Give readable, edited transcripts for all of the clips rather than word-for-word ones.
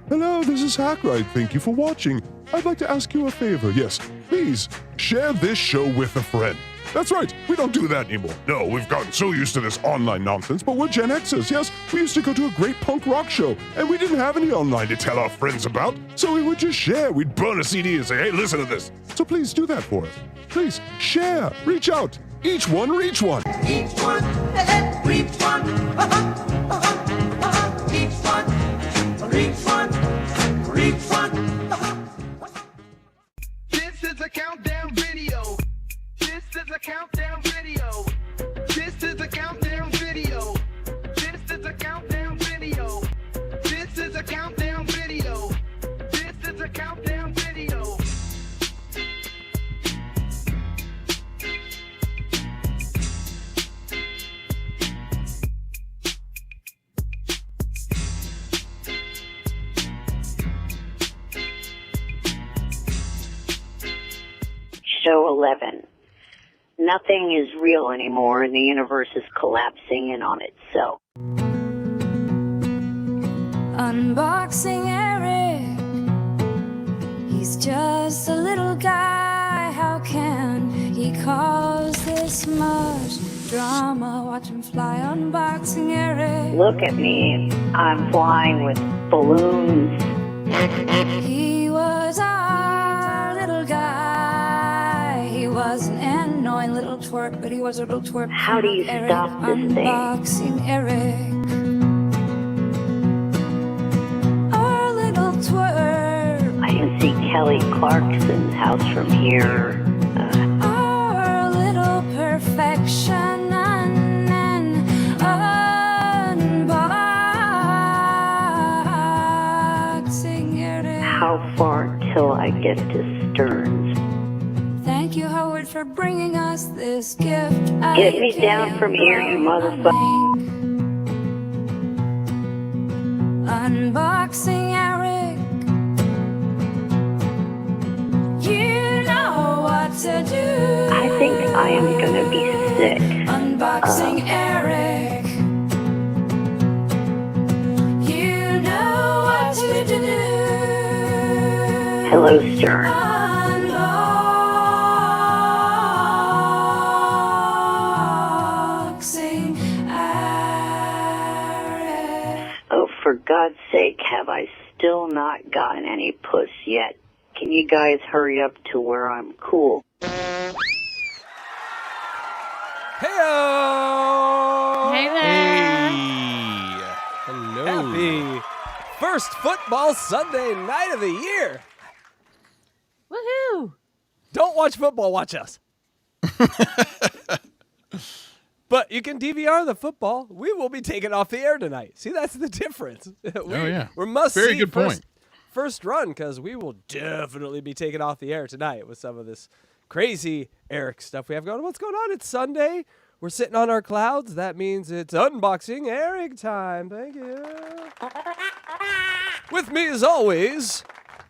Hello, this is Hackride. Thank you for watching. I'd like to ask you a favor. Yes, please share this show with a friend. That's right, we don't do that anymore. No, we've gotten so used to this online nonsense, but we're Gen Xers, yes? We used to go to a great punk rock show, and we didn't have any online to tell our friends about, so we would just share. We'd burn a CD and say, hey, listen to this. So please do that for us. Please, share, reach out. Each one, reach one. Each one, reach one. Each one, reach one, reach one. This is a countdown video. This is a countdown video. This is a countdown video. This is a countdown video. This is a countdown video. This is a countdown video. Show 11. Nothing is real anymore and the universe is collapsing in on itself. Unboxing Eric. He's just a little guy. How can he cause this much drama? Watch him fly. Unboxing Eric. Look at me. I'm flying with balloons. He was our little guy. He was an annoying little twerp, but he was a little twerp. How do you Eric. stop this thing? Unboxing Eric. Our little twerp. I can see Kelly Clarkson's house from here. Our little perfection and unboxing Eric. How far till I get to Stearns? Thank you, Howard, for bringing us this gift. Get me down from here, you motherfucker. Unboxing Eric. You know what to do. I think I am gonna be sick. Unboxing Eric. You know what to do. Hello, Stearns. Unboxing Eric. Oh, for God's sake, have I still not gotten any puss yet? Can you guys hurry up to where I'm cool? Heyo! Hey there. Hey! Hello. Happy first football Sunday night of the year. Woohoo! Don't watch football, watch us. But you can DVR the football. We will be taken off the air tonight. See, that's the difference. We must Very see good point. First run, because we will definitely be taken off the air tonight with some of this crazy Eric stuff we have going on. What's going on? It's Sunday. We're sitting on our clouds. That means it's unboxing Eric time. Thank you. With me, as always,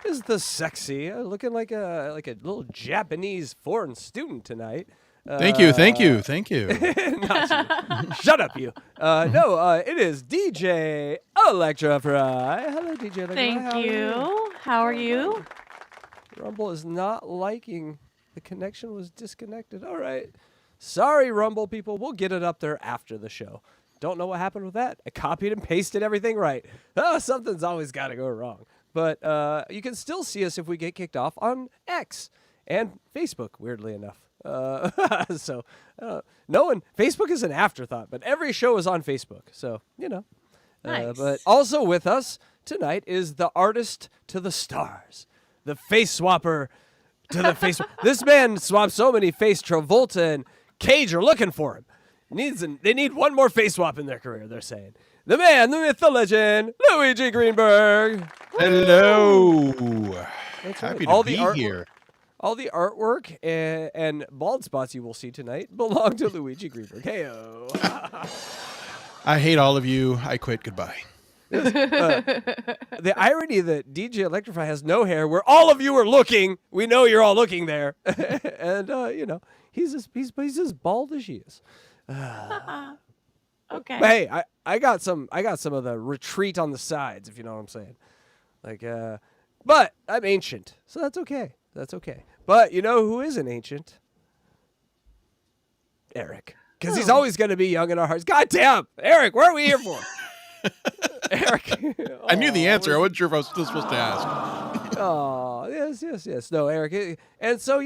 is the sexy, looking like a little Japanese foreign student tonight. Thank you. Not you. Shut up, you. It is DJ Electra Fry. Hello, DJ Electra. Thank How are you. How are you? Rumble is not liking the connection was disconnected. All right. Sorry, Rumble people. We'll get it up there after the show. Don't know what happened with that. I copied and pasted everything right. Oh, something's always got to go wrong. But you can still see us if we get kicked off on X and Facebook, weirdly enough. Facebook is an afterthought, but every show is on Facebook. So, Nice. But also with us tonight is the artist to the stars, the face swapper to the face. This man swapped so many face. Travolta and Cage are looking for him. They need one more face swap in their career, they're saying. The man, the myth, the legend, Luigi Greenberg. Hello. That's Happy right. to be here. All the artwork and bald spots you will see tonight belong to Luigi Greenberg. Heyo. I hate all of you. I quit. Goodbye. The irony that DJ Electrify has no hair, where all of you are looking, we know you're all looking there, and he's as bald as she is. Okay. But hey, I got some of the retreat on the sides, if you know what I'm saying. Like, but I'm ancient, so that's okay. That's okay. But you know who isn't ancient? Eric. Because he's always going to be young in our hearts. God damn! Eric, what are we here for? Eric. I knew the answer. I wasn't sure if I was still supposed to ask. Oh, yes. No, Eric. And so,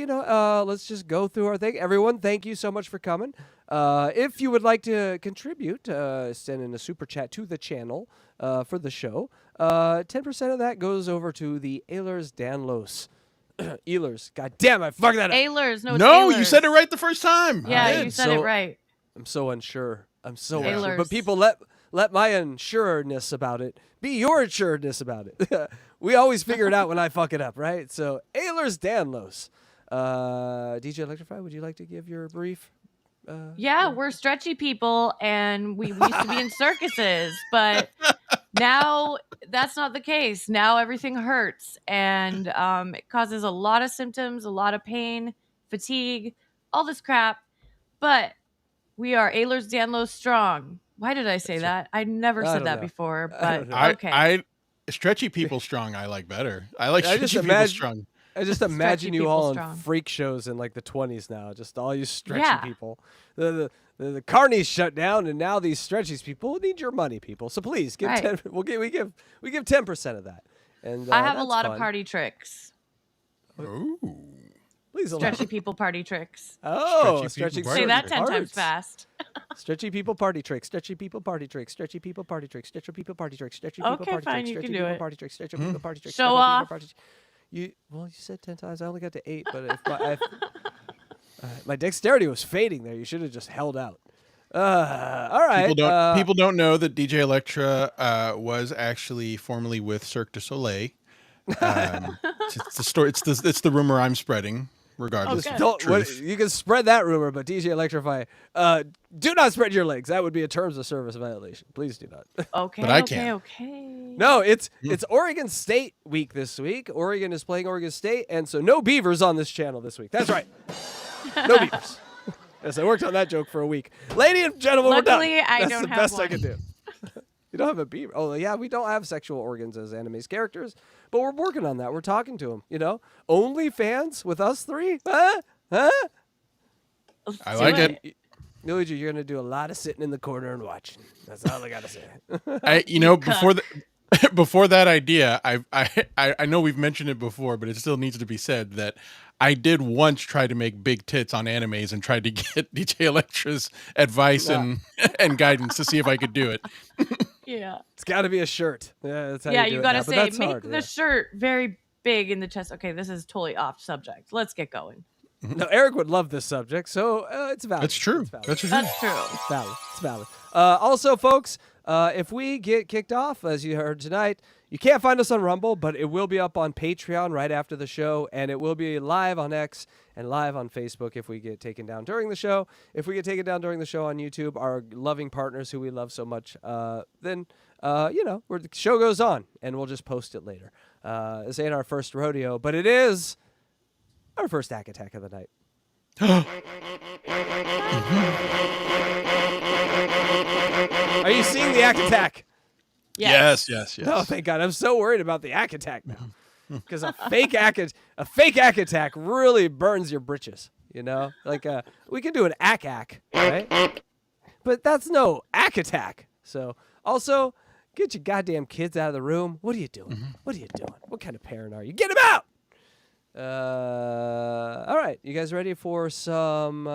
let's just go through our thing. Everyone, thank you so much for coming. If you would like to contribute, send in a super chat to the channel for the show. 10% of that goes over to the Ehlers Danlos. Ehlers. God damn, I fucked that up. Ehlers. No, it's No, Ehlers. you said it right the first time. Yeah, you said it right. I'm so unsure. Unsure. Ehlers. But people, let my unsureness about it be your assuredness about it. We always figure it out when I fuck it up, right? So, Ehlers Danlos. DJ Electrify, would you like to give your brief? Yeah, we're stretchy people, and we used to be in circuses, but now that's not the case. Now everything hurts, and it causes a lot of symptoms, a lot of pain, fatigue, all this crap. But we are Ehlers Danlos strong. Why did I say that? I never said that before, but okay. I stretchy people strong. I like better. I like stretchy people strong. I just imagine you people all strong. in freak shows in like the 20s now. Just all you stretchy people. The carnies shut down, and now these stretchies people need your money, people. So please give 10. We give 10% of that. And I have a that's lot fun. of party tricks. Ooh. Please Stretchy people party tricks. Oh, Stretchy stretchy. people Say that party 10 times Parts. fast. Stretchy people party tricks. Stretchy people party tricks. Stretchy people party tricks. Stretchy people party tricks. Stretchy people Okay, party fine, tricks. you can Stretchy do people it. party tricks. Stretchy people party tricks. Show Stretchy people off. party- You said 10 times. I only got to 8, but if my dexterity was fading there. You should have just held out. All right. People don't know that DJ Electra was actually formerly with Cirque du Soleil. It's the story. It's the rumor I'm spreading. Regardless, Okay. of truth. You can spread that rumor, but DJ Electrify, do not spread your legs. That would be a terms of service violation. Please do not. Okay, But I okay, can. okay. No, it's Oregon State week this week. Oregon is playing Oregon State, and so no Beavers on this channel this week. That's right. No Beavers. Yes, I worked on that joke for a week. Ladies and gentlemen, Luckily, we're done. I That's don't the have best I one. can do. You don't have a beaver. Oh, yeah, we don't have sexual organs as anime's characters, but we're working on that. We're talking to them, OnlyFans with us three? Huh? I like Do it. Luigi, you're going to do a lot of sitting in the corner and watching. That's all I got to say. Before that idea, I know we've mentioned it before, but it still needs to be said that I did once try to make big tits on animes and tried to get DJ Electra's advice and guidance to see if I could do it. Yeah. It's got to be a shirt. Yeah, that's how Yeah, you do you it gotta now, but say, that's make hard, the yeah. shirt very big in the chest. Okay, this is totally off subject. Let's get going. No, Eric would love this subject, so it's valid. That's true. It's valid. That's true. That's true. It's valid. It's valid. Also, folks, if we get kicked off, as you heard tonight, you can't find us on Rumble, but it will be up on Patreon right after the show, and it will be live on X and live on Facebook if we get taken down during the show. If we get taken down during the show on YouTube, our loving partners who we love so much, then, the show goes on, and we'll just post it later. This ain't our first rodeo, but it is our first Hack Attack of the night. Are you seeing the Hack Attack? Yes. Oh, thank God! I'm so worried about the Hack Attack now, because a fake Hack Attack really burns your britches. Like we can do an Ack, right? But that's no Hack Attack. So also, get your goddamn kids out of the room. What are you doing? What are you doing? What kind of parent are you? Get them out! All right, you guys ready for some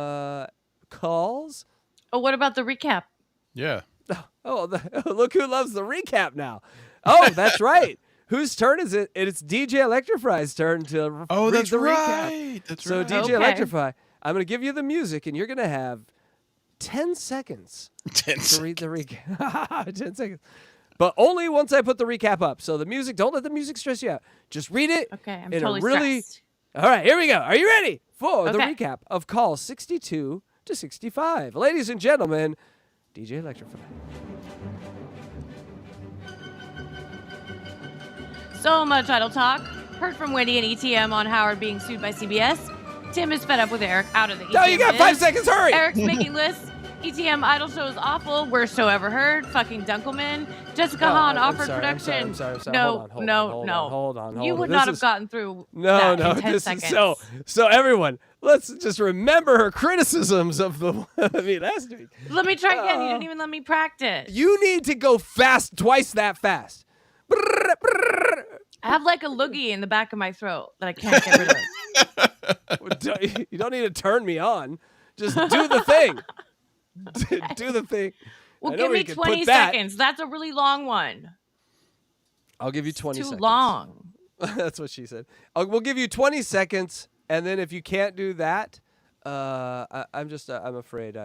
calls? Oh, what about the recap? Yeah. Oh, look who loves the recap now. Oh, that's right. Whose turn is it? It's DJ Electrify's turn to read That's the right. recap. That's So right. DJ Okay. Electrify, I'm going to give you the music, and you're going to have 10 seconds 10 to read the recap. 10 seconds. But only once I put the recap up. So the music, don't let the music stress you out. Just read it. Okay, I'm in totally a really. stressed. All right, here we go. Are you ready for the Okay. recap of calls 62 to 65? Ladies and gentlemen, DJ Electrify. So much idle talk. Heard from Wendy and ETM on Howard being sued by CBS. Tim is fed up with Eric out of the ETM No, you got 5 biz. seconds. Hurry. Eric's making lists. ETM Idol Show is awful. Worst show ever heard. Fucking Dunkelman. Jessica Hahn offered production. I'm sorry. No. Hold on. You would not have gotten through No, that in 10 this seconds. is so everyone, let's just remember her criticisms of the last week. Let me try again. You didn't even let me practice. You need to go fast, twice that fast. I have like a loogie in the back of my throat that I can't get rid of. You don't need to turn me on. Just do the thing. Do the thing. Well, I know give where me you can 20 put that. seconds. That's a really long one. I'll give you 20 Too seconds. long. That's what she said. We'll give you 20 seconds, and then if you can't do that, I'm afraid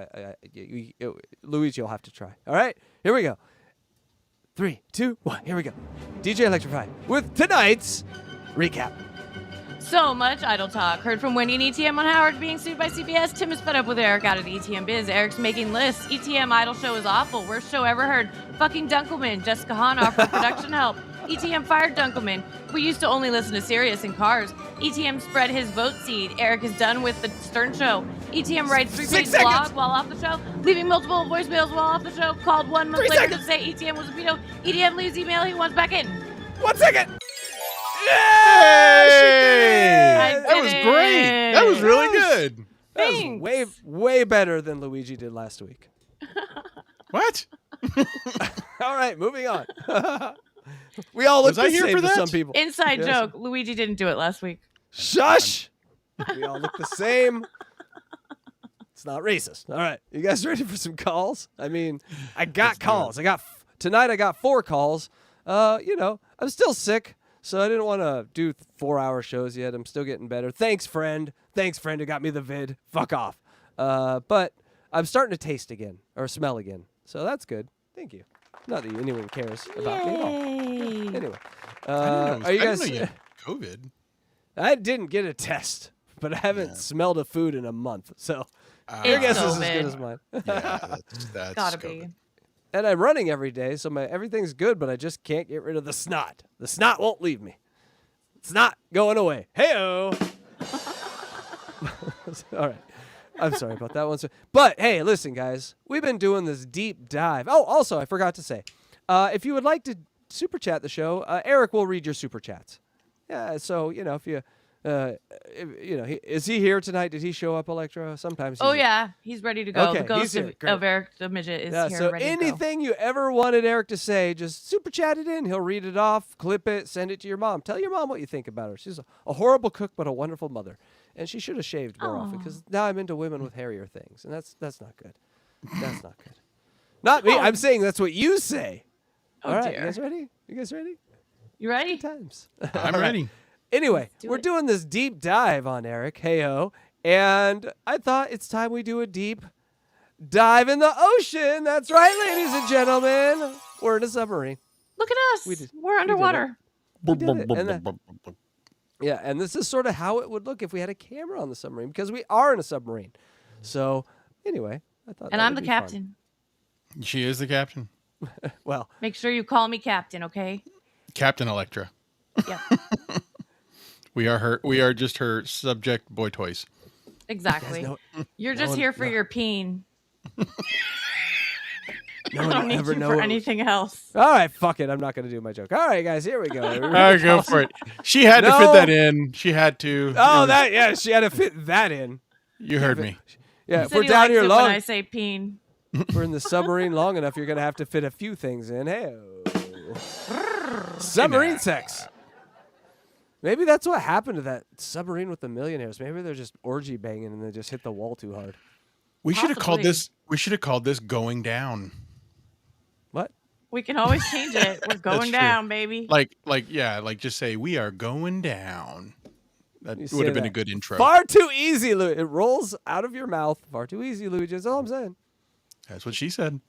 Luigi will have to try. All right, here we go. 3, 2, 1. Here we go. DJ Electrify with tonight's recap. So much idle talk. Heard from Wendy and ETM on Howard being sued by CBS. Tim is fed up with Eric out at ETM Biz. Eric's making lists. ETM Idol Show is awful. Worst show ever heard. Fucking Dunkelman. Jessica Hahn offered production help. ETM fired Dunkelman. We used to only listen to Sirius in cars. ETM spread his vote seed. Eric is done with the Stern Show. ETM writes 3-page blog while off the show, leaving multiple voicemails while off the show. Called 1 month later to say ETM was a veto. ETM leaves email he wants back in. 1 second. Yay! That was did great. it. That was really good. That Thanks. was way better than Luigi did last week. What? All right, moving on. We all look Was I the here same for to that? some people. Inside Yes. joke. Luigi didn't do it last week. Shush! We all look the same. It's not racist. All right, you guys ready for some calls? I mean, I got calls. Tonight I got 4 calls. I'm still sick, so I didn't want to do 4-hour shows yet. I'm still getting better. Thanks, friend. Who got me the vid. Fuck off. But I'm starting to taste again or smell again, so that's good. Thank you. Not that anyone cares about me at all. Yay. Anyway, I are you didn't guys? know you had COVID. I didn't get a test, but I haven't smelled a food in a month, so your It's guess is as COVID. good as mine. Yeah, that's Gotta COVID. be. And I'm running every day, so everything's good, but I just can't get rid of the snot. The snot won't leave me. It's not going away. Hey-o! All right. I'm sorry about that one. But, hey, listen, guys. We've been doing this deep dive. Oh, also, I forgot to say, if you would like to super chat the show, Eric will read your super chats. Yeah, so, if you... is he here tonight? Did he show up, Electra? Sometimes. Oh yeah, he's ready to go. Okay, The ghost he's here. Great. of Eric the Midget is here so ready to go. anything you ever wanted Eric to say, just super chat it in. He'll read it off, clip it, send it to your mom. Tell your mom what you think about her. She's a horrible cook, but a wonderful mother. And she should have shaved more often, because now I'm into women with hairier things, and that's not good. That's not good. Not me. I'm saying that's what you say. Oh, All right, dear. you guys ready? You guys ready? You ready? Good times. I'm ready. Anyway, do we're it. doing this deep dive on Eric, hey-ho, and I thought it's time we do a deep dive in the ocean. That's right, ladies and gentlemen. We're in a submarine. Look at us. We did- We're underwater. We did it. And and this is sort of how it would look if we had a camera on the submarine, because we are in a submarine. So, anyway, I thought And that I'm would the be fun. captain. She is the captain. Well, Make sure you call me captain, okay? Captain Electra. Yeah, We are her. We are just her subject boy toys. exactly. no- You're just one- here for your peen. no I one don't need ever you know. for anything else. All right, fuck it. I'm not going to do my joke. All right, guys, here we go. All right, go for it. She had to fit No. that in. She had to. Oh, she had to fit that in. You heard me. Yeah, He if said we're he down likes here it long, when I say peen. we're in the submarine long enough, you're going to have to fit a few things in. Hey, submarine sex. Maybe that's what happened to that submarine with the millionaires. Maybe they're just orgy banging and they just hit the wall too hard. We should have called Possibly. this. We should have called this going down. What? We can always change it. We're going true. down, baby. Like just say we are going down. That You would have say been a that. good intro. Far too easy, Lou. It rolls out of your mouth. Far too easy, Luigi. That's all I'm saying. That's what she said.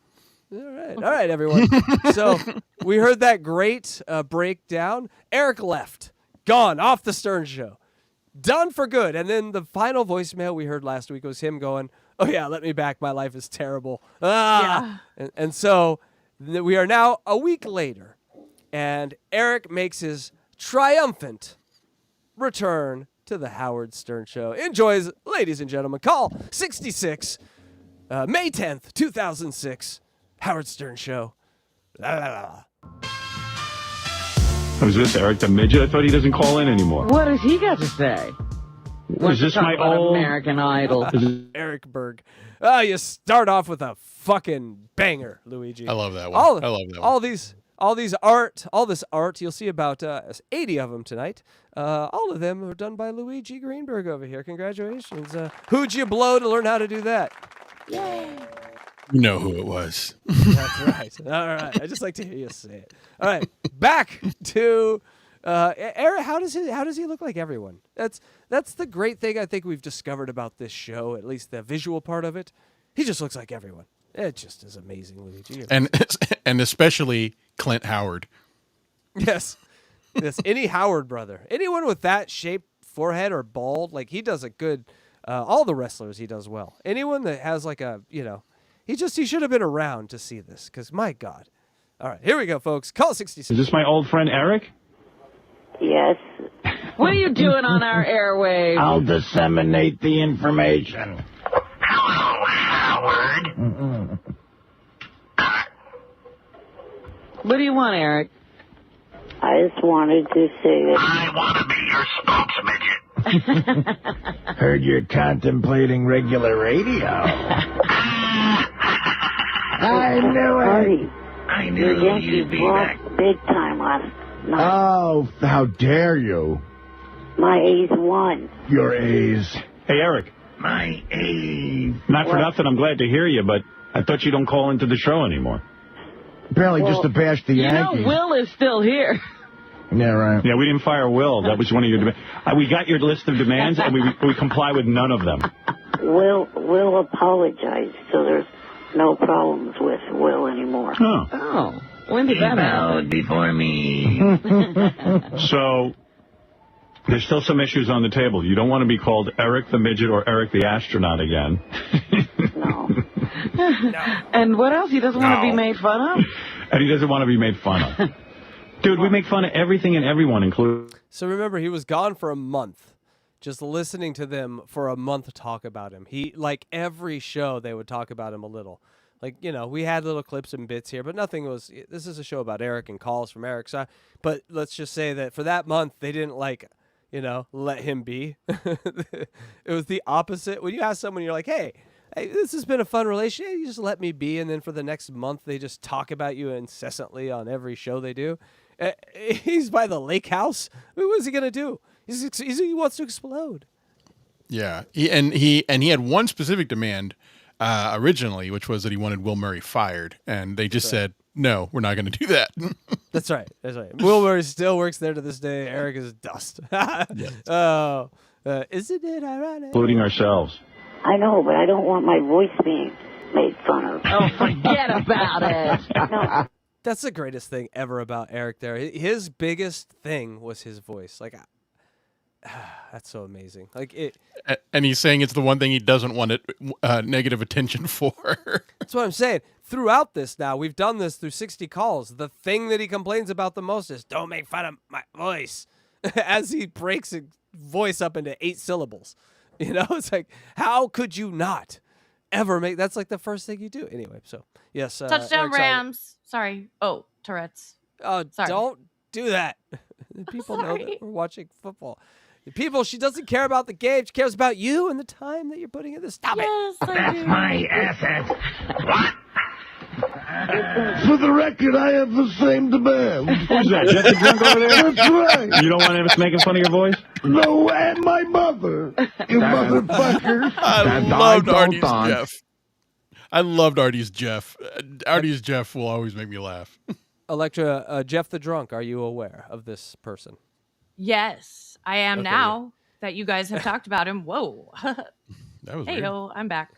All right, everyone. So we heard that great breakdown. Eric left, gone off the Stern Show, done for good. And then the final voicemail we heard last week was him going, "Oh yeah, let me back. My life is terrible." And so we are now a week later, and Eric makes his triumphant return to the Howard Stern Show. Enjoys, ladies and gentlemen. Call 66 May 10th, 2006, Howard Stern Show. La, la, la. Who's this, Eric the Midget? I thought he doesn't call in anymore. What has he got to say? Is this my old American Idol? Eric Berg. You start off with a fucking banger, Luigi. I love that one. I love that one. All this art, you'll see about 80 of them tonight. All of them are done by Luigi Greenberg over here. Congratulations. Who'd you blow to learn how to do that? Yay. You know who it was. That's right. All right. I just like to hear you say it. All right. Back to Eric. How does he look like everyone? That's the great thing I think we've discovered about this show, at least the visual part of it. He just looks like everyone. It just is amazing, Luigi. And especially Clint Howard. Yes. Any Howard brother. Anyone with that shaped forehead or bald, like he does a good. All the wrestlers he does well. Anyone that has like a, he should have been around to see this, because my God. All right, here we go, folks. Call 66. Is this my old friend Eric? Yes. What are you doing on our airwaves? I'll disseminate the information. Hello, Howard. What do you want, Eric? I just wanted to say that I want to be your spokesmidget. Heard you're contemplating regular radio. I knew it. Artie, I your knew Yankees you'd be lost back. big time last night. Oh, how dare you. My A's won. Your A's. Hey, Eric. My age. Not for nothing, I'm glad to hear you, but I thought you don't call into the show anymore. Apparently just to bash the Yankees. Will is still here. Yeah, right. Yeah, we didn't fire Will. That was one of your demands. We got your list of demands, and we comply with none of them. Will apologized, so there's no problems with Will anymore. Oh, when did that happen? Before me. So there's still some issues on the table. You don't want to be called Eric the Midget or Eric the Astronaut again. No. And what else? He doesn't want to be made fun of? And he doesn't want to be made fun of. Dude, we make fun of everything and everyone, including... So remember, he was gone for a month. Just listening to them for a month talk about him. Like every show, they would talk about him a little. Like, we had little clips and bits here, but nothing was... This is a show about Eric and calls from Eric's side. But let's just say that for that month, they didn't, let him be. It was the opposite. When you ask someone, you're like, hey, this has been a fun relationship. You just let me be. And then for the next month, they just talk about you incessantly on every show they do. He's by the lake house. What is he going to do? He wants to explode. Yeah. He had one specific demand originally, which was that he wanted Will Murray fired. And they just said, no, we're not going to do that. That's right. Will Murray still works there to this day. Eric is dust. Yes. Oh, isn't it ironic? including ourselves. I know, but I don't want my voice being made fun of. Oh, forget about it. No. That's the greatest thing ever about Eric there. His biggest thing was his voice. Like, that's so amazing. Like it. And he's saying it's the one thing he doesn't want negative attention for. That's what I'm saying. Throughout this now, we've done this through 60 calls. The thing that he complains about the most is, don't make fun of my voice. As he breaks his voice up into 8 syllables. It's like, how could you not ever make... That's like the first thing you do. Anyway, so, yes. Touchdown Rams. Sorry. Oh, Tourette's. Oh, Sorry. Don't do that. People know that we're watching football. People, she doesn't care about the game. She cares about you and the time that you're putting in this. Stop it. That's my asset. What? For the record, I have the same demand. Who's that? Jeff the drunk over there? That's right. You don't want us making fun of your voice? No, and my mother. You motherfucker. I loved Artie's Jeff. I loved Artie's Jeff. Artie's Jeff will always make me laugh. Electra, Jeff the drunk, are you aware of this person? Yes, I am Okay, now that you guys have talked about him. Whoa. That was Hey, weird. yo, I'm back.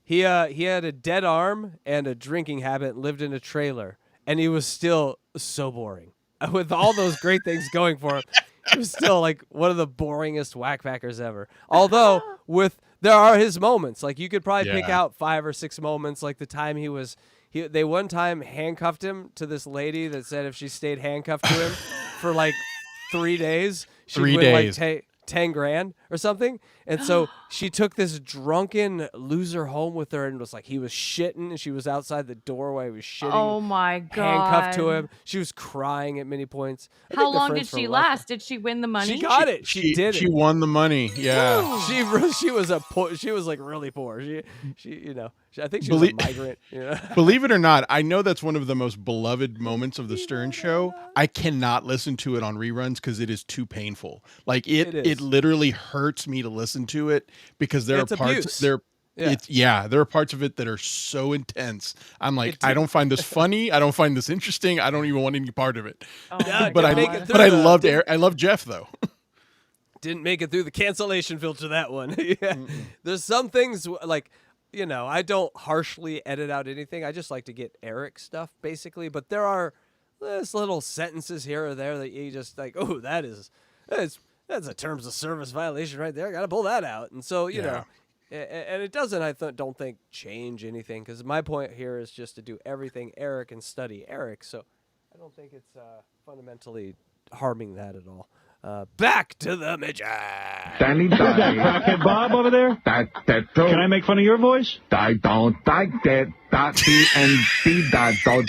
He had a dead arm and a drinking habit, lived in a trailer, and he was still so boring. With all those great things going for him, he was still like one of the boringest Wack Packers ever. Although there are his moments. Like you could probably pick out 5 or 6 moments. Like the time they one time handcuffed him to this lady that said if she stayed handcuffed to him for like 3 days, she'd win like $10,000 or something. And so she took this drunken loser home with her and was like, he was shitting and she was outside the doorway. He was shitting. Oh my God. Handcuffed to him. She was crying at many points. How long did she last? Did she win the money? She got it. She did it. She won the money. Yeah. She was she was like really poor. She I think she was a migrant. Believe it or not, I know that's one of the most beloved moments of the Stern Show. I cannot listen to it on reruns because it is too painful. Like it literally hurts me to listen to it because there are parts there are parts of it that are so intense. I'm like, I don't find this funny. I don't find this interesting. I don't even want any part of it. But I loved Jeff though. Didn't make it through the cancellation filter, that one. There's some things like, I don't harshly edit out anything. I just like to get Eric stuff, basically. But there's little sentences here or there that you just like, oh, that's a terms of service violation right there. I got to pull that out. And so, you know, and it doesn't, don't think, change anything. Because my point here is just to do everything Eric and study Eric. So I don't think it's fundamentally harming that at all. Back to the midget. Danny, is that Crackhead Bob over there? Can I make fun of your voice? I don't like that. Don't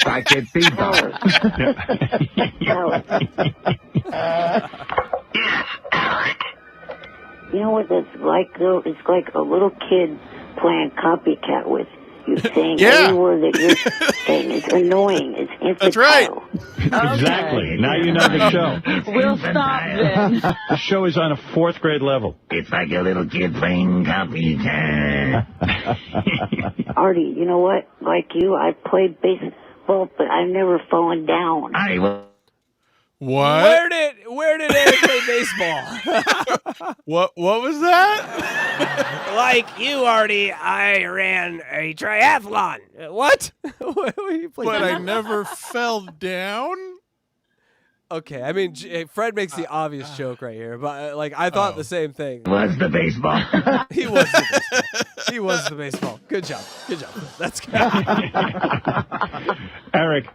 like it You know what that's like, though? It's like a little kid playing copycat with you, saying every word that you're saying. It's annoying. It's infantile. That's right. Exactly. Now you know the show. We'll stop then. The show is on a 4th grade level. It's like a little kid playing copycat. Artie, you know what? Like you, I played baseball, but I've never fallen down. What? Where did Eric play baseball? What was that? Like you, Artie, I ran a triathlon. What? But I never fell down. Okay, I mean, Fred makes the obvious joke right here, but I thought the same thing. Was the baseball? He was the baseball. He was the baseball. Good job. That's good. Eric,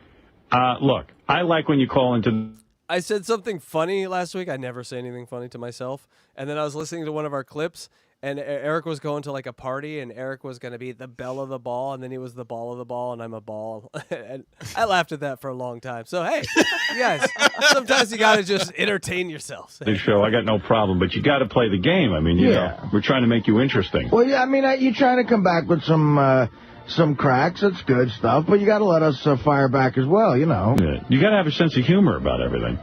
look, I like when you call into. I said something funny last week. I never say anything funny to myself. And then I was listening to one of our clips, and Eric was going to like a party, and Eric was going to be the belle of the ball, and then he was the ball of the ball, and I'm a ball. And I laughed at that for a long time. So, hey, you guys, sometimes you got to just entertain yourselves. The show, I got no problem, but you got to play the game. I mean, you know, we're trying to make you interesting. Well, yeah, I mean, you're trying to come back with some cracks. That's good stuff, but you got to let us fire back as well, you know. Yeah. You got to have a sense of humor about everything.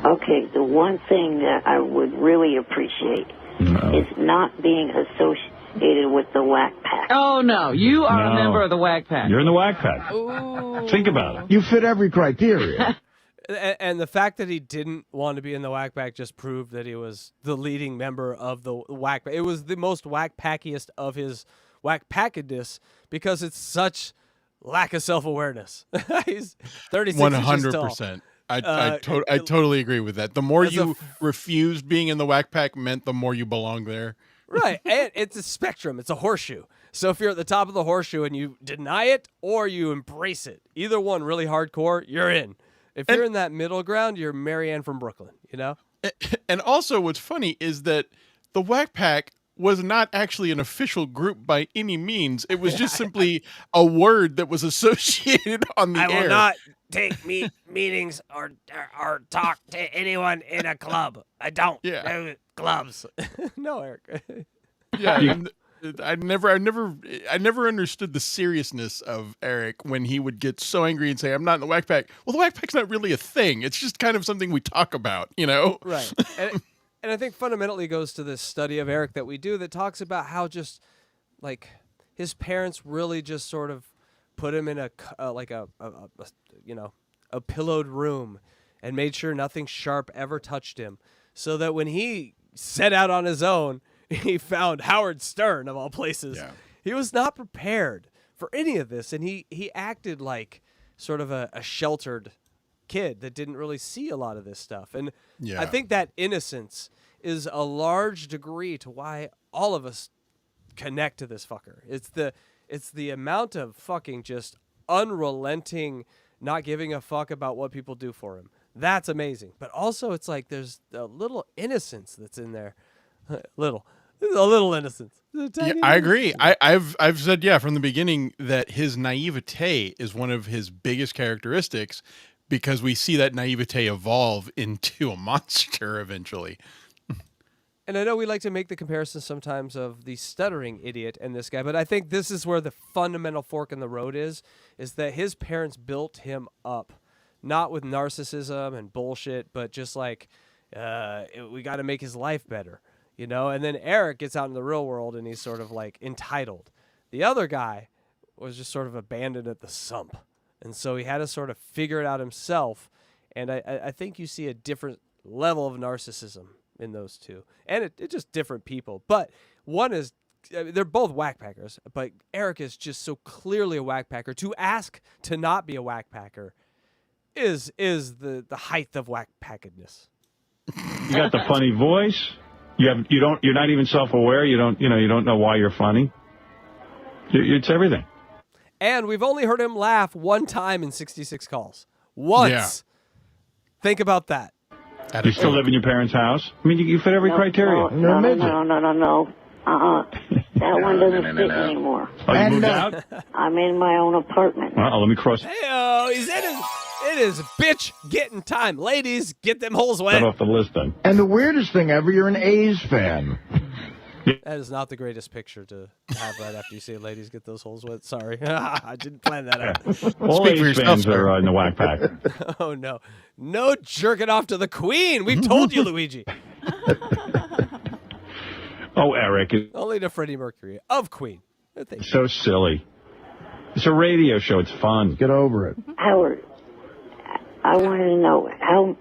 Okay, the one thing that I would really appreciate is not being associated with the Wack Pack. Oh, no. You are a member of the Wack Pack. You're in the Wack Pack. Ooh. Think about it. You fit every criteria. And the fact that he didn't want to be in the Wack Pack just proved that he was the leading member of the Wack Pack. It was the most Wack Packiest of his Wack Packedness because it's such lack of self-awareness. He's 36 inches tall. 100%. I totally agree with that. The more you refused being in the Wack Pack meant the more you belong there. Right. And it's a spectrum. It's a horseshoe. So if you're at the top of the horseshoe and you deny it or you embrace it, either one really hardcore, you're in. If you're in that middle ground, you're Marianne from Brooklyn, you know? And also what's funny is that the Wack Pack was not actually an official group by any means. It was just simply a word that was associated on the air. I will not take meetings or talk to anyone in a club. I don't do clubs. No, Eric. Yeah, I never understood the seriousness of Eric when he would get so angry and say, "I'm not in the Wack Pack." Well, the Wack Pack's not really a thing. It's just kind of something we talk about, you know? Right. And I think fundamentally goes to this study of Eric that we do that talks about how just like his parents really just sort of put him in a pillowed room and made sure nothing sharp ever touched him, so that when he set out on his own, he found Howard Stern of all places. Yeah. He was not prepared for any of this, and he acted like sort of a sheltered kid that didn't really see a lot of this stuff. And I think that innocence is a large degree to why all of us connect to this fucker. It's the amount of fucking just unrelenting not giving a fuck about what people do for him. That's amazing. But also, it's like there's a little innocence that's in there. a little innocence. Yeah, I agree. I've said from the beginning that his naivete is one of his biggest characteristics, because we see that naivete evolve into a monster eventually. And I know we like to make the comparison sometimes of the stuttering idiot and this guy, but I think this is where the fundamental fork in the road is that his parents built him up, not with narcissism and bullshit, but just like, we got to make his life better, you know? And then Eric gets out in the real world and he's sort of like entitled. The other guy was just sort of abandoned at the sump. And so he had to sort of figure it out himself. And I think you see a different level of narcissism in those two, and it's just different people. But one is, they're both Wack Packers, but Eric is just so clearly a Wack Packer. To ask to not be a Wack Packer is the height of Wack Packedness. You got the funny voice. You're not even self-aware. You don't know why you're funny. It's everything. And we've only heard him laugh one time in 66 calls. Once. Yeah. Think about that. You still live in your parents' house? I mean, you fit every criteria. No. That one doesn't fit anymore. Oh, you moved out? I'm in my own apartment. Well, let me cross. Hey-oh, it is bitch getting time. Ladies, get them holes wet. Cut off the list then. And the weirdest thing ever, you're an A's fan. That is not the greatest picture to have right after you say ladies get those holes wet. Sorry. I didn't plan that out. All A's fans are in the Wack Pack. Oh, no. No jerking off to the Queen. We've told you, Luigi. Oh, Eric. Only to Freddie Mercury of Queen. So silly. It's a radio show. It's fun. Get over it. Howard, I wanted to know how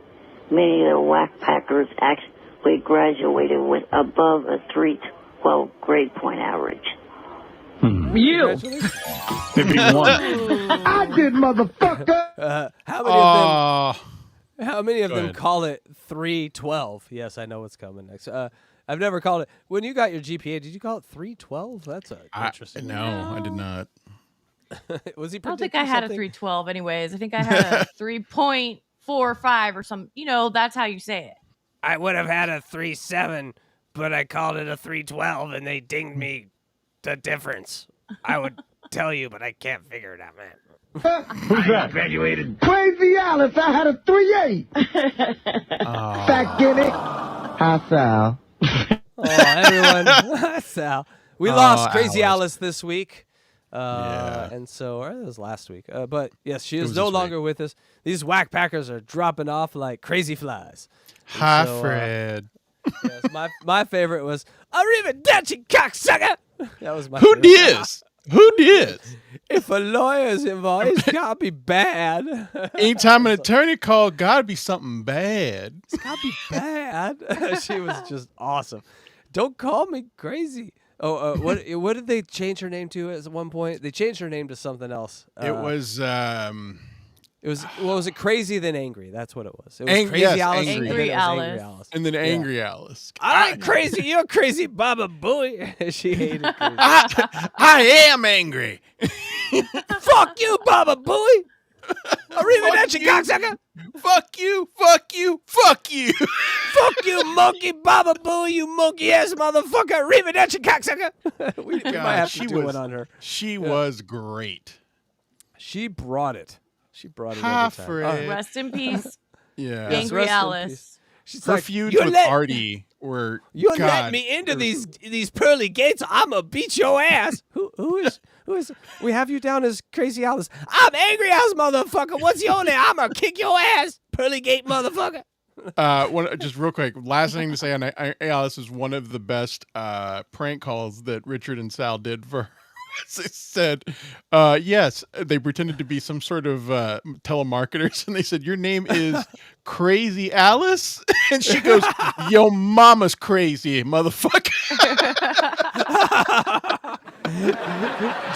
many of the Wack Packers actually graduated with above a 312 grade point average. You. Maybe one. I did, motherfucker. How many of them call it 312? Yes, I know what's coming next. I've never called it. When you got your GPA, did you call it 312? That's interesting. No, I did not. Was he? I don't think I had a 312 anyways. I think I had a 3.45 or something. You know, that's how you say it. I would have had a 3.7, but I called it a 312, and they dinged me the difference. I would tell you, but I can't figure it out, man. Who's that? Graduated. Crazy Alice, I had a 3.8. Fat guinea. Hi, Sal. Oh, everyone. Sal. We lost Crazy Alice this week. And so, it was last week. But yes, she is no longer with us. These Wack Packers are dropping off like crazy flies. Hi, Fred. Yes, my favorite was Arrivederci, cocksucker. That was my Who favorite. dis? Who did? If a lawyer's involved, it's gotta be bad. Anytime an attorney called, gotta be something bad. It's gotta be bad. She was just awesome. Don't call me crazy. Oh, what did they change her name to at one point? They changed her name to something else. It was was it Crazy then Angry? That's what it was. It was Crazy Alice. Angry Alice. And then Angry Alice. I'm crazy. You're crazy, Baba Booey. She hated crazy. I am angry. Fuck you, Baba Booey. Arrivederci, cocksucker. Fuck you. Fuck you. Fuck you. Fuck you, monkey Baba Booey, you monkey ass motherfucker. Arrivederci, cocksucker. we might have to do it on her. She was great. She brought it. She brought it Hi, every time. Fred. Rest in peace. Yeah. Angry Alice. She's her like, feuds with Artie were You're letting me into these pearly gates. I'm gonna beat your ass. Who is? We have you down as Crazy Alice. I'm Angry Alice, motherfucker. What's your name? I'm gonna kick your ass, pearly gate, motherfucker. Just real quick, last thing to say on Alice is one of the best prank calls that Richard and Sal did for her. They said, yes, they pretended to be some sort of telemarketers, and they said, your name is Crazy Alice? And she goes, yo mama's crazy, motherfucker.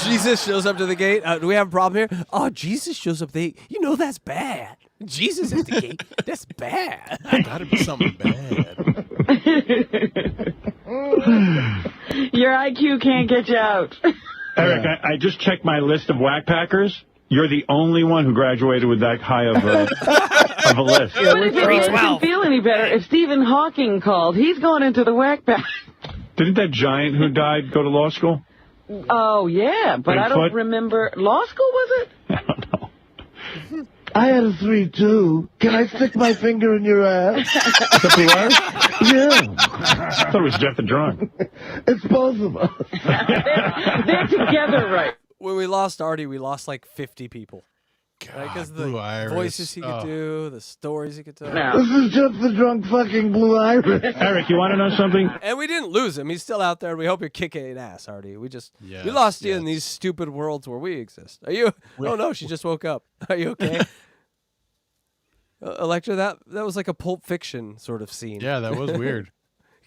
Jesus shows up to the gate. Do we have a problem here? Oh, Jesus shows up. You know that's bad. Jesus at the gate. That's bad. Gotta be something bad. Your IQ can't get you out. Eric, I just checked my list of Wack Packers. You're the only one who graduated with that high of a list. Yeah, but if it makes him feel any better, if Stephen Hawking called, he's going into the Wack Pack. Didn't that giant who died go to law school? Oh, yeah, but I don't remember. Law school, was it? I don't know. I had a 3-2. Can I stick my finger in your ass? Is that Blue Iris? Yeah. I thought it was Jeff the Drunk. It's both of us. They're together, right? When we lost Artie, we lost like 50 people. Because the Blue Iris. voices he could do, the stories he could tell. This is just the drunk fucking Blue Iris. Eric, you want to know something? And we didn't lose him. He's still out there. We hope you're kicking ass, Artie. We lost you in these stupid worlds where we exist. Are you? Oh no, she just woke up. Are you okay? Electra, that was like a Pulp Fiction sort of scene. Yeah, that was weird.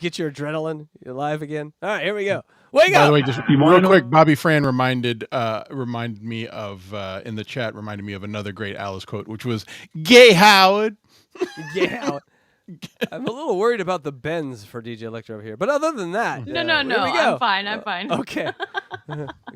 Get your adrenaline. You're alive again. All right, here we go. Wake up! By the way, just real quick, Bobby Fran reminded me of in the chat another great Alice quote, which was "Gay Howard." Gay Howard. I'm a little worried about the bends for DJ Electra over here, but other than that, No. here we go. I'm fine. Okay.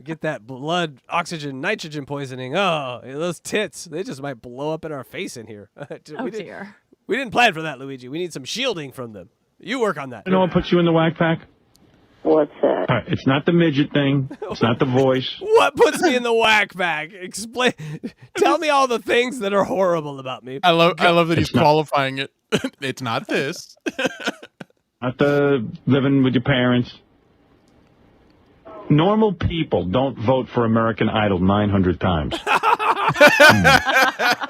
Get that blood, oxygen, nitrogen poisoning. Oh, those tits. They just might blow up in our face in here. Dear. We didn't plan for that, Luigi. We need some shielding from them. You work on that. You know what puts you in the Wack Pack? What's that? All right, it's not the midget thing. It's not the voice. What puts me in the Wack Pack? Explain. Tell me all the things that are horrible about me. I love that he's qualifying it. It's not this. Not the living with your parents. Normal people don't vote for American Idol 900 times.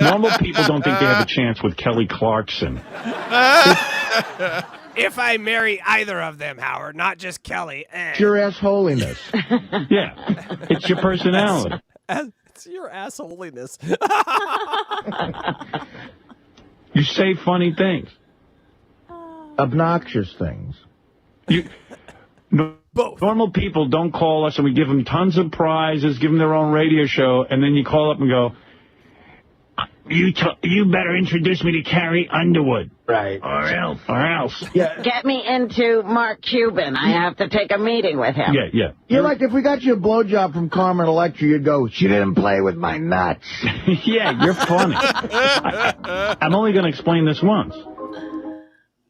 Normal people don't think they have a chance with Kelly Clarkson. If I marry either of them, Howard, not just Kelly. It's your ass holiness. Yeah, it's your personality. It's your assholiness. You say funny things. Obnoxious things. Both. Normal people don't call us and we give them tons of prizes, give them their own radio show, and then you call up and go, you better introduce me to Carrie Underwood. Right. Or else. Yeah. Get me into Mark Cuban. I have to take a meeting with him. Yeah. You're like, if we got you a blowjob from Carmen Electra, you'd go, she didn't play with my nuts. Yeah, you're funny. I'm only going to explain this once.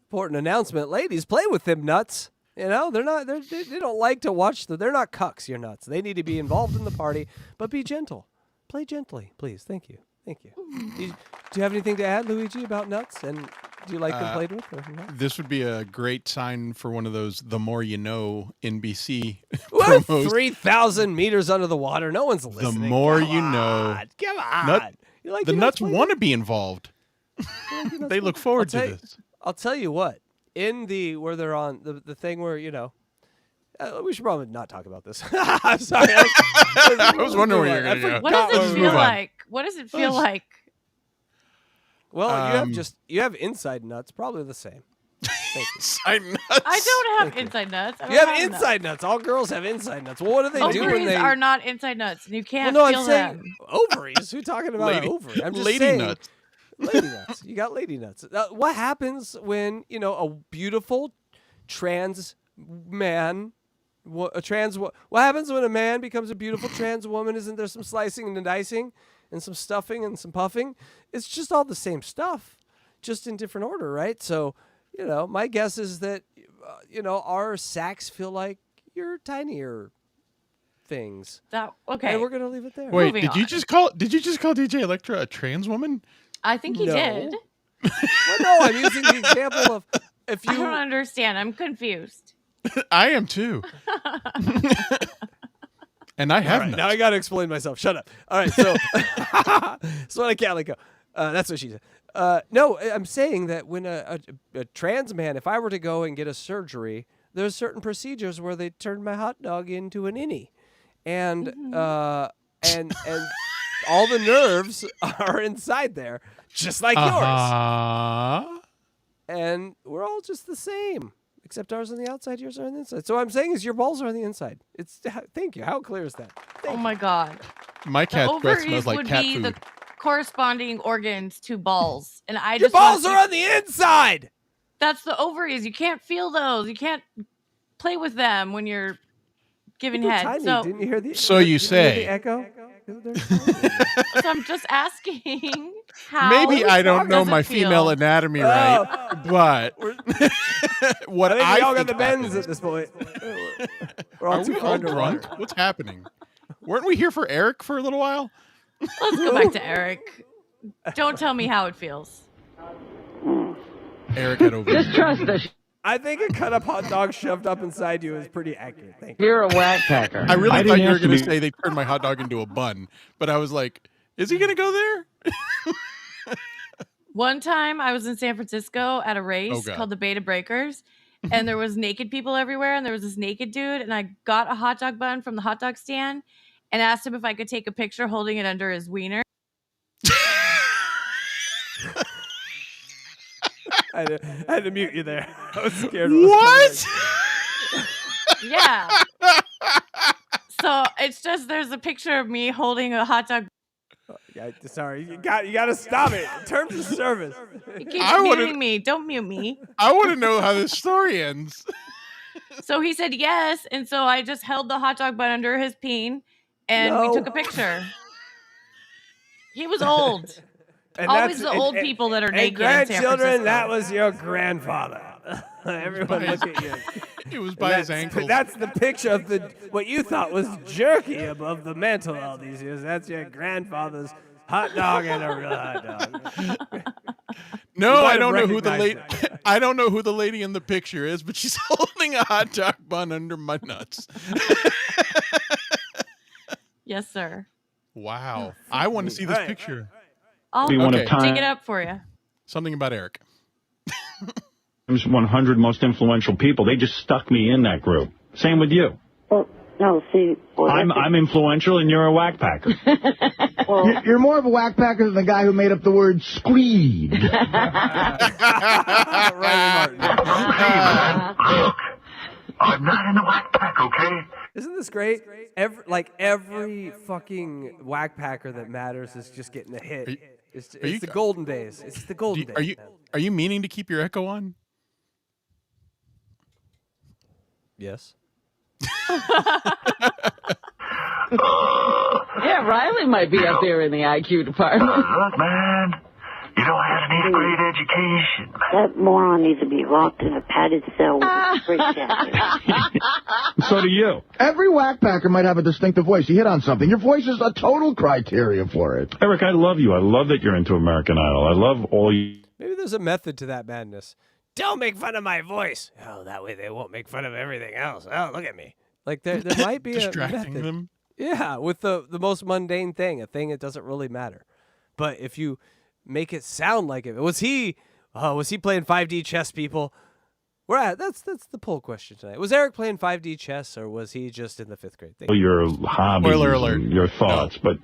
Important announcement. Ladies, play with them nuts. You know, they don't like to watch they're not cucks, your nuts. They need to be involved in the party, but be gentle. Play gently, please. Thank you. Do you have anything to add, Luigi, about nuts? And do you like them played with? Or not? This would be a great sign for one of those "The More You Know" NBC What? promos. 3,000 meters under the water. No one's listening. The more you know. Come on. The nuts want to be involved. They look forward to this. I'll tell you what. In where they're on the thing where, you know, we should probably not talk about this. I'm sorry. I was wondering where you're going to go. What does it feel like? What does it feel like? Well, you have inside nuts, probably the same. Inside nuts. I don't have inside nuts. You have inside nuts. All girls have inside nuts. Well, what do they do when they are not inside nuts? You can't feel I'm saying them. Ovaries. Who's talking about an ovary? I'm just lady saying. Nuts. Lady nuts. You got lady nuts. What happens when, you know, a beautiful trans man, what happens when a man becomes a beautiful trans woman? Isn't there some slicing and dicing and some stuffing and some puffing? It's just all the same stuff, just in different order, right? So, you know, my guess is that, you know, our sacks feel like your tinier things. Okay. And we're gonna leave it there. Wait, did you just call DJ Electra a trans woman? I think he did. Well, no, I'm using the example of if you. I don't understand. I'm confused. I am too. And I have nuts. Now I got to explain myself. Shut up. All right, so so I can't let go. That's what she said. No, I'm saying that when a trans man, if I were to go and get a surgery, there's certain procedures where they turn my hot dog into an innie, and and all the nerves are inside there, just like yours. And we're all just the same, except ours on the outside, yours are on the inside. So what I'm saying is your balls are on the inside. Thank you. How clear is that? Oh my God. My cat's breath smells like cat would be food. the corresponding organs to balls, and I your just balls are on the inside. That's the ovaries. You can't feel those. You can't play with them when you're giving They're head. tiny. So Didn't you hear the? So you say. The echo. So I'm just asking how. Maybe I don't know does it my feel? female anatomy right, but what I think we all got think the bends happens- at this point. We're all Are too we far all underwater. drunk? What's happening? Weren't we here for Eric for a little while? Let's go back to Eric. Don't tell me how it feels. Eric had over. Just trust us. I think a cut up hot dog shoved up inside you is pretty accurate. Thank you. You're a whack packer. I really I thought didn't you were ask to going to be- say they turned my hot dog into a bun, but I was like, is he going to go there? One time I was in San Francisco at a race Oh, God. called the Beta Breakers, and there was naked people everywhere, and there was this naked dude, and I got a hot dog bun from the hot dog stand and asked him if I could take a picture holding it under his wiener. I had to mute you there. I was scared. What? Yeah. So it's just there's a picture of me holding a hot dog. Yeah, sorry, you got to stop it. Terms of service. He keeps I wanna- muting me. Don't mute me. I want to know how this story ends. So he said yes, and so I just held the hot dog bun under his peen, and we No. took a picture. He was old. And Always that's- the old people that are and naked in San grandchildren, Francisco. that was your grandfather. Everyone look at you. It was by his ankles. That's the picture of what you thought was jerky above the mantle all these years. That's your grandfather's hot dog and a real hot dog. No, You might I have don't know who the lady. recognized I don't know who the lady in the picture is, but she's holding a hot dog bun under my nuts. Yes, sir. Wow, I want to see this Right. picture. I'll Be one of Okay. dig it up for you. Something about Eric. times 100 most influential people. They just stuck me in that group. Same with you. Well, no, see. Well, I'm influential and you're a whack packer. You're more of a whack packer than the guy who made up the word screed. Ryan Martin. Look, I'm not in the whack pack, okay? Isn't this great? Every fucking whack packer that matters is just getting a hit. It's the golden days. It's the golden days. Are you meaning to keep your echo on? Yes. Yeah, Riley might be up there in the IQ department. Look, man, you know I had an 8th grade education. That moron needs to be locked in a padded cell with a straight jacket. So do you. Every whack packer might have a distinctive voice. You hit on something. Your voice is a total criteria for it. Eric, I love you. I love that you're into American Idol. I love all you. Maybe there's a method to that madness. Don't make fun of my voice. Oh, that way they won't make fun of everything else. Oh, look at me. Like there might be a Distracting method. them. Yeah, with the most mundane thing, a thing that doesn't really matter. But if you make it sound like it, was he playing 5D chess, people? We're at that's the poll question tonight. Was Eric playing 5D chess, or was he just in the 5th grade? Your hobbies, Spoiler alert. and your thoughts, but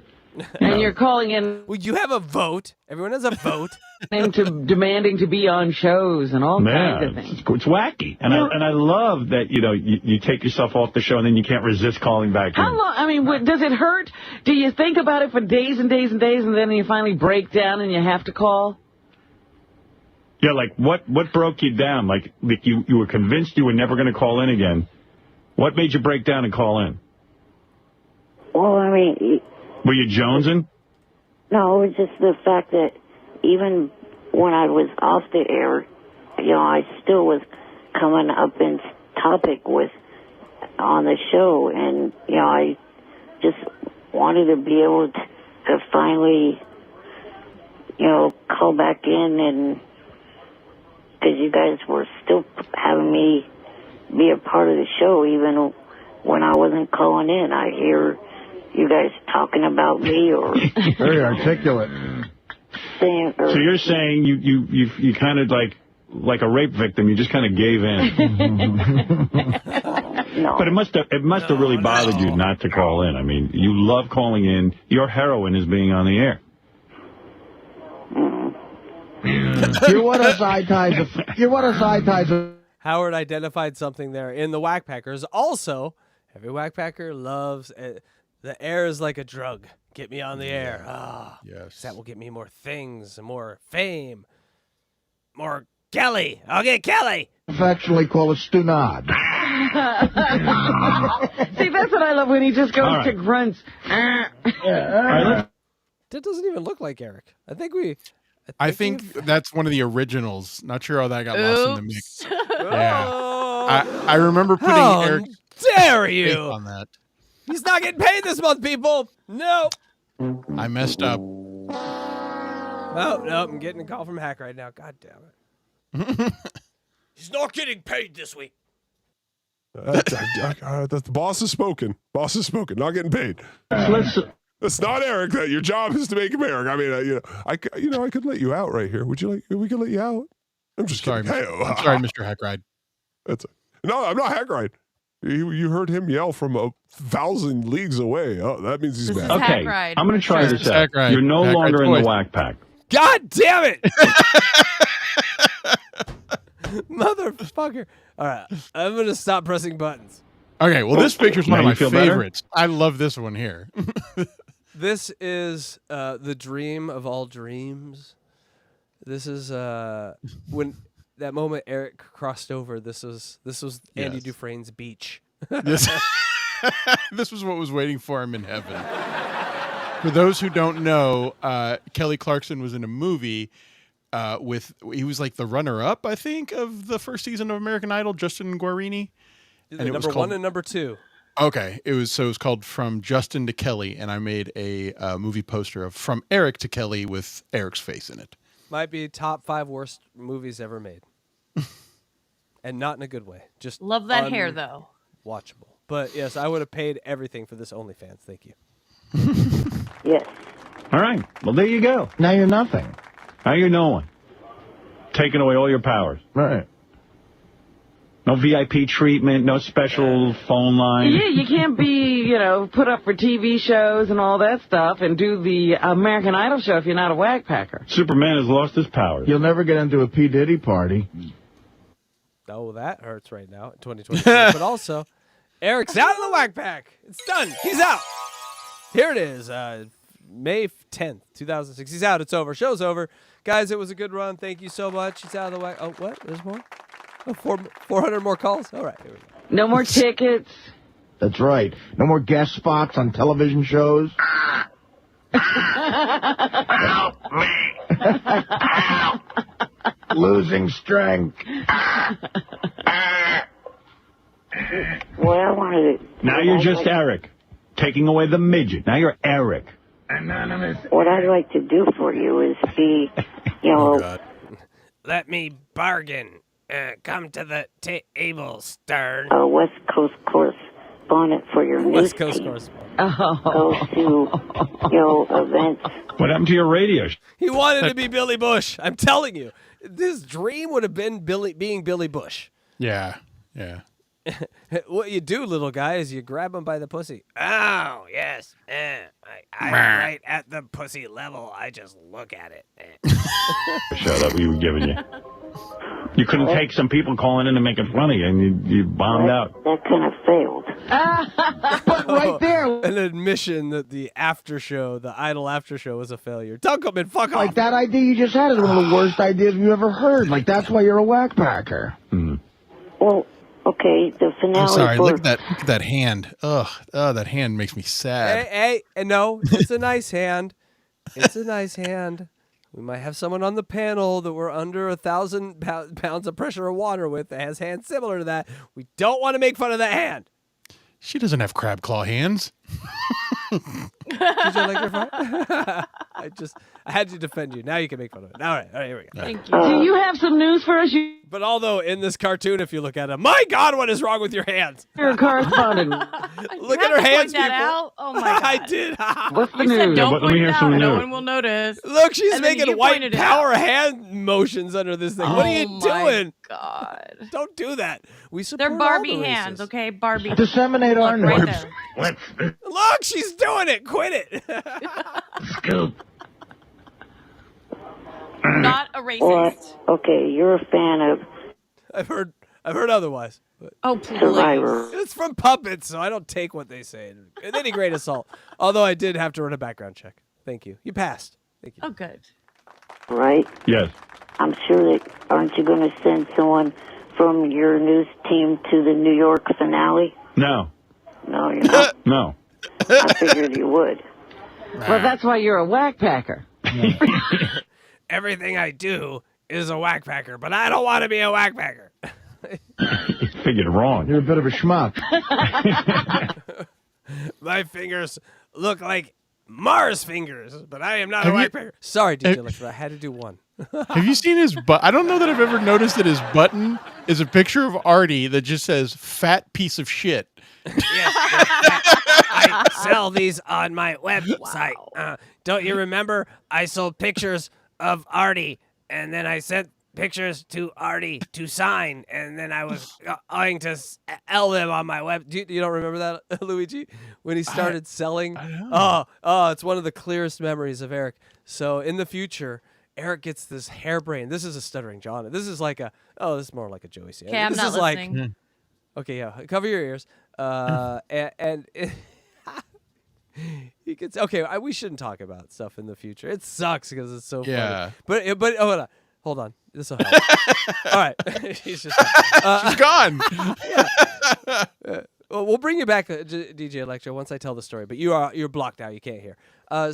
And you're calling in Well, you have a vote. Everyone has a vote. into demanding to be on shows and all kinds of man, things. it's wacky. And I love that you take yourself off the show and then you can't resist calling back How in. long? I mean, does it hurt? Do you think about it for days and days and days, and then you finally break down and you have to call? Yeah, like what broke you down? Like you were convinced you were never going to call in again. What made you break down and call in? Well, I mean, Were you jonesing? no, it's just the fact that even when I was off the air, I still was coming up in topic with on the show, and I just wanted to be able to finally, call back in, and because you guys were still having me be a part of the show, even when I wasn't calling in. I hear you guys talking about me or Very articulate. saying. So you're saying you kind of like a rape victim, you just kind of gave in. No. But it must have really bothered you not to call in. I mean, you love calling in. Your heroine is being on the air. You're what us eye ties. Howard identified something there in the Wack Packers. Also, every Wack Packer loves the air is like a drug. Get me on the air. Yes. That will get me more things, more fame, more Kelly. I'll get Kelly. Affectionately call it stunad. See, that's what I love when he just goes to grunts. All right, That doesn't even look like Eric. I think that's one of the originals. Not sure how that got lost in the mix. Yeah, I remember putting Eric. Dare you on that? He's not getting paid this month, people. No. I messed up. Oh no, I'm getting a call from Hack right now. God damn it. He's not getting paid this week. The boss has spoken. Boss has spoken. Not getting paid. It's not Eric. That your job is to make him Eric. I mean, I could let you out right here. Would you like? We could let you out. I'm just sorry. kidding. I'm sorry, Mr. Hackride. No, I'm not Hackride. You heard him yell from 1,000 leagues away. Oh, that means he's bad. Okay, I'm going to try this out. You're no longer in the Wack Pack. God damn it! Motherfucker. All right, I'm going to stop pressing buttons. Okay, well, this picture's one of my favorites. Better? I love this one here. This is the dream of all dreams. This is when that moment Eric crossed over. This was Andy Dufresne's beach. This was what was waiting for him in heaven. For those who don't know, Kelly Clarkson was in a movie he was like the runner-up, I think, of the first season of American Idol, Justin Guarini. And it was number 1 and number 2. Okay, it was called From Justin to Kelly, and I made a movie poster of From Eric to Kelly with Eric's face in it. Might be top 5 worst movies ever made. And not in a good way. Just love that hair, though. Watchable. But yes, I would have paid everything for this OnlyFans. Thank you. Yes. All right. Well, there you go. Now you're nothing. Now you're no one. Taking away all your powers. Right. No VIP treatment, no special phone line. Yeah, you can't be, put up for TV shows and all that stuff and do the American Idol show if you're not a Wack Packer. Superman has lost his powers. You'll never get into a P. Diddy party. Oh, that hurts right now in 2023. But also, Eric's out of the Wack Pack. It's done. He's out. Here it is. May 10th, 2006. He's out. It's over. Show's over. Guys, it was a good run. Thank you so much. He's out of the Wack. Oh, what? There's more? Oh, 400 more calls? All right. Here we go. No more tickets. That's right. No more guest spots on television shows. Help me. Help. Losing strength. Well, I wanted to... Now you're just Eric. Taking away the midget. Now you're Eric. Anonymous. What I'd like to do for you is be, Let me bargain. Come to the table, Stern. A West Coast correspondent for your West news Coast team. correspondent. Goes to, events. What happened to your radio? He wanted to be Billy Bush. I'm telling you. This dream would have been being Billy Bush. Yeah. What you do, little guy, is you grab him by the pussy. Oh, yes. I'm right at the pussy level. I just look at it. Shut up, we were giving you. You couldn't take some people calling in and making fun of you, and you bombed out. That kind of failed. But right there. An admission that the Idol after show was a failure. Dunkelman, fuck off. Like that idea you just had is one of the worst ideas you ever heard. Like, that's why you're a Wack Packer. Well, okay, the finale. I'm sorry. for... Look at that hand. Ugh, that hand makes me sad. Hey, no, it's a nice hand. It's a nice hand. We might have someone on the panel that we're under 1,000 pounds of pressure of water with that has hands similar to that. We don't want to make fun of that hand. She doesn't have crab claw hands. Did you like your fight? I had to defend you. Now you can make fun of it. All right, here we go. Thank you. Do you have some news for us? But although in this cartoon, if you look at him, my God, what is wrong with your hands? You're a correspondent. Look at her hands, Point that people. out? Oh my God. I did. What's the You said news? don't but let me point hear it some out. No news. one will notice. Look, she's And then making you white pointed it power out. hand motions under this thing. What are you doing? God. Don't do that. We support They're all Barbie the hands, races. okay? Barbie. Disseminate our Look, right news. there. Look, she's doing it. Quit it. Scoop. Not a Or, racist. okay, you're a fan of I've heard otherwise. But Oh, please. Survivor. it's from puppets, so I don't take what they say. And any great assault. Although I did have to run a background check. Thank you. You passed. Thank you. Oh, good. right? Yes. I'm sure that, aren't you going to send someone from your news team to the New York finale? No. No, you're not. No. I figured you would. Well, that's why you're a Wack Packer. Everything I do is a Wack Packer, but I don't want to be a Wack Packer. You figured wrong. You're a bit of a schmuck. My fingers look like Mars fingers, but I am not a Wack Packer. Sorry, DJ Electra, I had to do one. Have you seen his butt? I don't know that I've ever noticed that his button is a picture of Artie that just says "fat piece of shit." Yes, I sell these on my website. Don't you remember? I sold pictures of Artie, and then I sent pictures to Artie to sign, and then I was going to sell them on my web. You don't remember that, Luigi? When he started selling? Oh, it's one of the clearest memories of Eric. So in the future, Eric gets this harebrained. This is a stuttering John. This is like this is more like a Joey C. Okay, I'm this not is listening. Okay, yeah, cover your ears. And he gets we shouldn't talk about stuff in the future. It sucks because it's so funny. But hold on. This will help. All right, she's gone. Well, we'll bring you back, DJ Electra, once I tell the story. But you're blocked out. You can't hear.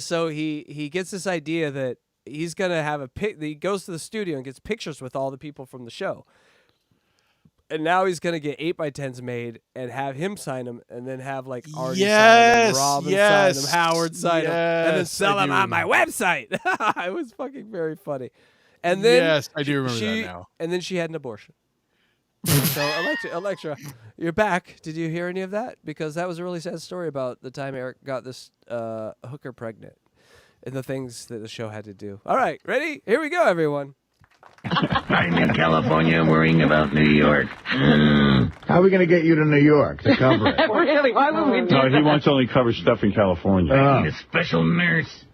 So he gets this idea that he's gonna have he goes to the studio and gets pictures with all the people from the show. And now he's going to get 8x10s made and have him sign them and then have like Artie sign them, Robin sign them, Howard sign them, and then sell them on my website. It was fucking very funny. And then I do remember that now. And then she had an abortion. So Electra, you're back. Did you hear any of that? Because that was a really sad story about the time Eric got this hooker pregnant and the things that the show had to do. All right, ready? Here we go, everyone. I'm in California worrying about New York. How are we going to get you to New York to cover it? Really? Why would we do that? No, he wants to only cover stuff in California. I need a special nurse.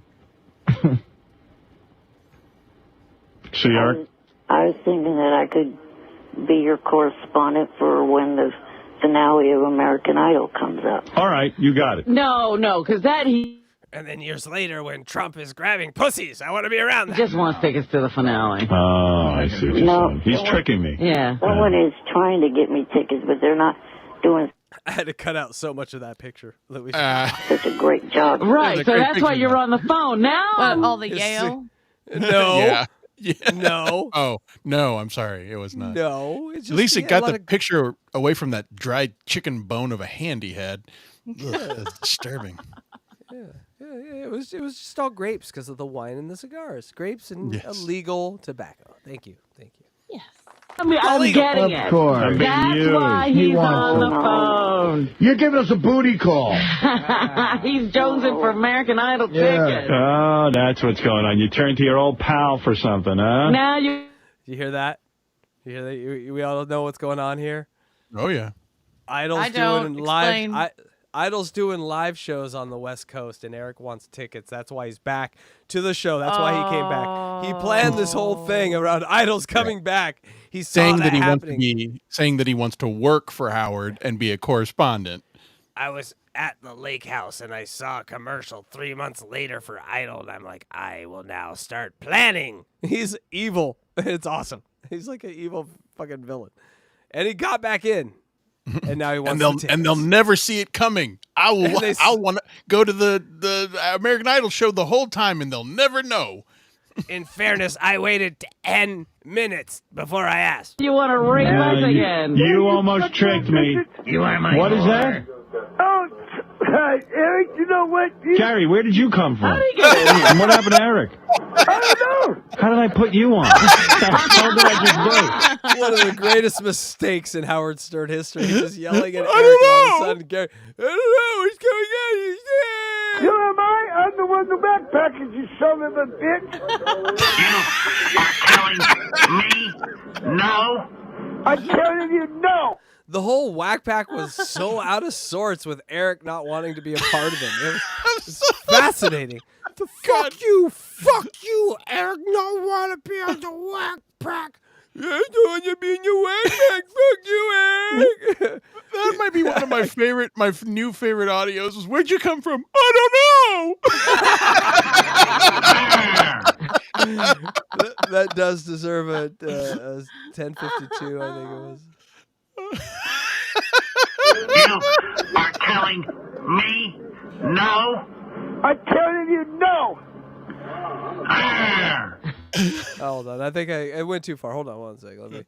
See, Eric? I was thinking that I could be your correspondent for when the finale of American Idol comes up. All right, you got it. No, because And then years later, when Trump is grabbing pussies, I want to be around that. just wants tickets to the finale. Oh, I see what you're saying. He's tricking me. Yeah. Someone is trying to get me tickets, but they're not doing I had to cut out so much of that picture. such a great job. Right, so that's why you're on the phone now. All the Yale. No. Yeah. No. Oh, no, I'm sorry. It was not. No. It's just, At least it got the picture away from that dried chicken bone of a hand he had. Ugh, that's disturbing. It was just all grapes because of the wine and the cigars. Grapes and illegal tobacco. Thank you. Yes. I'm getting it. Of course. That's why he's on the phone. You're giving us a booty call. He's jonesing for American Idol tickets. Oh, that's what's going on. You turn to your old pal for something, huh? Now you hear that? You hear that? We all know what's going on here. Oh yeah. Idol's doing live. Idol's doing live shows on the West Coast, and Eric wants tickets. That's why he's back to the show. That's why he came back. He planned this whole thing around Idol's coming back. He's saying that he wants to work for Howard and be a correspondent. I was at the lake house and I saw a commercial 3 months later for Idol, and I'm like, I will now start planning. He's evil. It's awesome. He's like an evil fucking villain. And he got back in. And now he wants and they'll never see it coming. I'll want to go to the American Idol show the whole time, and they'll never know. In fairness, I waited 10 minutes before I asked. You want to rape us again? You almost tricked me. You are my What is that? Oh, Eric, you know what? Gary, where did you come from? How did he get in here? And what happened to Eric? I don't know. How did I put you on? How did I just do? One of the greatest mistakes in Howard Stern history. He's just yelling at Eric, and all of a sudden, Gary, I don't know, he's coming out, he's there. You know, am I? I'm the one, the Wack Packers, you son of a bitch. You are telling me no? I'm telling you no. The whole Wack Pack was so out of sorts with Eric not wanting to be a part of it. It was fascinating. Fuck you, Eric, not want to be on the Wack Pack. I don't want to be in the Wack Pack. Fuck you, Eric. That might be one of my new favorite audios. Is where'd you come from? I don't know. that does deserve a 1052, I think it was. You are telling me no? I'm telling you no. Arr. Hold on, I think I went too far. Hold on one second. Let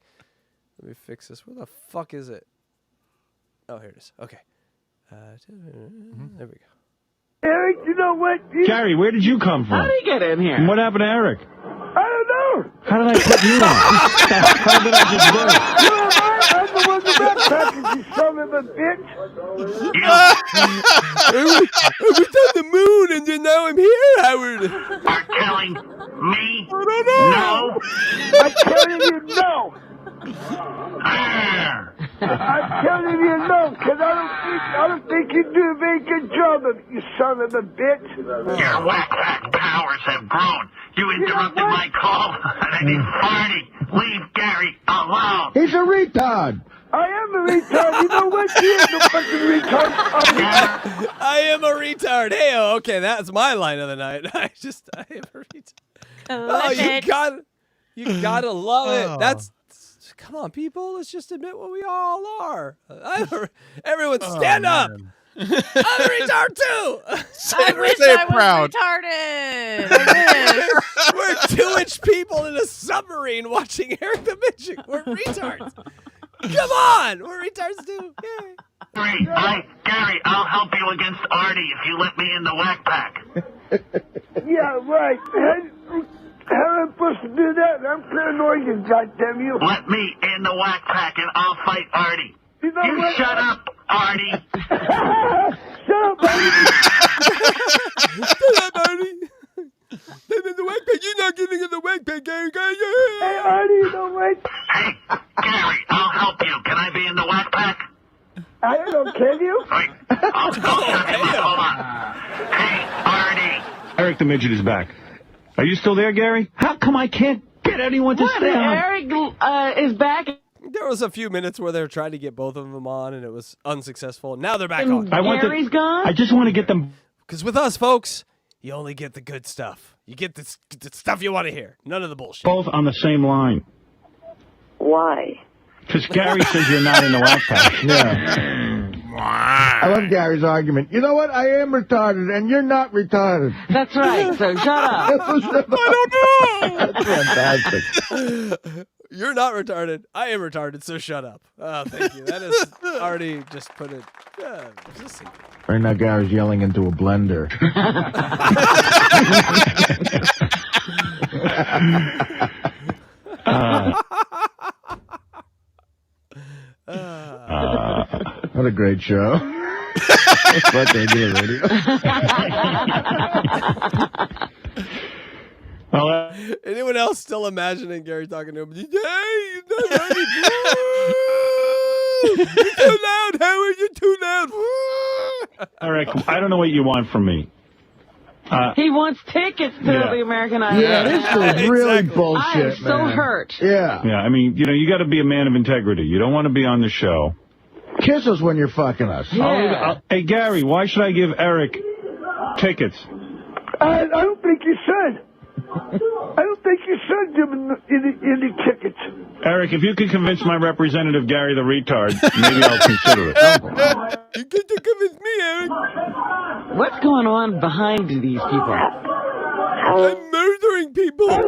me fix this. Where the fuck is it? Oh, here it is. Okay. There we go. Eric, you know what? Gary, where did you come from? How did he get in here? And what happened to Eric? I don't know. How did I put you on? How did I just do it? I'm the one that backpackers, you son of a bitch. I was on the moon, and then now I'm here, Howard. Are telling me I don't know. no? I'm telling you no. Arr. I'm telling you no, because I don't think you do a very good job of it, you son of a bitch. Your Wack Pack powers have grown. You interrupted my call, and I need party. Leave Gary alone. He's a retard. I am a retard. You know what? He is a fucking retard. I am a retard. Hey, okay, that's my line of the night. I am a retard. Oh, you gotta love it. That's come on, people. Let's just admit what we all are. Everyone, stand up. Man. I'm a retard too. I wish say it I was proud. retarded. I wish. We're 2-inch people in a submarine watching Eric the Midget. We're retards. Come on, we're retards too. Yay. Gary, I'll help you against Artie if you let me in the Wack Pack. Yeah, right. How am I supposed to do that? I'm paranoid, you goddamn you. Let me in the Wack Pack and I'll fight Artie. You know You what? shut up, Artie. Shut up, buddy. Shut up, Artie. I'm in the Wack Pack. You're not getting in the Wack Pack, Gary. Hey, Artie, you know what? Hey, Gary, I'll help you. Can I be in the Wack Pack? I don't kill you. Wait, I'll shut him up. Hold on. Hey, Artie. Eric the Midget is back. Are you still there, Gary? How come I can't get anyone to stay on? Eric is back. There was a few minutes where they were trying to get both of them on, and it was unsuccessful. Now they're back And on. Gary's gone? I just want to get them. Because with us, folks, you only get the good stuff. You get the stuff you want to hear. None of the bullshit. Both on the same line. Why? Because Gary says you're not in the Wack Pack. Yeah. I love Gary's argument. You know what? I am retarded, and you're not retarded. That's right. So shut up. I don't know. That's fantastic. You're not retarded. I am retarded, so shut up. Oh, thank you. That is already just put it. Just see. Right now, Gary's yelling into a blender. What a great show. That's what they do, radio. Anyone else still imagining Gary talking to him? Hey, you're not ready. You're too loud, Howard. You're too loud. Eric, I don't know what you want from me. He wants tickets to the American Idol. Yeah, this is really bullshit, I am so man. hurt. Yeah. Yeah, I mean, you got to be a man of integrity. You don't want to be on the show. Kiss us when you're fucking us. Yeah. Hey, Gary, why should I give Eric tickets? I don't think you should. I don't think you should give him any tickets. Eric, if you could convince my representative, Gary the retard, maybe I'll consider it. You get to convince me, Eric. What's going on behind these people? I'm murdering people. If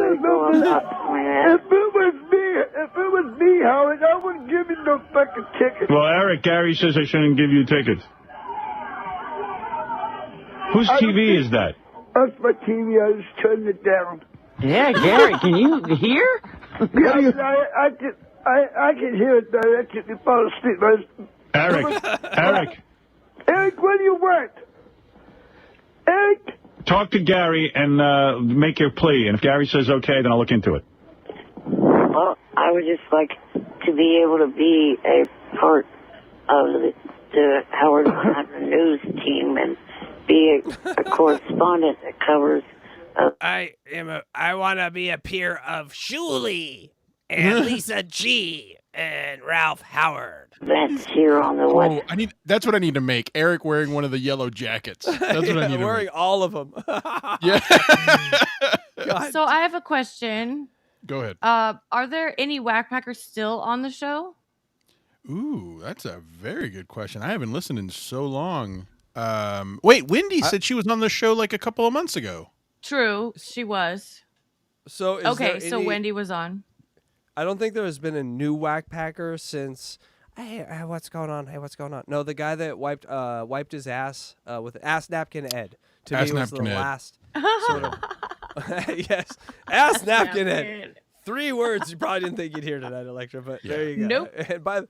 it was me, Howard, I wouldn't give you no fucking tickets. Well, Eric, Gary says I shouldn't give you tickets. Whose TV is that? That's my TV. I just turned it down. Yeah, Gary, can you hear? Yeah, I can hear it directly if you fall asleep. Eric, Eric, what do you want? Eric? Talk to Gary and make your plea. And if Gary says okay, then I'll look into it. Well, I would just like to be able to be a part of the Howard 100 News team and be a correspondent that covers. I want to be a peer of Shuley and Lisa G and Ralph Howard. Events here on the West. That's what I need to make. Eric wearing one of the yellow jackets. That's what I need to wearing make. all of them. Yeah. God So I have a question. Go ahead. Are there any Wack Packers still on the show? Ooh, that's a very good question. I haven't listened in so long. Wait, Wendy said she was on the show like a couple of months ago. True, she was. So so Wendy was on. I don't think there has been a new Wack Packer since. Hey, what's going on? Hey, what's going on? No, the guy that wiped his ass with ass napkin Ed. To Ass me was the napkin Ed. last sort of. Yes, ass napkin Ed. 3 words you probably didn't think you'd hear tonight, Electra, but there you go. Nope. And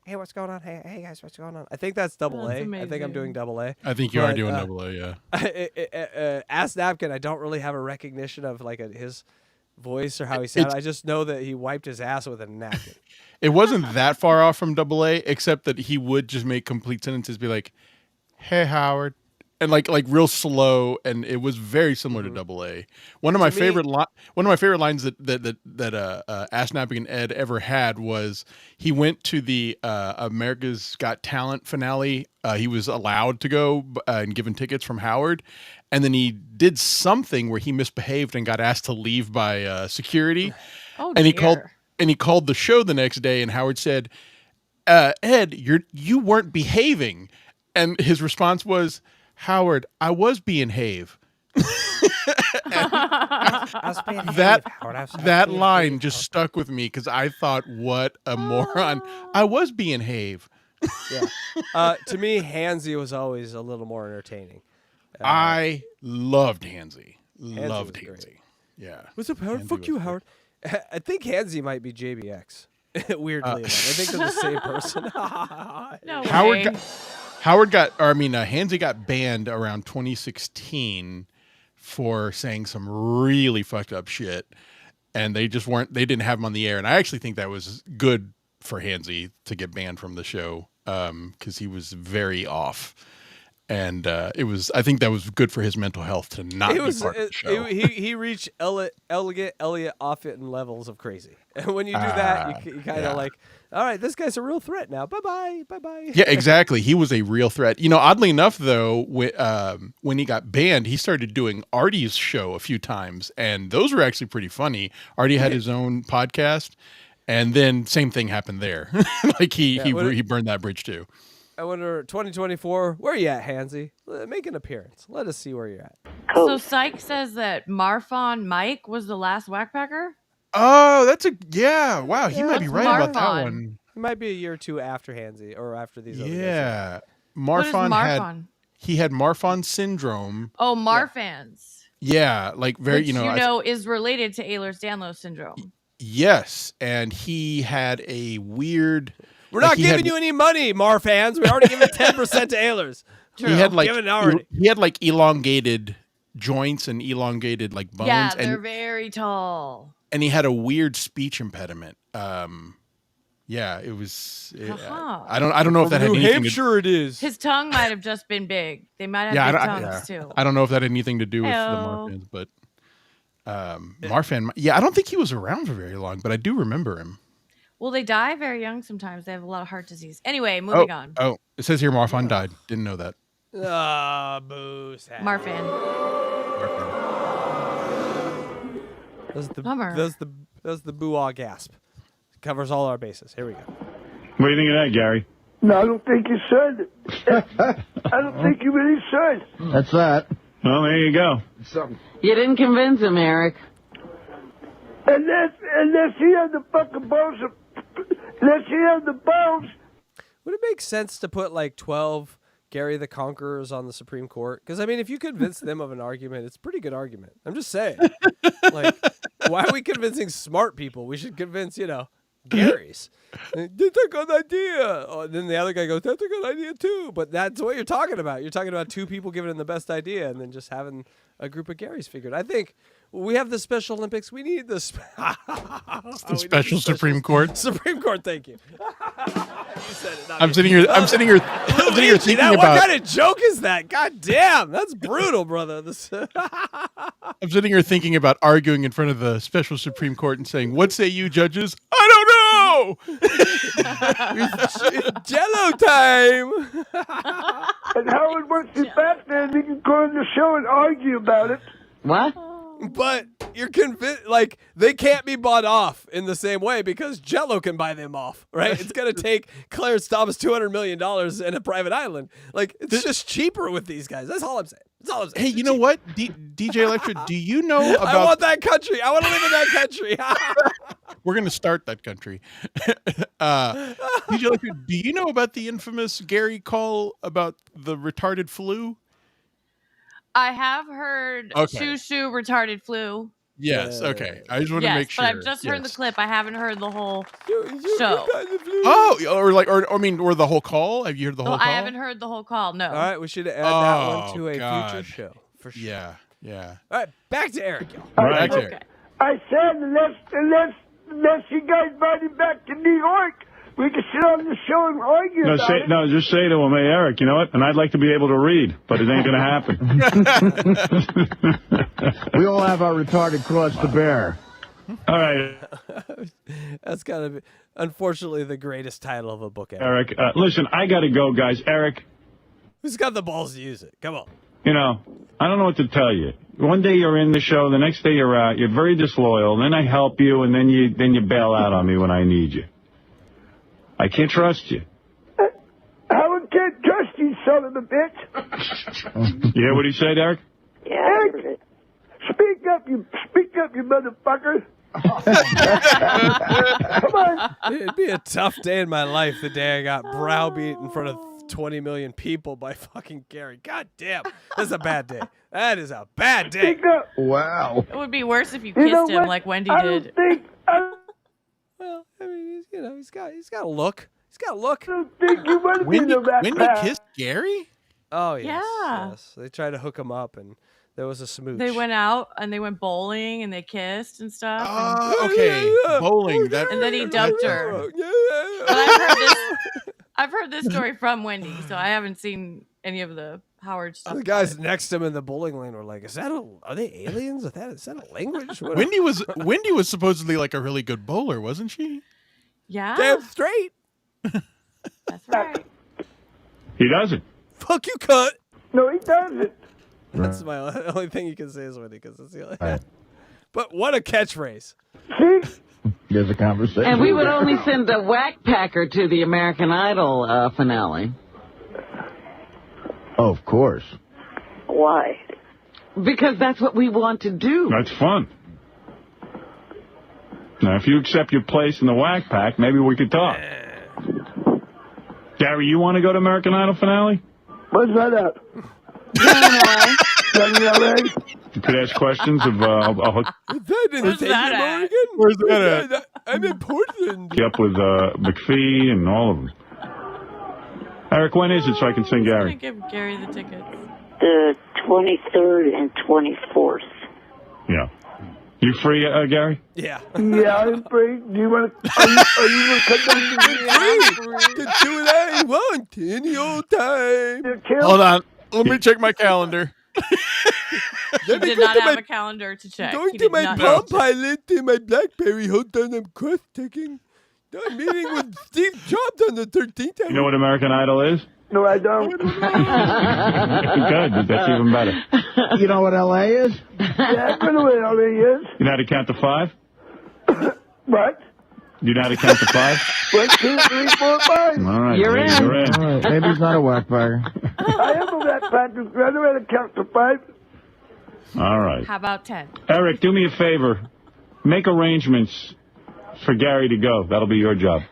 hey, what's going on? Hey guys, what's going on? I think that's double That's A. I think I'm doing double A. I think you are doing double A, yeah. Ass napkin, I don't really have a recognition of like his voice or how he sounded. I just know that he wiped his ass with a napkin. It wasn't that far off from double A, except that he would just make complete sentences, be like, "Hey, Howard," and like real slow, and it was very similar to double A. One of my favorite lines that Ass Napping Ed ever had was he went to the America's Got Talent finale. He was allowed to go and given tickets from Howard, and then he did something where he misbehaved and got asked to leave by security. Oh, and dear. he called the show the next day, and Howard said, "Ed, you weren't behaving," and his response was, "Howard, I was being have." That line just stuck with me because I thought, what a moron. I was being have. Yeah. To me, Hansy was always a little more entertaining. I loved Hansy. Loved was great. Hansy. Yeah. What's up, Howard? Hansy Fuck was you, great. Howard. I think Hansy might be JBX. Weirdly enough. I think they're the same person. No Howard way. Hansy got banned around 2016 for saying some really fucked up shit, and they didn't have him on the air. And I actually think that was good for Hansy to get banned from the show, because he was very off. And I think that was good for his mental health to not be part of the show. He reached elegant Elliot Offit levels of crazy. And when you do that, you kind of like, all right, this guy's a real threat now. Bye-bye. Yeah, exactly. He was a real threat. Oddly enough, though, when he got banned, he started doing Artie's show a few times, and those were actually pretty funny. Artie had his own podcast, and then same thing happened there. Like he burned that bridge too. I wonder, 2024, where are you at, Hansy? Make an appearance. Let us see where you're at. So Syke says that Marfon Mike was the last Wack Packer? Oh, wow, he might be right about that Marfon. one. It might be a year or two after Hansy, or after these other guys. Yeah. What is Marfon? He had Marfan syndrome. Oh, Marfans. Yeah, like very, Which, is related to Ehlers-Danlos syndrome. Yes, and he had a weird... We're not giving you any money, Marfans. We already given 10% to Ehlers. True. He had like elongated joints and elongated like bones. Yeah, they're very tall. And he had a weird speech impediment. Yeah, it was. I don't know if that had New anything. Hampshire, it is. His tongue might have just been big. They might have big tongues too. I don't know if that had anything to do with the Marfans, but Marfan. Yeah, I don't think he was around for very long, but I do remember him. Well, they die very young sometimes. They have a lot of heart disease. Anyway, moving on. Oh, it says here Marfan died. Didn't know that. Boo. Sad. Marfan. Bummer. That's the boo-ah gasp. Covers all our bases. Here we go. What do you think of that, Gary? No, I don't think you should. I don't think you really should. That's that. Well, there you go. You didn't convince him, Eric. Unless he had the fucking bones. Unless he had the bones. Would it make sense to put like 12 Gary the Conquerors on the Supreme Court? Because, I mean, if you convince them of an argument, it's a pretty good argument. I'm just saying. Like, why are we convincing smart people? We should convince, Gary's. That's a good idea. Oh, then the other guy goes, that's a good idea too. But that's what you're talking about. You're talking about two people giving him the best idea and then just having a group of Garys figured. I think we have the Special Olympics. We need the special Supreme Court. Supreme Court, thank you. You said it. I'm sitting here thinking about what kind of joke is that? God damn, that's brutal, brother. I'm sitting here thinking about arguing in front of the special Supreme Court and saying, "What say you, judges?" I don't know. It's Jello time. And Howard, once he's back there, he can go on the show and argue about it. What? But you're convinced, like, they can't be bought off in the same way because Jello can buy them off, right? It's going to take Clarence Thomas $200 million and a private island. Like, it's just cheaper with these guys. That's all I'm saying. That's all I'm saying. Hey, you know what, DJ Electra? Do you know about? I want that country. I want to live in that country. We're gonna start that country. DJ Electra, do you know about the infamous Gary call about the retarded flu? I have heard shoo shoo retarded flu. Yes. Okay. I just want to make sure. But I've just heard the clip. I haven't heard the whole show. Oh, or the whole call. Have you heard the whole call? I haven't heard the whole call. No. All right, we should add that one to a future show for sure. Yeah. Yeah. All right, back to Eric, y'all. Back to Eric. I said unless you guys brought him back to New York, we could sit on the show and argue about it. No, just say to him, hey, Eric, you know what? And I'd like to be able to read, but it ain't going to happen. We all have our retarded cross to bear. All right. That's gotta be, unfortunately, the greatest title of a book ever. Eric, listen, I got to go, guys. Eric. Who's got the balls to use it? Come on. You know, I don't know what to tell you. One day you're in the show, the next day you're out. You're very disloyal. Then I help you, and then you bail out on me when I need you. I can't trust you. Howard can't trust you, son of a bitch. You hear what he said, Eric? Yeah, Eric, speak up, you motherfucker. Come on. It'd be a tough day in my life the day I got browbeat in front of 20 million people by fucking Gary. God damn. That's a bad day. That is a bad day. Speak up. Wow. It would be worse if you kissed him like Wendy did. Well, I mean, he's got a look. He's got a look. I don't think you want to be the Wack Wendy Pack. kissed Gary? Oh, yes. Yeah. Yes. They tried to hook him up, and there was a smooch. They went out and they went bowling and they kissed and stuff. Oh, okay. Bowling. And then he dumped her. But I've heard this story from Wendy, so I haven't seen any of the Howard stuff. The guys next to him in the bowling lane were like, are they aliens? Is that a language? What Wendy was supposedly like a really good bowler, wasn't she? Yeah. Damn straight. That's right. He doesn't. Fuck you, cut. No, he doesn't. That's my only thing you can say is Wendy, because it's the only. But what a catchphrase. See? There's a conversation. And we would only send a Wack Packer to the American Idol finale. Oh, of course. Why? Because that's what we want to do. That's fun. Now, if you accept your place in the Wack Pack, maybe we could talk. Gary, you want to go to American Idol finale? What's that at? You could ask questions of Is that in Where's that at? Oregon? Where's that at? I'm in Portland. up with McPhee and all of them. Eric, when is it so I can sing I'm Gary? going to give Gary the tickets. The 23rd and 24th. Yeah. You free, Gary? Yeah. Yeah, I'm free. Do you want to? Are you going to come down to Can do what I want any old time. the kill? Hold on. Let me check my calendar. He did not have a calendar to check. Going He to did my not Palm have to. Pilot in my BlackBerry. Hold on, I'm cross-checking. I'm meeting with Steve Jobs on the 13th. You know what American Idol is? No, I don't. Good. That's even better. You know what LA is? Yeah, I know what LA is. You know how to count to 5? What? You know how to count to 5? 1, 2, 3, 4, 5. All right. You're in. You're in. All right. Maybe he's not a whack bagger. I am a Wack Pack. I know how to count to 5. All right. How about 10? Eric, do me a favor. Make arrangements for Gary to go. That'll be your job.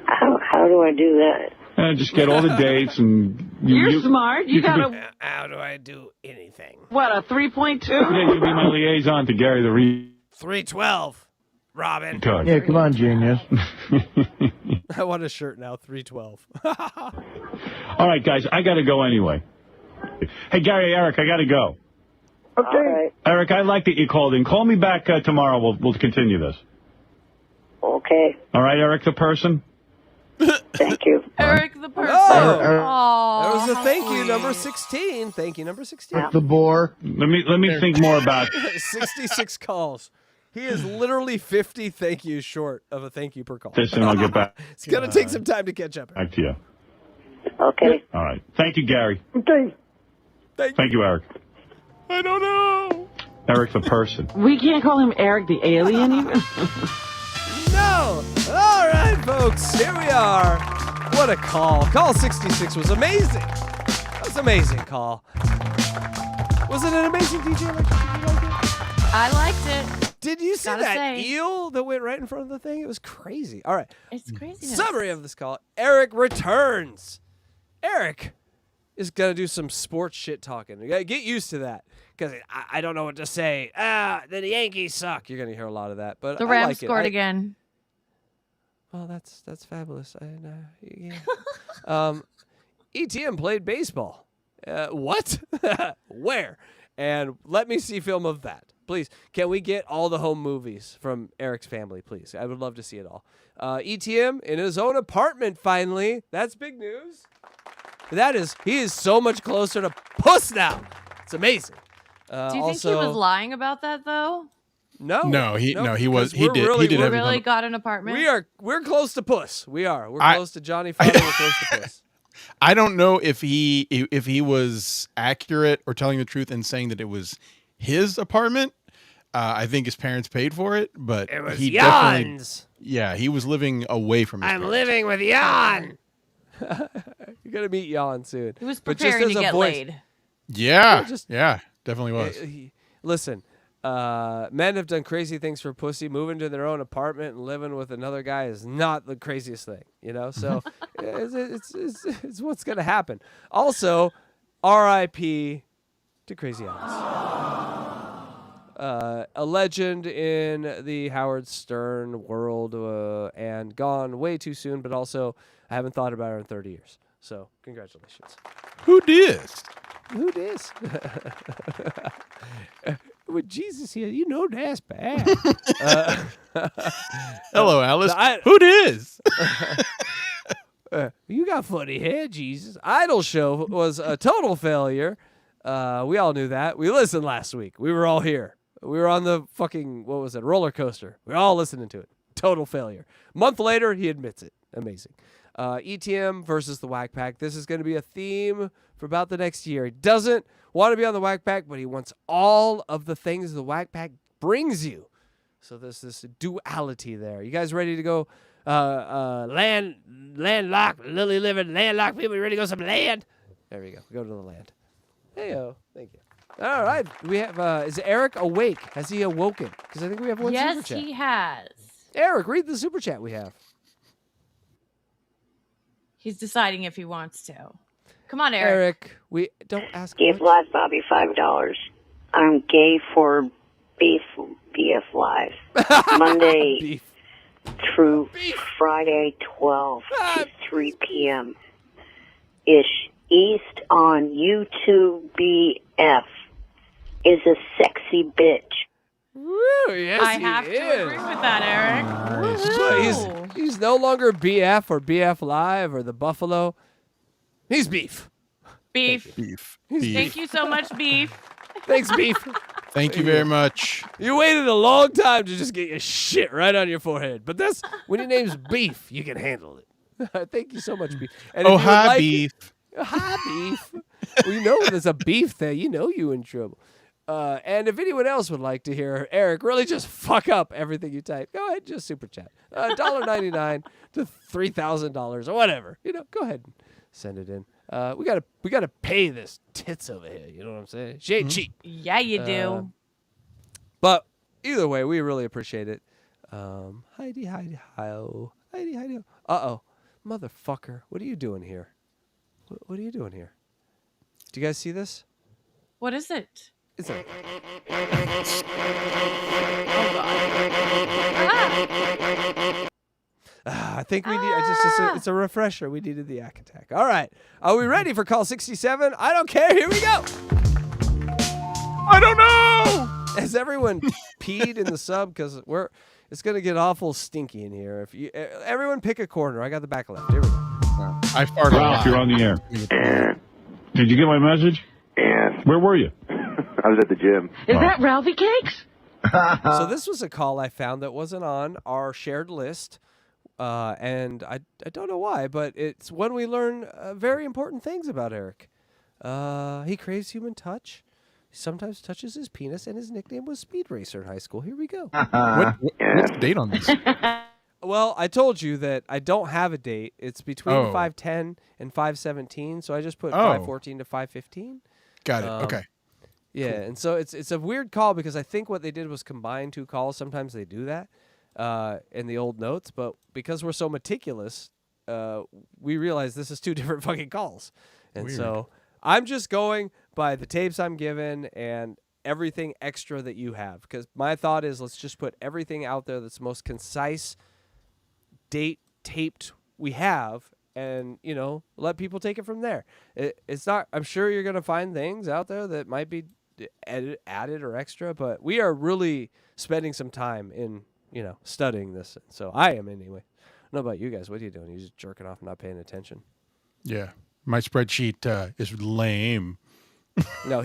How do I do that? Just get all the dates and... You're smart. You got a, How do I do anything? what, a 3.2? Yeah, you'll be my liaison to Gary the 312, Robin. retard. Yeah, come on, genius. I want a shirt now, 312. All right, guys, I got to go anyway. Hey, Gary, Eric, I got to go. Okay. Eric, I like that you called in. Call me back tomorrow. We'll continue this. Okay. All right, Eric the person? Thank you. Eric the person. Oh. Aw. There was a thank you number 16. Thank you number 16. The bore. Let me think more about 66 calls. He is literally 50 thank yous short of a thank you per call. this, and I'll get back It's going to take some time to catch up. to you. Okay. All right. Thank you, Gary. Okay. Thank you, Eric. I don't know. Eric's a person. We can't call him Eric the alien even? No! All right, folks, here we are. What a call. Call 66 was amazing. That was an amazing call. Was it an amazing DJ? Did you like it? I liked it. Did you see Gotta that say. eel that went right in front of the thing? It was crazy. All right. It's crazy. Summary of this call. Eric returns. Eric is going to do some sports shit talking. You gotta get used to that because I don't know what to say. The Yankees suck. You're going to hear a lot of that. But The I Rams like scored it. again. Well, that's fabulous. Yeah. ETM played baseball. What? Where? And let me see film of that. Please, can we get all the home movies from Eric's family, please? I would love to see it all. ETM in his own apartment, finally. That's big news. He is so much closer to Puss now. It's amazing. Do you think he was lying about that, though? No, he was. because He we're did. really- He did we're everything. Really got an apartment? We're close to Puss. We are. We're close to Johnny Father. We're close to Puss. I don't know if he was accurate or telling the truth in saying that it was his apartment. I think his parents paid for it, but It was he Jan's. Yeah, he was living away from his I'm parents. living with Jan. You're gonna meet Jan soon. He was But just preparing as to a get voice- laid. Yeah, Just- yeah, definitely was. Listen, men have done crazy things for pussy. Moving to their own apartment and living with another guy is not the craziest thing, you know. So it's what's gonna happen. Also, R.I.P. to Crazy Alice. A legend in the Howard Stern world and gone way too soon, but also I haven't thought about her in 30 years. So congratulations. Who dis? Who dis? With Jesus here, you know that's bad. Hello, Alice. Who dis? You got funny hair, Jesus. Idol Show was a total failure. We all knew that. We listened last week. We were all here. We were on the fucking, what was it, roller coaster. We were all listening to it. Total failure. Month later, he admits it. Amazing. ETM versus the Wack Pack. This is going to be a theme for about the next year. He doesn't want to be on the Wack Pack, but he wants all of the things the Wack Pack brings you. So there's this duality there. You guys ready to go landlocked, lily living, landlocked people? You ready to go some land? There we go. Go to the land. Hey-o. Thank you. All right. We have, is Eric awake? Has he awoken? Because I think we have one super Yes, chat. he has. Eric, read the super chat we have. He's deciding if he wants to. Come on, Eric. Eric, we don't ask. Give Live Bobby $5. I'm gay for BF Live. Monday through Friday, 12 to 3 p.m. ish. East on YouTube BF is a sexy bitch. Woo, yes, I have to agree with that, Eric. But he's no longer BF or BF Live or the Buffalo. He's beef. Beef. Beef. Thank you so much, Beef. Thank Beef. Thank you very much. You waited a long time to just get your shit right on your forehead. But that's when your name's Beef, you can handle it. Thank you so much, Beef. And if you would hi, like- Beef. Hi, Beef. Well, you know there's a beef there. You know you in trouble. And if anyone else would like to hear Eric really just fuck up everything you type, go ahead, just super chat. $1.99 to $3,000 or whatever. You know, go ahead and send it in. We gotta pay this tits over here. You know what I'm saying? She ain't cheap. Yeah, you do. But either way, we really appreciate it. Heidi, ho. Heidi, ho. Uh-oh. Motherfucker. What are you doing here? What are you doing here? Do you guys see this? What is it? It's a... I think we need. It's a refresher. We needed the Yak Attack. All right. Are we ready for call 67? I don't care. Here we go. I don't know. Has everyone peed in the sub? Because it's gonna get awful stinky in here. If you everyone pick a corner. I got the back left. Here we go. I farted. Ralph, you're on the air. Did you get my message? Yeah. Where were you? I was at the gym. Is that Ralphie Cakes? So this was a call I found that wasn't on our shared list, and I don't know why, but it's when we learn very important things about Eric. He craves human touch. sometimes touches his penis, and his nickname was Speedracer in high school. Here we go. What's the date on this? Well, I told you that I don't have a date. It's between Oh. 5:10 and 5:17, so I just put Oh. 5:14 to 5:15. Got it. Okay. Yeah, Cool. and so it's a weird call because I think what they did was combine two calls. Sometimes they do that in the old notes, but because we're so meticulous, we realize this is two different fucking calls. And Weird. so I'm just going by the tapes I'm given and everything extra that you have, because my thought is let's just put everything out there that's most concise, date taped we have, and let people take it from there. It's not, I'm sure you're going to find things out there that might be added or extra, but we are really spending some time in studying this. So I am anyway. I don't know about you guys. What are you doing? You're just jerking off and not paying attention. Yeah. My spreadsheet is lame. No,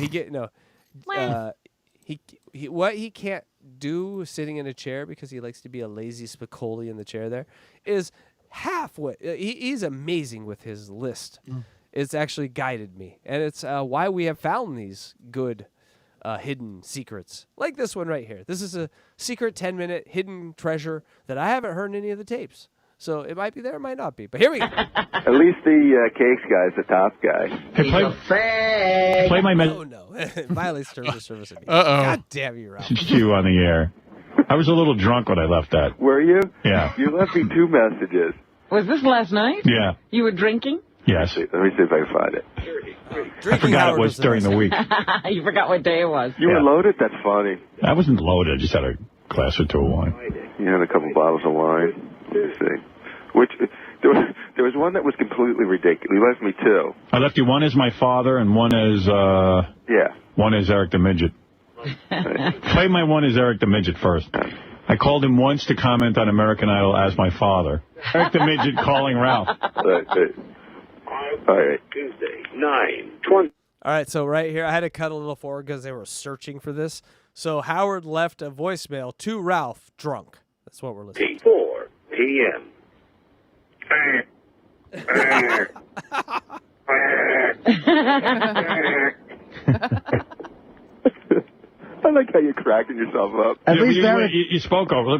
what he can't do sitting in a chair, because he likes to be a lazy spicoli in the chair there, is halfway. He's amazing with his list. It's actually guided me, and it's why we have found these good hidden secrets, like this one right here. This is a secret 10-minute hidden treasure that I haven't heard in any of the tapes. So it might be there, it might not be. But here we go. At least the cakes guy's the top guy. Hey, play my Oh, no. Violates terms of service. Uh-oh. God damn you, Ralph. you on the air. I was a little drunk when I left that. Were you? Yeah. You left me 2 messages. Was this last night? Yeah. You were drinking? Yes. Let me see if I can find it. I forgot it was during the week. You forgot what day it was. You were loaded? That's funny. I wasn't loaded. I just had a glass or two of wine. You had a couple bottles of wine. Let me see. There was one that was completely ridiculous. You left me 2. I left you one as my father and one as one as Eric the Midget. Play my one as Eric the Midget first. I called him once to comment on American Idol as my father. Eric the Midget calling Ralph. All right. Tuesday, 9:20. All right, so right here, I had to cut a little forward because they were searching for this. So Howard left a voicemail to Ralph drunk. That's what we're listening to. 4 p.m. I like how you're cracking yourself up. At least Eric, you spoke over.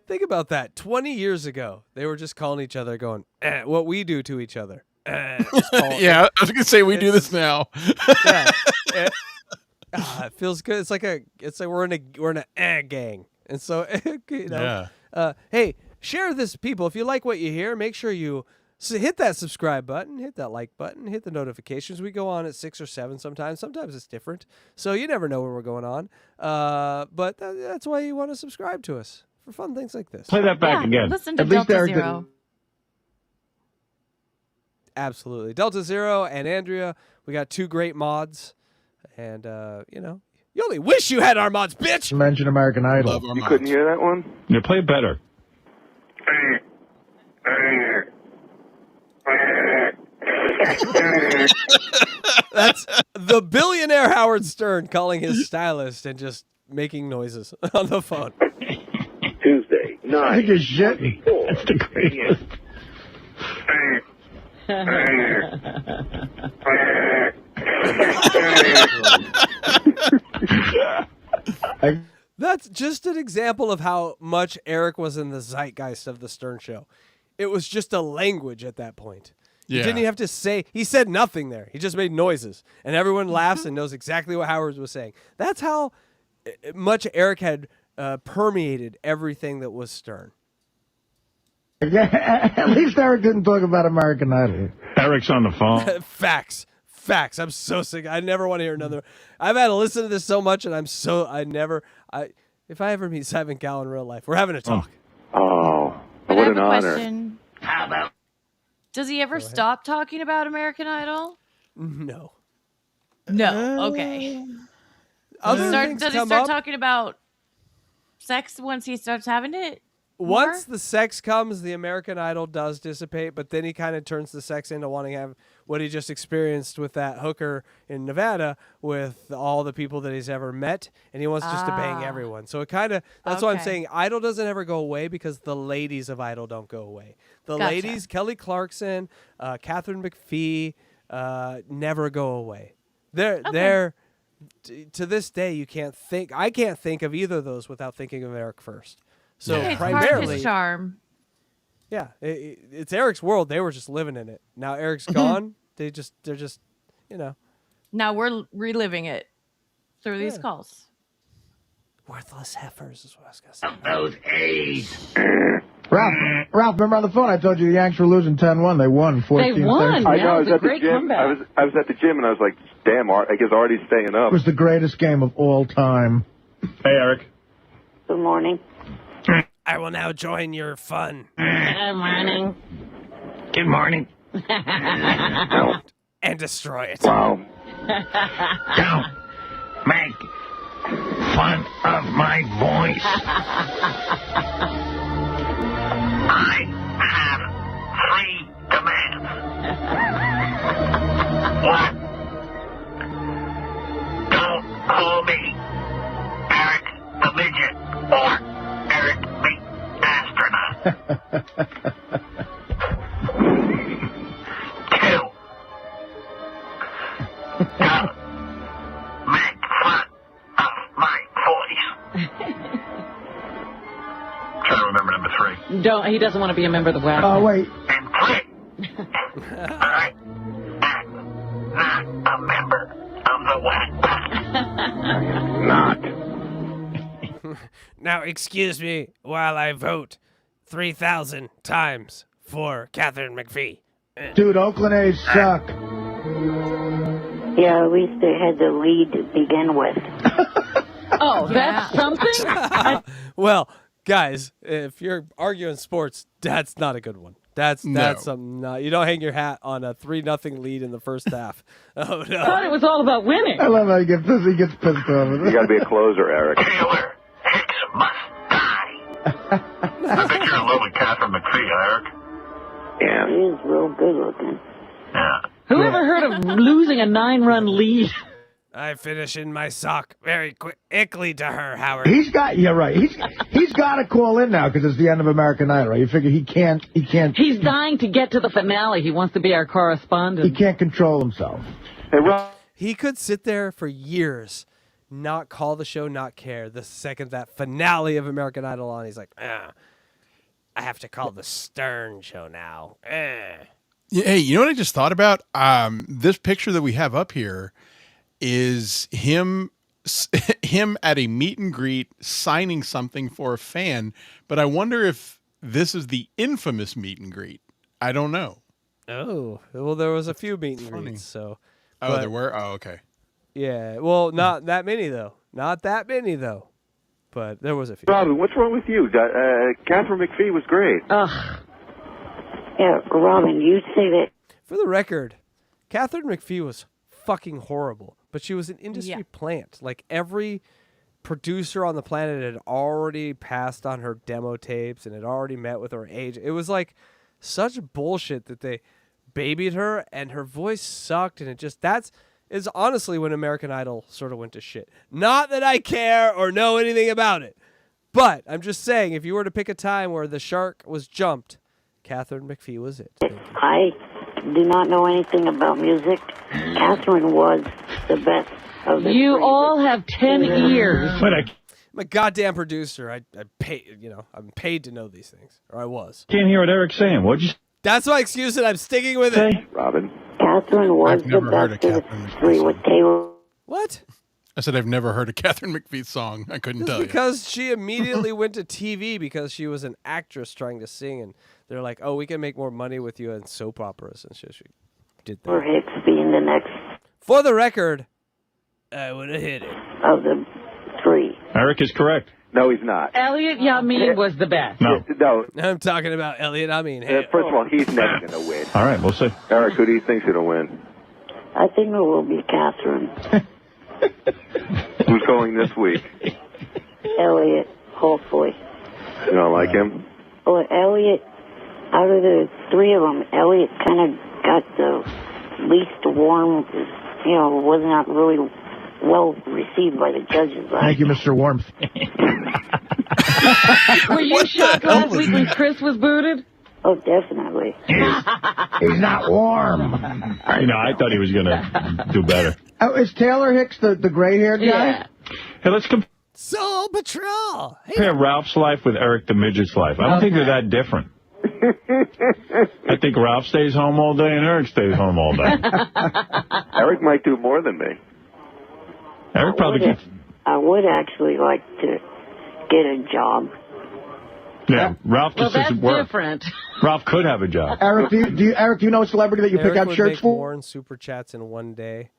Think about that. 20 years ago, they were just calling each other, going, what we do to each other. Yeah, I was going to say we do this now. Yeah. It feels good. It's like we're in a gang. And so, hey, share this, people. If you like what you hear, make sure you hit that subscribe button, hit that like button, hit the notifications. We go on at 6 or 7 sometimes. Sometimes it's different. So you never know when we're going on. But that's why you want to subscribe to us for fun things like this. Play that back again. Listen to Delta Zero. Absolutely. Delta Zero and Andrea, we got 2 great mods. And, you only wish you had our mods, bitch! mention American Idol. You couldn't hear that one? Yeah, play it better. That's the billionaire Howard Stern calling his stylist and just making noises on the phone. Tuesday, I think it's shit. That's the greatest. That's just an example of how much Eric was in the zeitgeist of the Stern Show. It was just a language at that point. Yeah. He didn't even have to say, he said nothing there. He just made noises. And everyone laughs and knows exactly what Howard was saying. That's how much Eric had permeated everything that was Stern. At least Eric didn't talk about American Idol. Eric's on the phone. Facts. I'm so sick. I never want to hear another. I've had to listen to this so much, and if I ever meet Simon Cowell in real life, we're having a talk. Oh, But what I have an a honor. question. How about Does he ever stop talking about American Idol? No. No. Okay. Things Does he come start up. talking about sex once he starts having it? Once the sex comes, the American Idol does dissipate, but then he kind of turns the sex into wanting to have what he just experienced with that hooker in Nevada with all the people that he's ever met, and he wants just to bang everyone. So it kind of, that's why I'm saying Idol doesn't ever go away, because the ladies of Idol don't go away. The Gotcha. ladies, Kelly Clarkson, Catherine McPhee, never go away. They're to this day, I can't think of either of those without thinking of Eric first. So It's part of primarily, his charm. yeah, it's Eric's world. They were just living in it. Now Eric's gone. They're just, Now we're reliving it through these calls. Worthless heifers is what I was gonna say. Those A's. Ralph, remember on the phone I told you the Yanks were losing 10-1. They won 14-13. They won. I know. I was at the great gym. comeback. I was at the gym and I was like, damn, I guess Artie's staying up. It was the greatest game of all time. Hey, Eric. Good morning. I will now join your fun. Good morning. Good morning. And destroy it. Wow. Don't make fun of my voice. I have 3 demands. 1, don't call me Eric the Midget or Eric the Astronaut. 2, don't make fun of my voice. Try to remember number 3. He doesn't want to be a member of the Wack Pack. Oh, wait. And 3, I am not a member of the Wack Pack. Not. Now, excuse me while I vote 3,000 times for Catherine McPhee. Dude, Oakland A's suck. Yeah, at least they had the lead to begin with. Oh, that's something? Well, guys, if you're arguing sports, that's not a good one. That's something. You don't hang your hat on a 3-0 lead in the first half. Oh no! I thought it was all about winning. I love how he gets pissed off. You got to be a closer, Eric. Taylor Hicks must die. I think you're in love with Catherine McPhee, Eric. Yeah. He is real good looking. Yeah. Who ever heard of losing a 9-run lead? I finish in my sock very quickly to her, Howard. He's got to call in now because it's the end of American Idol, right? You figure he can't. He's dying to get to the finale. He wants to be our correspondent. He can't control himself. Hey, Rob. He could sit there for years, not call the show, not care. The second that finale of American Idol on, he's like, I have to call the Stern show now. Hey, you know what I just thought about? This picture that we have up here is him at a meet and greet signing something for a fan, but I wonder if this is the infamous meet and greet. I don't know. Oh, well, there was a few meet and greets, so. There were? Oh, okay. Yeah, well, not that many, though. Not that many, though. But there was a few. Robin, what's wrong with you? Catherine McPhee was great. Ugh. Yeah, Robin, you say that. For the record, Catherine McPhee was fucking horrible, but she was an industry plant. Like, every producer on the planet had already passed on her demo tapes and had already met with her agent. It was like such bullshit that they babied her, and her voice sucked, and that is honestly when American Idol sort of went to shit. Not that I care or know anything about it, but I'm just saying, if you were to pick a time where the shark was jumped, Catherine McPhee was it. I do not know anything about music. Catherine was the best of the You three. all have 10 ears. I'm a goddamn producer. I pay, I'm paid to know these things, or I was. Can't hear what Eric's saying. What'd you That's my excuse, and I'm sticking with it. Robin. Catherine was I've never heard the of best of Catherine the McPhee three song. with Taylor. What? I said I've never heard a Catherine McPhee song. I couldn't tell you. Because she immediately went to TV because she was an actress trying to sing, and they're like, "Oh, we can make more money with you in soap operas," and she did that. Or Hicks being the next For the record, I would have hit it. of the three. Eric is correct. No, he's not. Elliot Yamin was the best. No. No. I'm talking about Elliot. I mean, First of all, he's never going to win. All right, we'll see. Eric, who do you think's going to win? I think it will be Catherine. Who's going this week? Elliot, hopefully. You don't like him? Well, Elliot, out of the three of them, Elliot kind of got the least warm, was not really well received by the judges. Thank you, Mr. Warmth. Were you shocked last week when Chris was booted? Oh, definitely. He's not warm. I thought he was going to do better. Oh, is Taylor Hicks the gray-haired guy? Yeah. Hey, let's Soul Patrol. compare Ralph's life with Eric the Midget's life. I don't think they're that different. I think Ralph stays home all day and Eric stays home all day. Eric might do more than me. Eric probably keeps... I would actually like to get a job. Yeah, Ralph just doesn't work. Different. Ralph could have a job. Eric, do you know a celebrity that you Eric pick out would shirts make for? more in super chats in one day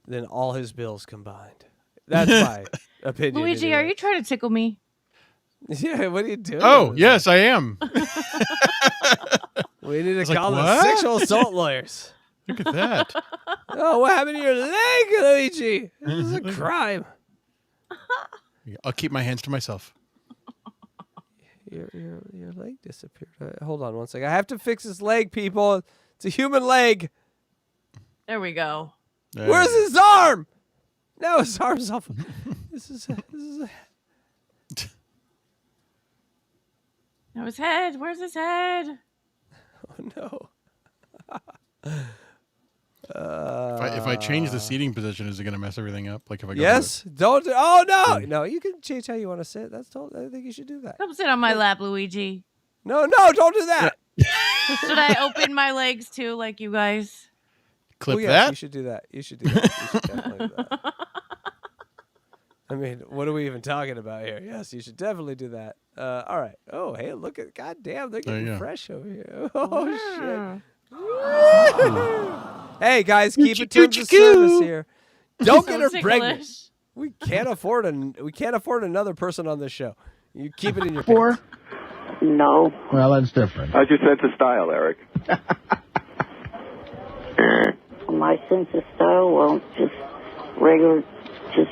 than all his bills combined. That's my opinion. Luigi, are you trying to tickle me? Yeah, what are you doing? Oh, yes, I am. We need to like, call the what? sexual assault lawyers. Look at that. Oh, what happened to your leg, Luigi? This is a crime. I'll keep my hands to myself. Your leg disappeared. Hold on one second. I have to fix his leg, people. It's a human leg. There we go. Where's his arm? No, his arm's off. This is Now his head. Where's his head? Oh no. If I change the seating position, is it going to mess everything up? Like if I go yes, don't. Oh no, no. You can change how you want to sit. That's totally. I think you should do that. Come sit on my lap, Luigi. No, don't do that. Should I open my legs too, like you guys? clip yes, that? You should do that. You should do that. You should definitely do that. I mean, what are we even talking about here? Yes, you should definitely do that. All right. Oh, hey, look at. God damn, they're getting fresh over here. Oh shit. Hey guys, keep it terms of service here. Don't get her pregnant. We can't afford another person on this show. You keep it in your pants. No. Well, that's different. How's your sense of style, Eric? My sense of style, well, just regular, just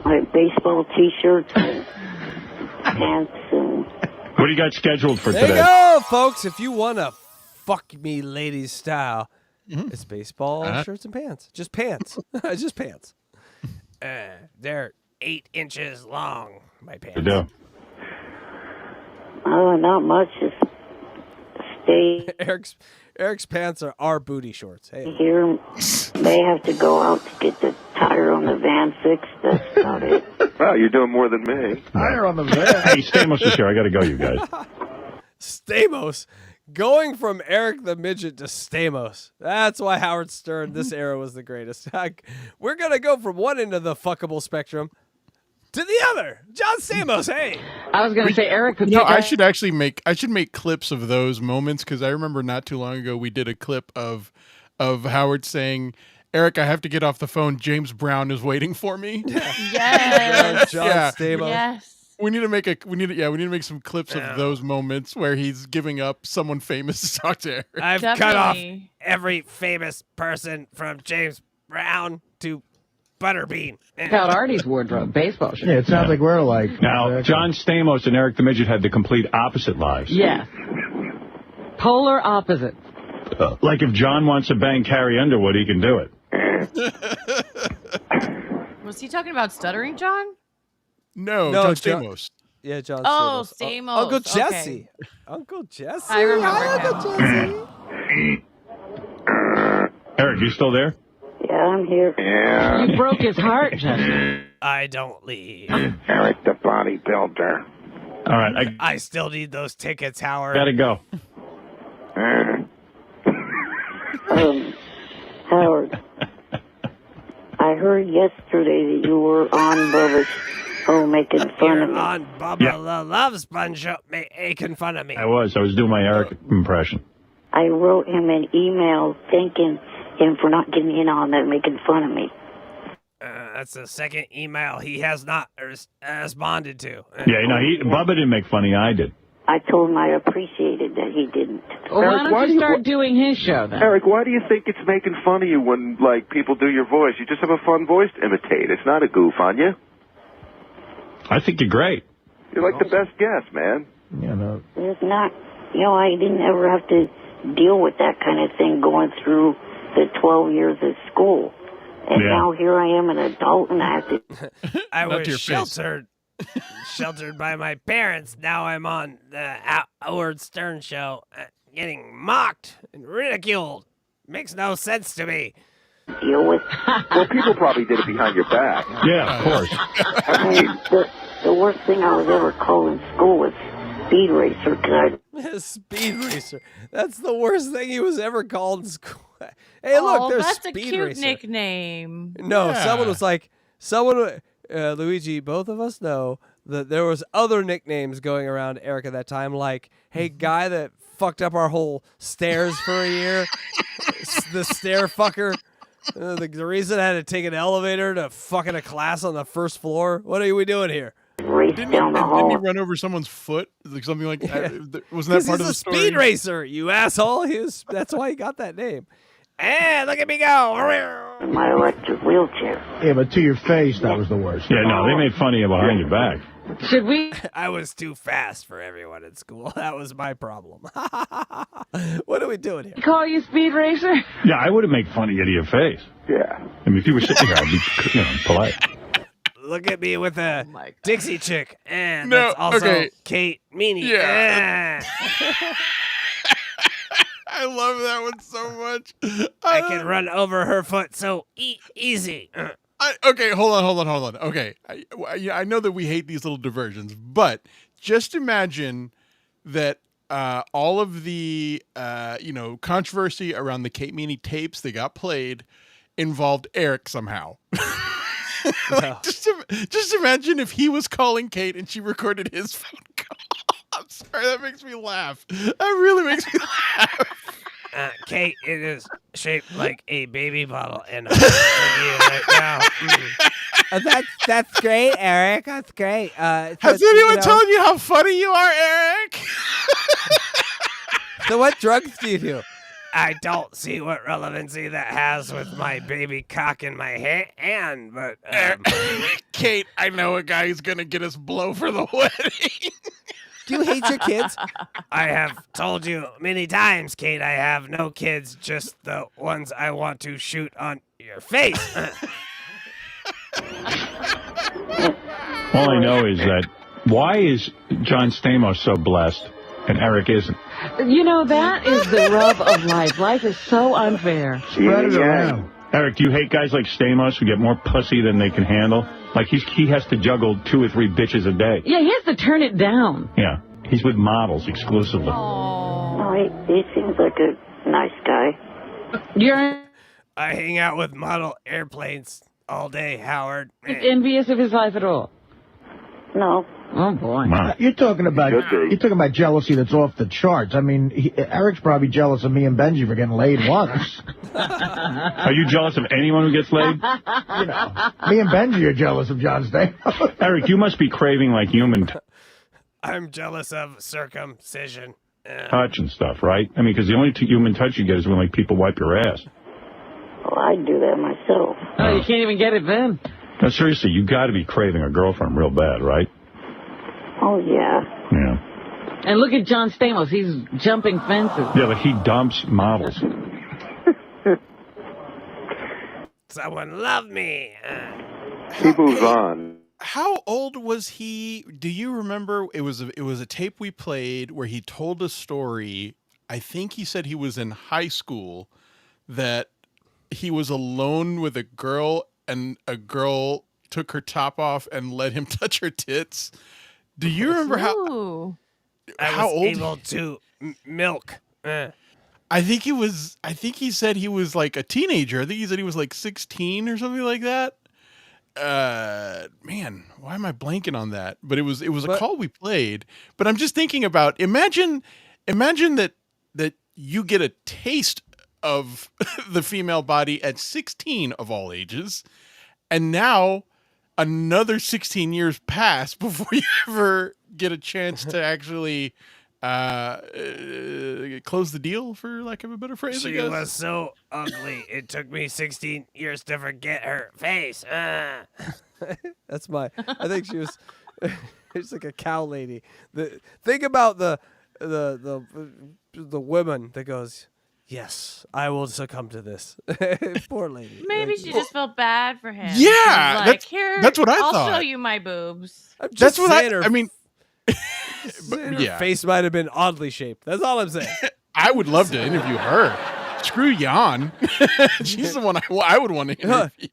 like baseball T-shirts and pants and... What do you got scheduled for there today? There you go, folks. If you want to fuck me ladies style, it's baseball shirts and pants. Just pants. Just pants. They're 8 inches long, my pants. Oh, not much. Just stay. Eric's pants are our booty shorts. Hey. Here, may have to go out to get the tire on the van fixed. That's about it. Wow, you're doing more than me. Tire on the van. Hey, Stamos is here. I got to go, you guys. Stamos. Going from Eric the Midget to Stamos. That's why Howard Stern, this era was the greatest. We're going to go from one end of the fuckable spectrum to the other. John Stamos, hey. I was going to say, Eric could I should actually make clips of those moments, because I remember not too long ago we did a clip of Howard saying, Eric, I have to get off the phone. James Brown is waiting for me. Yes. John Stamos. Yes. We need to make some clips of those moments where he's giving up someone famous to talk to Eric. I've cut off every famous person from James Brown to Butterbean. Out Artie's wardrobe, baseball shirt. Yeah, it sounds like we're like... Now, John Stamos and Eric the Midget had the complete opposite lives. Yes. Polar opposite. Like if John wants to bang Carrie Underwood, he can do it. Was he talking about stuttering, John? No, John Stamos. Yeah, John Oh, Stamos. Stamos. Uncle Okay. Jesse. Uncle Jesse. I remember Hi, him. Uncle Jesse. Eric, you still there? Yeah, I'm here. Yeah. You broke his heart, Jesse. I don't leave. Eric the bodybuilder. All right, I still need those tickets, Howard. gotta go. Howard, I heard yesterday that you were on Bubba's show making fun of me. On Bubba the Love Sponge Show making fun of me. I was doing my Eric impression. I wrote him an email thanking him for not getting in on that, making fun of me. That's the second email he has not responded to. Yeah, Bubba didn't make fun of you, I did. I told him I appreciated that he didn't. Well, Eric, why don't you start doing his show then? Eric, why do you think it's making fun of you when, like, people do your voice? You just have a fun voice to imitate. It's not a goof on you. I think you're great. You're like the best guest, man. Yeah, no. It's not, I didn't ever have to deal with that kind of thing going through the 12 years of school. And now here I am, an adult, and I have to... I was sheltered by my parents. Now I'm on the Howard Stern show, getting mocked and ridiculed. Makes no sense to me. deal with. Well, people probably did it behind your back. Yeah, of course. I mean, the worst thing I was ever called in school was Speedracer, because I... Speedracer. That's the worst thing he was ever called in school. Hey, look, there's that's a Speedracer. cute nickname. No, someone was like, Luigi, both of us know that there was other nicknames going around Eric at that time, like, hey, guy that fucked up our whole stairs for a year, the stair fucker. The reason I had to take an elevator to fucking a class on the first floor. What are we doing here? Didn't he run over someone's foot? Like something like that? Wasn't that part of the story? Speed racer, you asshole. That's why he got that name. And look at me go. My electric wheelchair. Yeah, but to your face, that was the worst. Yeah, no, they made fun of you behind your back. Should we? I was too fast for everyone in school. That was my problem. What are we doing here? Call you Speedracer? Yeah, I wouldn't make fun of you to your face. Yeah. I mean, if you were sitting here, I'd be polite. Look at me with a Dixie chick. And No, that's also okay. Kate Meany. Yeah. I love that one so much. I can run over her foot so easy. Okay, hold on. Okay, I know that we hate these little diversions, but just imagine that all of the controversy around the Kate Meany tapes that got played involved Eric somehow. Just imagine if he was calling Kate and she recorded his phone call. I'm sorry, that makes me laugh. That really makes me laugh. Kate, it is shaped like a baby bottle, and I'm right now. That's great, Eric. That's great. Has anyone told you how funny you are, Eric? So what drugs do you do? I don't see what relevancy that has with my baby cock in my hand, but... Kate, I know a guy who's going to get us blow for the wedding. Do you hate your kids? I have told you many times, Kate, I have no kids, just the ones I want to shoot on your face. All I know is that why is John Stamos so blessed and Eric isn't? You know, that is the rub of life. Life is so unfair. Spread it around. Eric, do you hate guys like Stamos who get more pussy than they can handle? Like he has to juggle 2 or 3 bitches a day. Yeah, he has to turn it down. Yeah, he's with models exclusively. No, he seems like a nice guy. I hang out with model airplanes all day, Howard. Envious of his life at all? No. Oh boy. You're talking about jealousy that's off the charts. I mean, Eric's probably jealous of me and Benji for getting laid once. Are you jealous of anyone who gets laid? You know, me and Benji are jealous of John Stamos. Eric, you must be craving like human I'm jealous of circumcision. touch and stuff, right? I mean, because the only human touch you get is when like people wipe your ass. Well, I do that myself. Oh, you can't even get it then. No, seriously, you got to be craving a girlfriend real bad, right? Oh, yeah. Yeah. And look at John Stamos. He's jumping fences. Yeah, but he dumps models. Someone love me. He moves on. How old was he? Do you remember? It was a tape we played where he told a story. I think he said he was in high school, that he was alone with a girl and a girl took her top off and let him touch her tits. Do you remember how I was old able to milk? I think he said he was like a teenager. I think he said he was like 16 or something like that. Man, why am I blanking on that? But it was a call we played. But I'm just thinking about imagine that you get a taste of the female body at 16 of all ages, and now another 16 years pass before you ever get a chance to actually close the deal, for lack of a better phrase. She was so ugly, it took me 16 years to forget her face. That's I think she was, she's like a cow lady. Think about the woman that goes, yes, I will succumb to this. Poor lady. Maybe she just felt bad for him. Yeah, Like, that's what I I'll thought. show you my boobs. That's what I mean. Her face might have been oddly shaped. That's all I'm saying. I would love to interview her. Screw Jan. She's the one I would want to interview.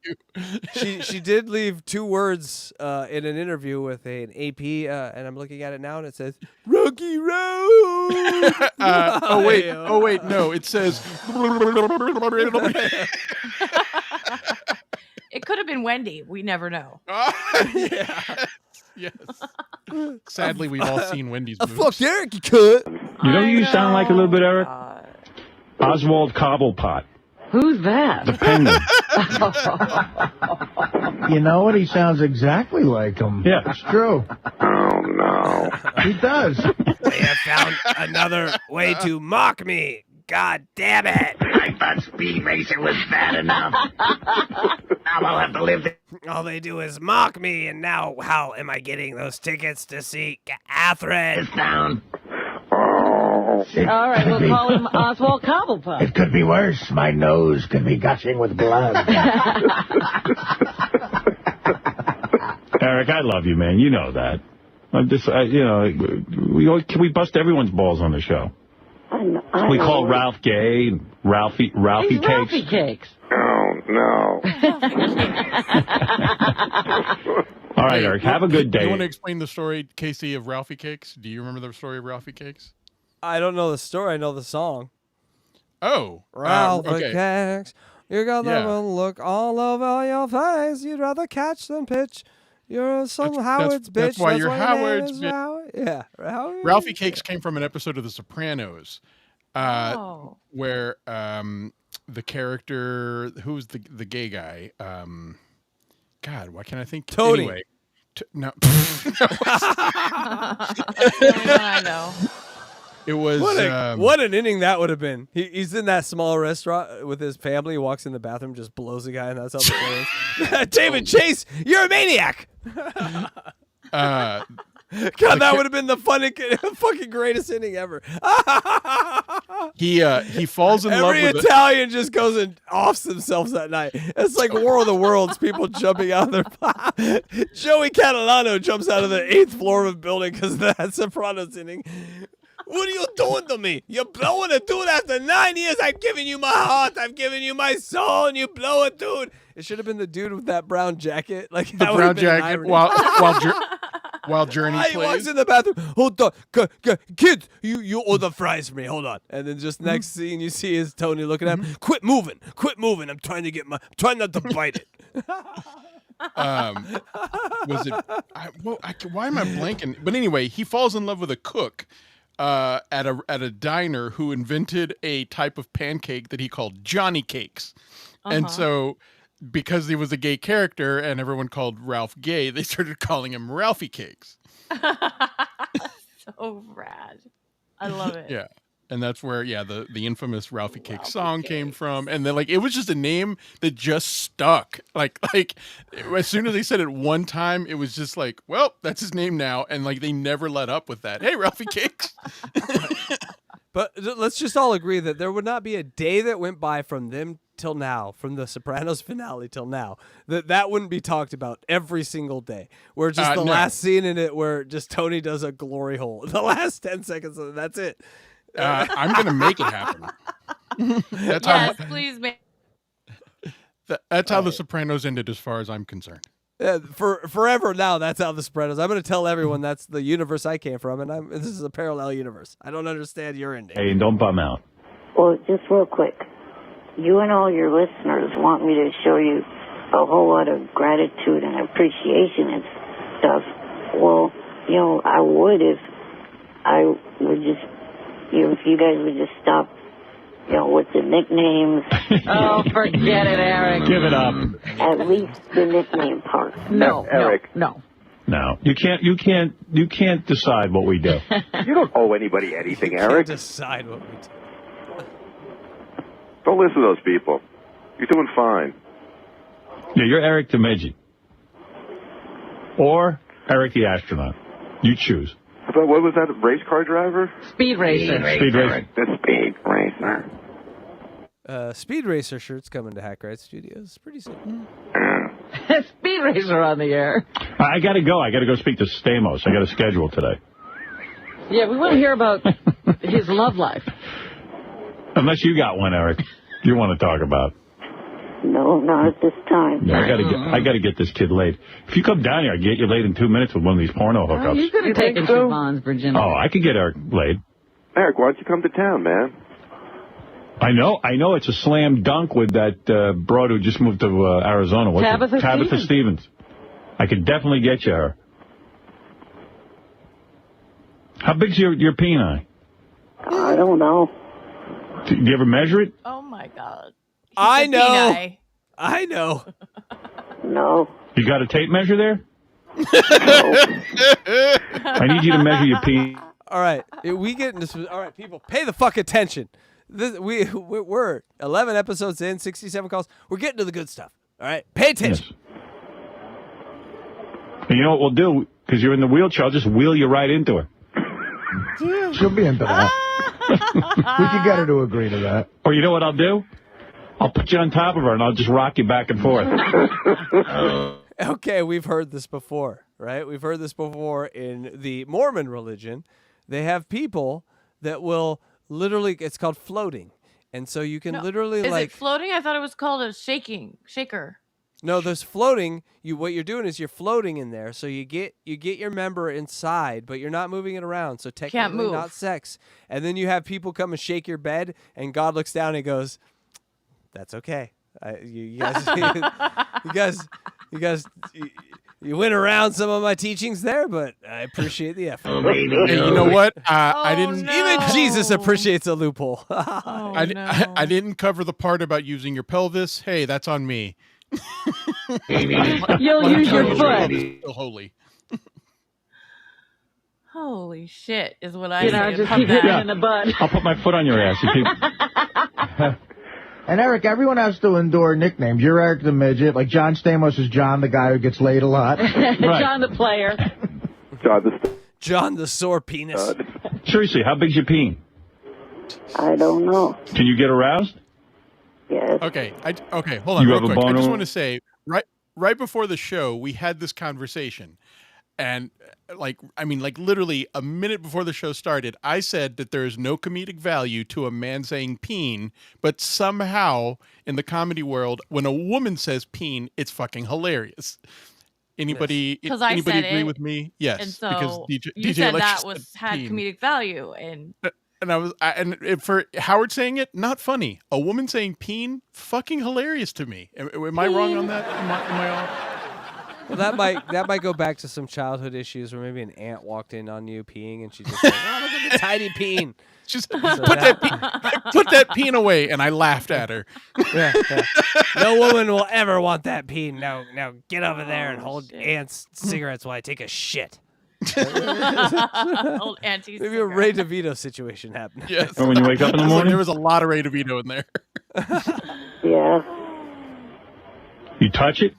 She did leave 2 words in an interview with an AP, and I'm looking at it now, and it says Rocky Road. Oh wait, no, it says. It could have been Wendy. We never know. Yes. Sadly, we've all seen Wendy's moves. Fuck Eric, you could. You know who you sound like a little bit, Eric? Oswald Cobblepot. Who's that? The penguin. You know what? He sounds exactly like him. Yeah. It's true. Oh, no. He does. They have found another way to mock me. God damn it. I thought Speedracer was bad enough. Now I'll have to live there. All they do is mock me, and now how am I getting those tickets to see Catherine? It's down. All right, we'll call him Oswald Cobblepot. It could be worse. My nose could be gushing with blood. Eric, I love you, man. You know that. I'm just, we bust everyone's balls on the show. We call Ralph gay, Ralphie He's Cakes. Ralphie Cakes. Oh, no. All right, Eric, have a good day. Do you want to explain the story, Casey, of Ralphie Cakes? Do you remember the story of Ralphie Cakes? I don't know the story. I know the song. Oh. Ralphie okay. Cakes, you got that one look all over your face. You'd rather catch than pitch. You're some Howard's bitch. That's why you're Howard's bitch. bitch. Yeah. Ralphie Cakes came from an episode of The Sopranos, where the character, who's the gay guy? God, why can't I think? Tony. Anyway, no. I know. It was what an inning that would have been. He's in that small restaurant with his family. He walks in the bathroom, just blows a guy, and that's how the play is. David Chase, you're a maniac. God, that would have been the fucking greatest inning ever. He falls in love with Every Italian just goes and offs themselves that night. It's like War of the Worlds, people jumping out of their... Joey Catalano jumps out of the 8th floor of a building because of that Sopranos inning. What are you doing to me? You're blowing a dude after 9 years. I've given you my heart. I've given you my soul, and you blow a dude. It should have been the dude with that brown jacket. Like the brown jacket while Journey plays. He walks in the bathroom. Hold on. Kids, you order fries for me. Hold on. And then just next scene, you see is Tony looking at him. Quit moving. I'm trying to get I'm trying not to bite it. Was it? Why am I blanking? But anyway, he falls in love with a cook at a diner who invented a type of pancake that he called Johnny Cakes. And so because he was a gay character and everyone called Ralph gay, they started calling him Ralphie Cakes. So rad. I love it. Yeah. And that's where, the infamous Ralphie Cakes song came from. And then, it was just a name that just stuck. Like as soon as they said it one time, it was just like, well, that's his name now. And, they never let up with that. Hey, Ralphie Cakes. But let's just all agree that there would not be a day that went by from them till now, from the Sopranos finale till now, that wouldn't be talked about every single day. Where just last scene in it where just Tony does a glory hole. The last 10 seconds of it, that's it. I'm going to make it happen. Please make. That's how The Sopranos ended, as far as I'm concerned. Yeah, for forever now, that's how The Sopranos. I'm going to tell everyone that's the universe I came from, and this is a parallel universe. I don't understand your ending. Hey, don't bum out. Well, just real quick, you and all your listeners want me to show you a whole lot of gratitude and appreciation and stuff. Well, I would if I would just. If you guys would just stop, with the nicknames. Oh, forget it, Eric. Give it up. At least the nickname part. No, Eric. No. You can't decide what we do. You don't owe anybody anything, Eric. Can't decide what we do. Don't listen to those people. You're doing fine. Yeah, you're Eric the Midget. Or Eric the Astronaut. You choose. But what was that, a race car driver? Speedracer. The Speed Racer. Speedracer shirt's coming to Hack Right Studios pretty soon. Speedracer on the air. I got to go. I got to go speak to Stamos. I got a schedule today. Yeah, we want to hear about his love life. Unless you got one, Eric. you want to talk about? No, not at this time. Yeah, I gotta get this kid laid. If you come down here, I can get you laid in 2 minutes with one of these porno hookups. You could have taken Siobhan's virginity. Oh, I could get Eric laid. Eric, why don't you come to town, man? I know it's a slam dunk with that broad who just moved to Arizona. What's Tabitha Stevens. I could definitely get you her. How big's your peni? I don't know. Do you ever measure it? Oh, my God. I know. I know. No. You got a tape measure there? I need you to measure your peni. All right. We get into... All right, people, pay the fuck attention. We're 11 episodes in, 67 calls. We're getting to the good stuff. All right? Pay attention. Yes. And you know what we'll do? Because you're in the wheelchair, I'll just wheel you right into her. She'll be into that. We can get her to agree to that. Or you know what I'll do? I'll put you on top of her, and I'll just rock you back and forth. Okay, we've heard this before, right? We've heard this before in the Mormon religion. They have people that will literally, it's called floating. And so you can literally Is it floating? I thought it was called a shaker. No, there's floating. What you're doing is you're floating in there, so you get your member inside, but you're not moving it around. So technically not sex. And then you have people come and shake your bed, and God looks down and goes, "That's okay. You guys, you went around some of my teachings there, but I appreciate the effort." And you know what? I didn't. Even Jesus appreciates a loophole. I didn't cover the part about using your pelvis. Hey, that's on me. You'll use your foot. Still holy. Holy shit is what I say. Just keep hitting in the butt. I'll put my foot on your ass. And Eric, everyone has to endure nicknames. You're Eric the Midget. Like John Stamos is John, the guy who gets laid a lot. Right. John the player. John the sore penis. Seriously, how big's your peen? I don't know. Can you get aroused? Yes. Okay, hold on You real have a quick. I just boner? want to say, right before the show, we had this conversation. And literally a minute before the show started, I said that there is no comedic value to a man saying peen, but somehow in the comedy world, when a woman says peen, it's fucking hilarious. Anybody agree with me? Yes. And so because you said Electra that said had peen. comedic value, and for Howard saying it, not funny. A woman saying peen, fucking hilarious to me. Am I wrong on that? Am I off? Well, that might go back to some childhood issues where maybe an aunt walked in on you peeing and she just said, "Oh, look at the tiny peen." Just put that peen away, and I laughed at her. Yeah. No woman will ever want that peen. Now get over there and hold Aunt's cigarettes while I take a shit. Old Auntie's Maybe a Ray DeVito situation happened. Yes. Or when you wake up in the morning? There was a lot of Ray DeVito in there. Yeah. You touch it?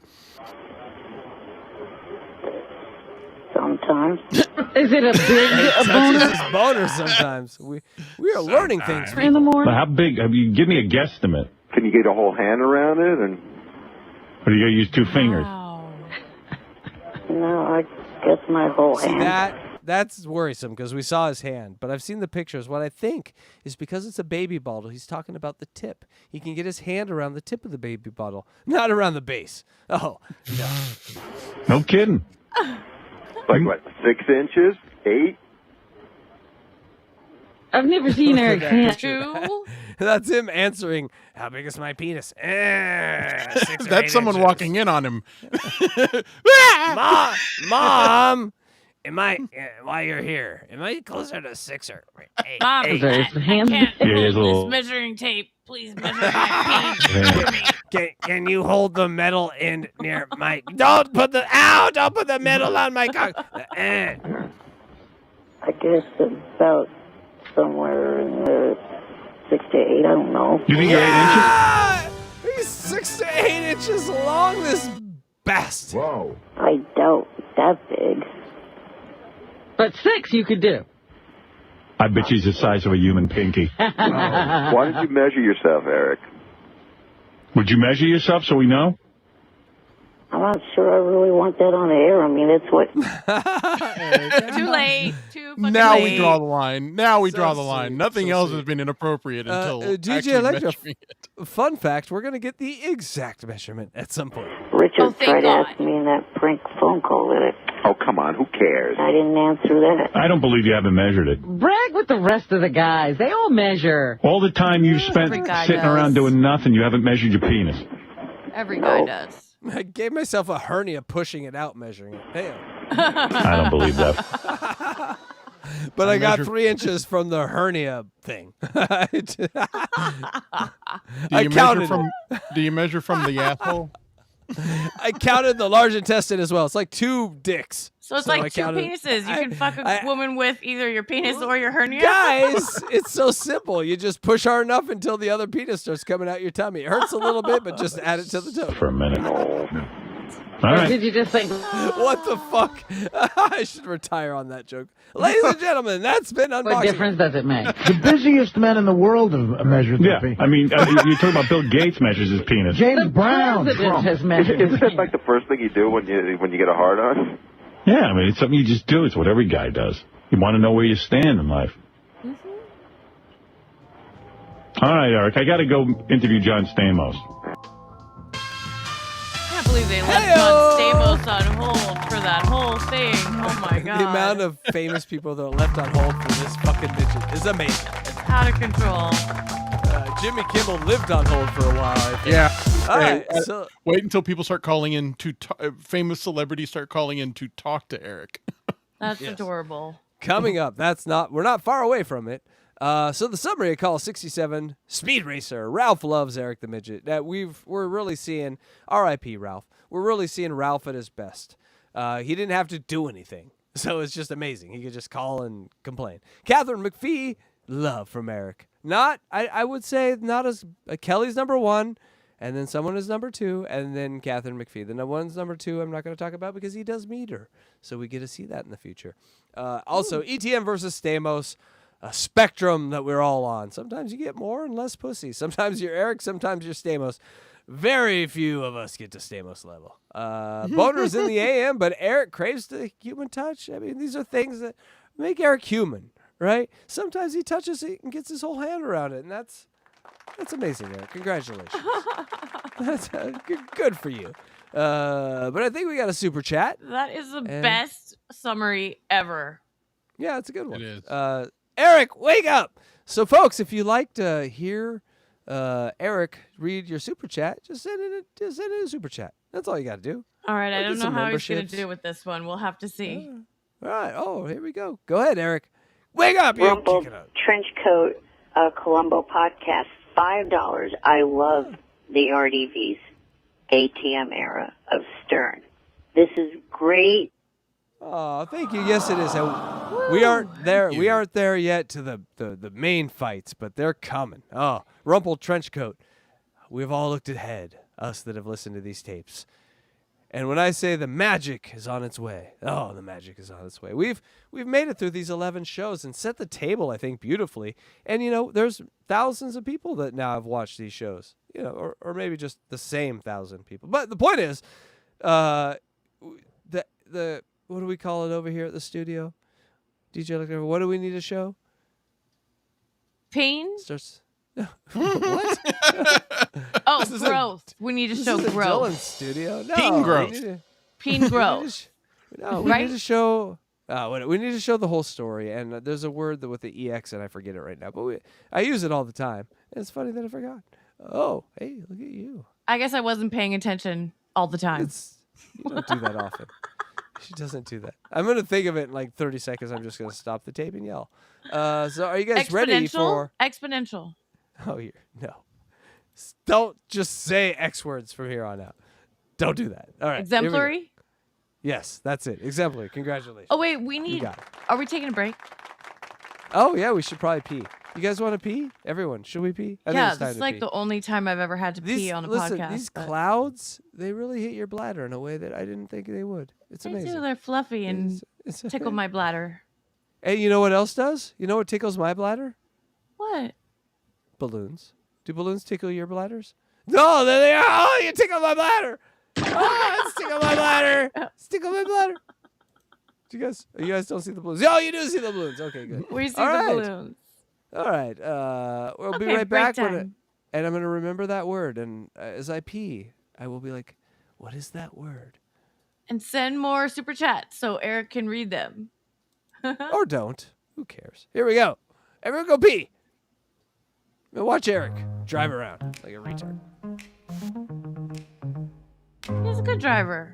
Sometimes. Is it a big boner? boner? Boner sometimes. We are learning things. In the morning? How big? Give me a guesstimate. Can you get a whole hand around it? And Or do you got to use 2 fingers? No, I guess my whole hand. That's worrisome because we saw his hand, but I've seen the pictures. What I think is because it's a baby bottle, he's talking about the tip. He can get his hand around the tip of the baby bottle, not around the base. Oh, no. No kidding. like what, 6 inches? 8? I've never seen Eric's hand. 2? That's him answering, "How big is my penis?" 6 or 8 That's someone inches. walking in on him. Mom, while you're here, am I closer to 6 or 8? Mom, Is there his hand? Yeah, here's a this little. measuring tape. Please measure my peen. Can you hold the metal end near my? Don't put the metal on my cock. I guess about somewhere in the 6 to 8. I don't know. You think you're 8 inches? He's 6 to 8 inches long. This bastard. Whoa. I doubt that big. But 6 you could do. I bet she's the size of a human pinky. Why did you measure yourself, Eric? Would you measure yourself so we know? I'm not sure I really want that on the air. I mean, it's what... Too late. Too fucking Now late. we draw the line. Now we So draw the line. sweet. Nothing So else sweet. has been inappropriate until DJ actually Electra, measuring it. fun fact, we're going to get the exact measurement at some point. Richard tried to ask me in that prank phone call that Oh, come on. Who cares? I didn't answer that. I don't believe you haven't measured it. Brag with the rest of the guys. They all measure. All the time you've spent Every guy sitting does. around doing nothing, you haven't measured your penis. Every guy does. I gave myself a hernia pushing it out, measuring it. Damn. I don't believe that. But I got measured- 3 inches from the hernia thing. I Do you counted measure from? Do you measure from the asshole? I counted the large intestine as well. It's like 2 dicks. So it's I like 2 counted- penises. You can fuck a woman with either your penis or your hernia. Guys, it's so simple. You just push hard enough until the other penis starts coming out your tummy. It hurts a little bit, but just add it to the toe. For a minute. All Or right. did you just think, What the fuck? I should retire on that joke. Ladies and gentlemen, that's been what unboxing. difference does it make? The busiest men in the world have measured Yeah, their penis. I mean, you're talking about Bill Gates measures his penis. James Brown. President Trump. has measured his Isn't that penis. like the first thing you do when you get a hard on? Yeah, I mean, it's something you just do. It's what every guy does. You want to know where you stand in life. All right, Eric, I got to go interview John Stamos. I can't believe they left John Stamos on hold for that whole thing. Oh my god. The amount of famous people that are left on hold for this fucking midget is amazing. It's out of control. Jimmy Kimmel lived on hold for a while, I think. Yeah. All Hey, right, so wait until people start calling in to famous celebrities start calling in to talk to Eric. That's adorable. coming up, we're not far away from it. So the summary of Call 67, Speedracer. Ralph loves Eric the Midget. We're really seeing, R.I.P. Ralph. We're really seeing Ralph at his best. He didn't have to do anything, so it's just amazing. He could just call and complain. Catherine McPhee, love from Eric. I would say not as Kelly's number 1, and then someone is number 2, and then Catherine McPhee. The one's number 2 I'm not going to talk about because he does meet her, so we get to see that in the future. Also, ETM versus Stamos. A spectrum that we're all on. Sometimes you get more and less pussy. Sometimes you're Eric, sometimes you're Stamos. Very few of us get to Stamos level. Boner's in the AM, but Eric craves the human touch. I mean, these are things that make Eric human, right? Sometimes he touches it and gets his whole hand around it, and that's amazing, Eric. Congratulations. That's good for you. But I think we got a super chat. That is the best summary ever. Yeah, it's a good one. It is. Eric, wake up! So, folks, if you like to hear Eric read your super chat, just send it a super chat. That's all you got to do. All right, I Get don't know some how he's going memberships. to do with this one. We'll have to see. All right. Oh, here we go. Go ahead, Eric. Wake up, you Rumble kick it out. Trench Coat Columbo podcast, $5. I love the RDV's ATM era of Stern. This is great. Oh, thank you. Yes, it is. We aren't there. We aren't there yet to the main fights, but they're coming. Oh, Rumple Trenchcoat. We've all looked ahead, us that have listened to these tapes. And when I say the magic is on its way, oh, the magic is on its way. We've made it through these 11 shows and set the table, I think, beautifully. And, there's thousands of people that now have watched these shows, or maybe just the same 1,000 people. But the point is, the what do we call it over here at the studio? DJ Electra, what do we need to show? Pain? Starts. What? Oh, This is growth. We need to show This is a growth. Dylan studio. No, Peen we growth. need to- Peen growth. No, we Right? need to show. We need to show the whole story, and there's a word that with the EX, and I forget it right now. But I use it all the time. And it's funny that I forgot. Oh, hey, look at you. I guess I wasn't paying attention all the time. You don't do that often. She doesn't do that. I'm gonna think of it in like 30 seconds. I'm just gonna stop the tape and yell. So are you guys ready for Exponential. Oh, no. Don't just say X words from here on out. Don't do that. All right. here we go. Exemplary? Yes, that's it. Exemplary. Congratulations. Oh, wait, You got it. are we taking a break? Oh, yeah, we should probably pee. You guys want to pee? Everyone, should we pee? I think Yeah, it's time this is to like pee. the only time I've ever had to pee on a podcast. These but- clouds, they really hit your bladder in a way that I didn't think they would. It's They amazing. do, they're fluffy and tickle my bladder. Hey, you know what else does? You know what tickles my bladder? What? Balloons. Do balloons tickle your bladders? No, there they are. Oh, you tickle my bladder. Stick on my bladder. Stick on my bladder. You guys don't see the balloons. Oh, you do see the balloons. Okay, good. We see All the right. balloons. All right. We'll be Okay, right break back. time. And I'm going to remember that word. And as I pee, I will be like, what is that word? And send more super chats so Eric can read them. Or don't. Who cares? Here we go. Everyone go pee. Now watch Eric drive around like a retard. He's a good driver.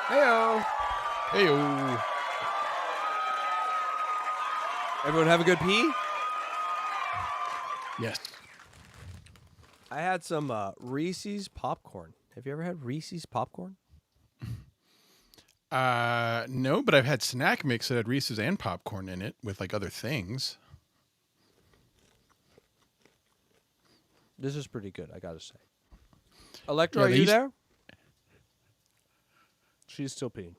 Heyo. Heyo. Everyone have a good pee? Yes. I had some Reese's popcorn. Have you ever had Reese's popcorn? No, but I've had snack mix that had Reese's and popcorn in it with like other things. This is pretty good, I gotta say. Electra, are you there? She's still peeing.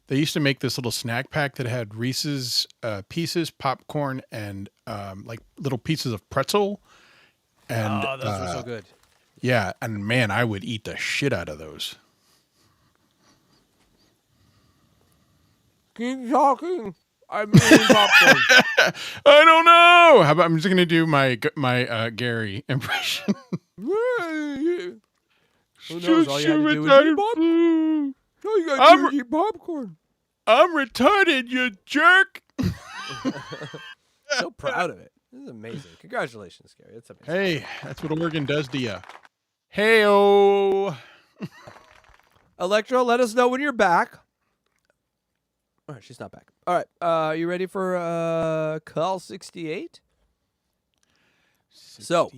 They used to make this little snack pack that had Reese's pieces, popcorn, and like little pieces of pretzel. And those were so good. Yeah, and man, I would eat the shit out of those. Keep talking. I'm eating popcorn. I don't know. How about I'm just gonna do my Gary impression. Who knows? All you had to do was eat popcorn. All you got to do is eat popcorn. I'm retarded, you jerk. So proud of it. This is amazing. Congratulations, Gary. It's amazing. Hey, that's what Oregon does to you. Hey-o. Electra, let us know when you're back. All right, she's not back. All right, are you ready for call 68? So,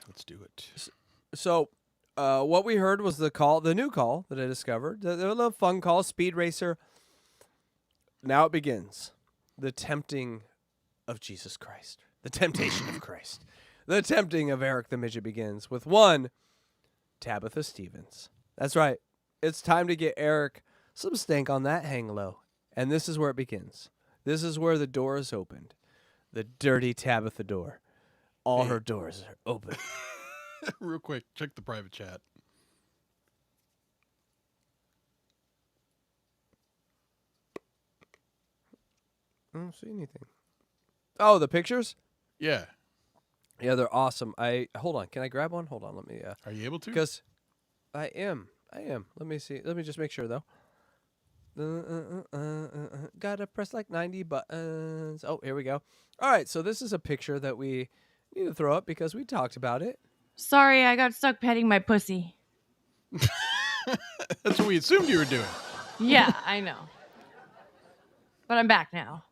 let's do it. So, what we heard was the new call that I discovered. The little fun call, Speedracer. Now it begins. The tempting of Jesus Christ. The temptation of Christ. The tempting of Eric the Midget begins with one, Tabitha Stevens. That's right. It's time to get Eric some stank on that hang low. And this is where it begins. This is where the door is opened. The dirty Tabitha door. All her doors are open. Real quick, check the private chat. I don't see anything. Oh, the pictures? Yeah. Yeah, they're awesome. Hold on. Can I grab one? Hold on. Let me. Are you able to? Because I am. Let me see. Let me just make sure though. Gotta press like 90 buttons. Oh, here we go. All right. So this is a picture that we need to throw up because we talked about it. Sorry, I got stuck petting my pussy. That's what we assumed you were doing. Yeah, I know. But I'm back now.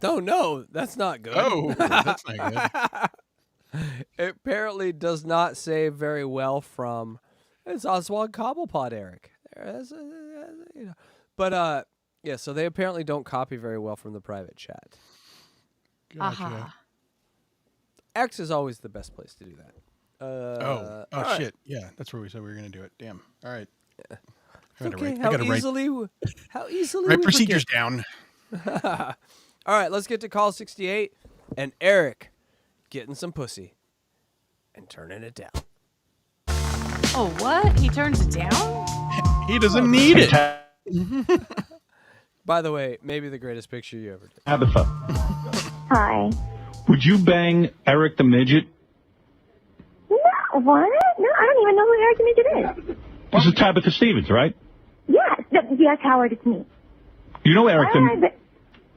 Oh, no, that's not good. Oh, that's not good. It apparently does not save very well from... It's Oswald Cobblepot, Eric. But, yeah, so they apparently don't copy very well from the private chat. Gotcha. Uh-huh. X is always the best place to do that. Oh right. shit! Yeah, that's where we said we were gonna do it. Damn. All right. It's okay. How easily write we procedures forget. down. All right, let's get to call 68 and Eric getting some pussy and turning it down. Oh, what? He turns it down? He doesn't need it. By the way, maybe the greatest picture you ever did. Tabitha, Hi. would you bang Eric the Midget? No, what? No, I don't even know who Eric the Midget is. This is Tabitha Stevens, right? Yes, yes, Howard, it's me. You know Eric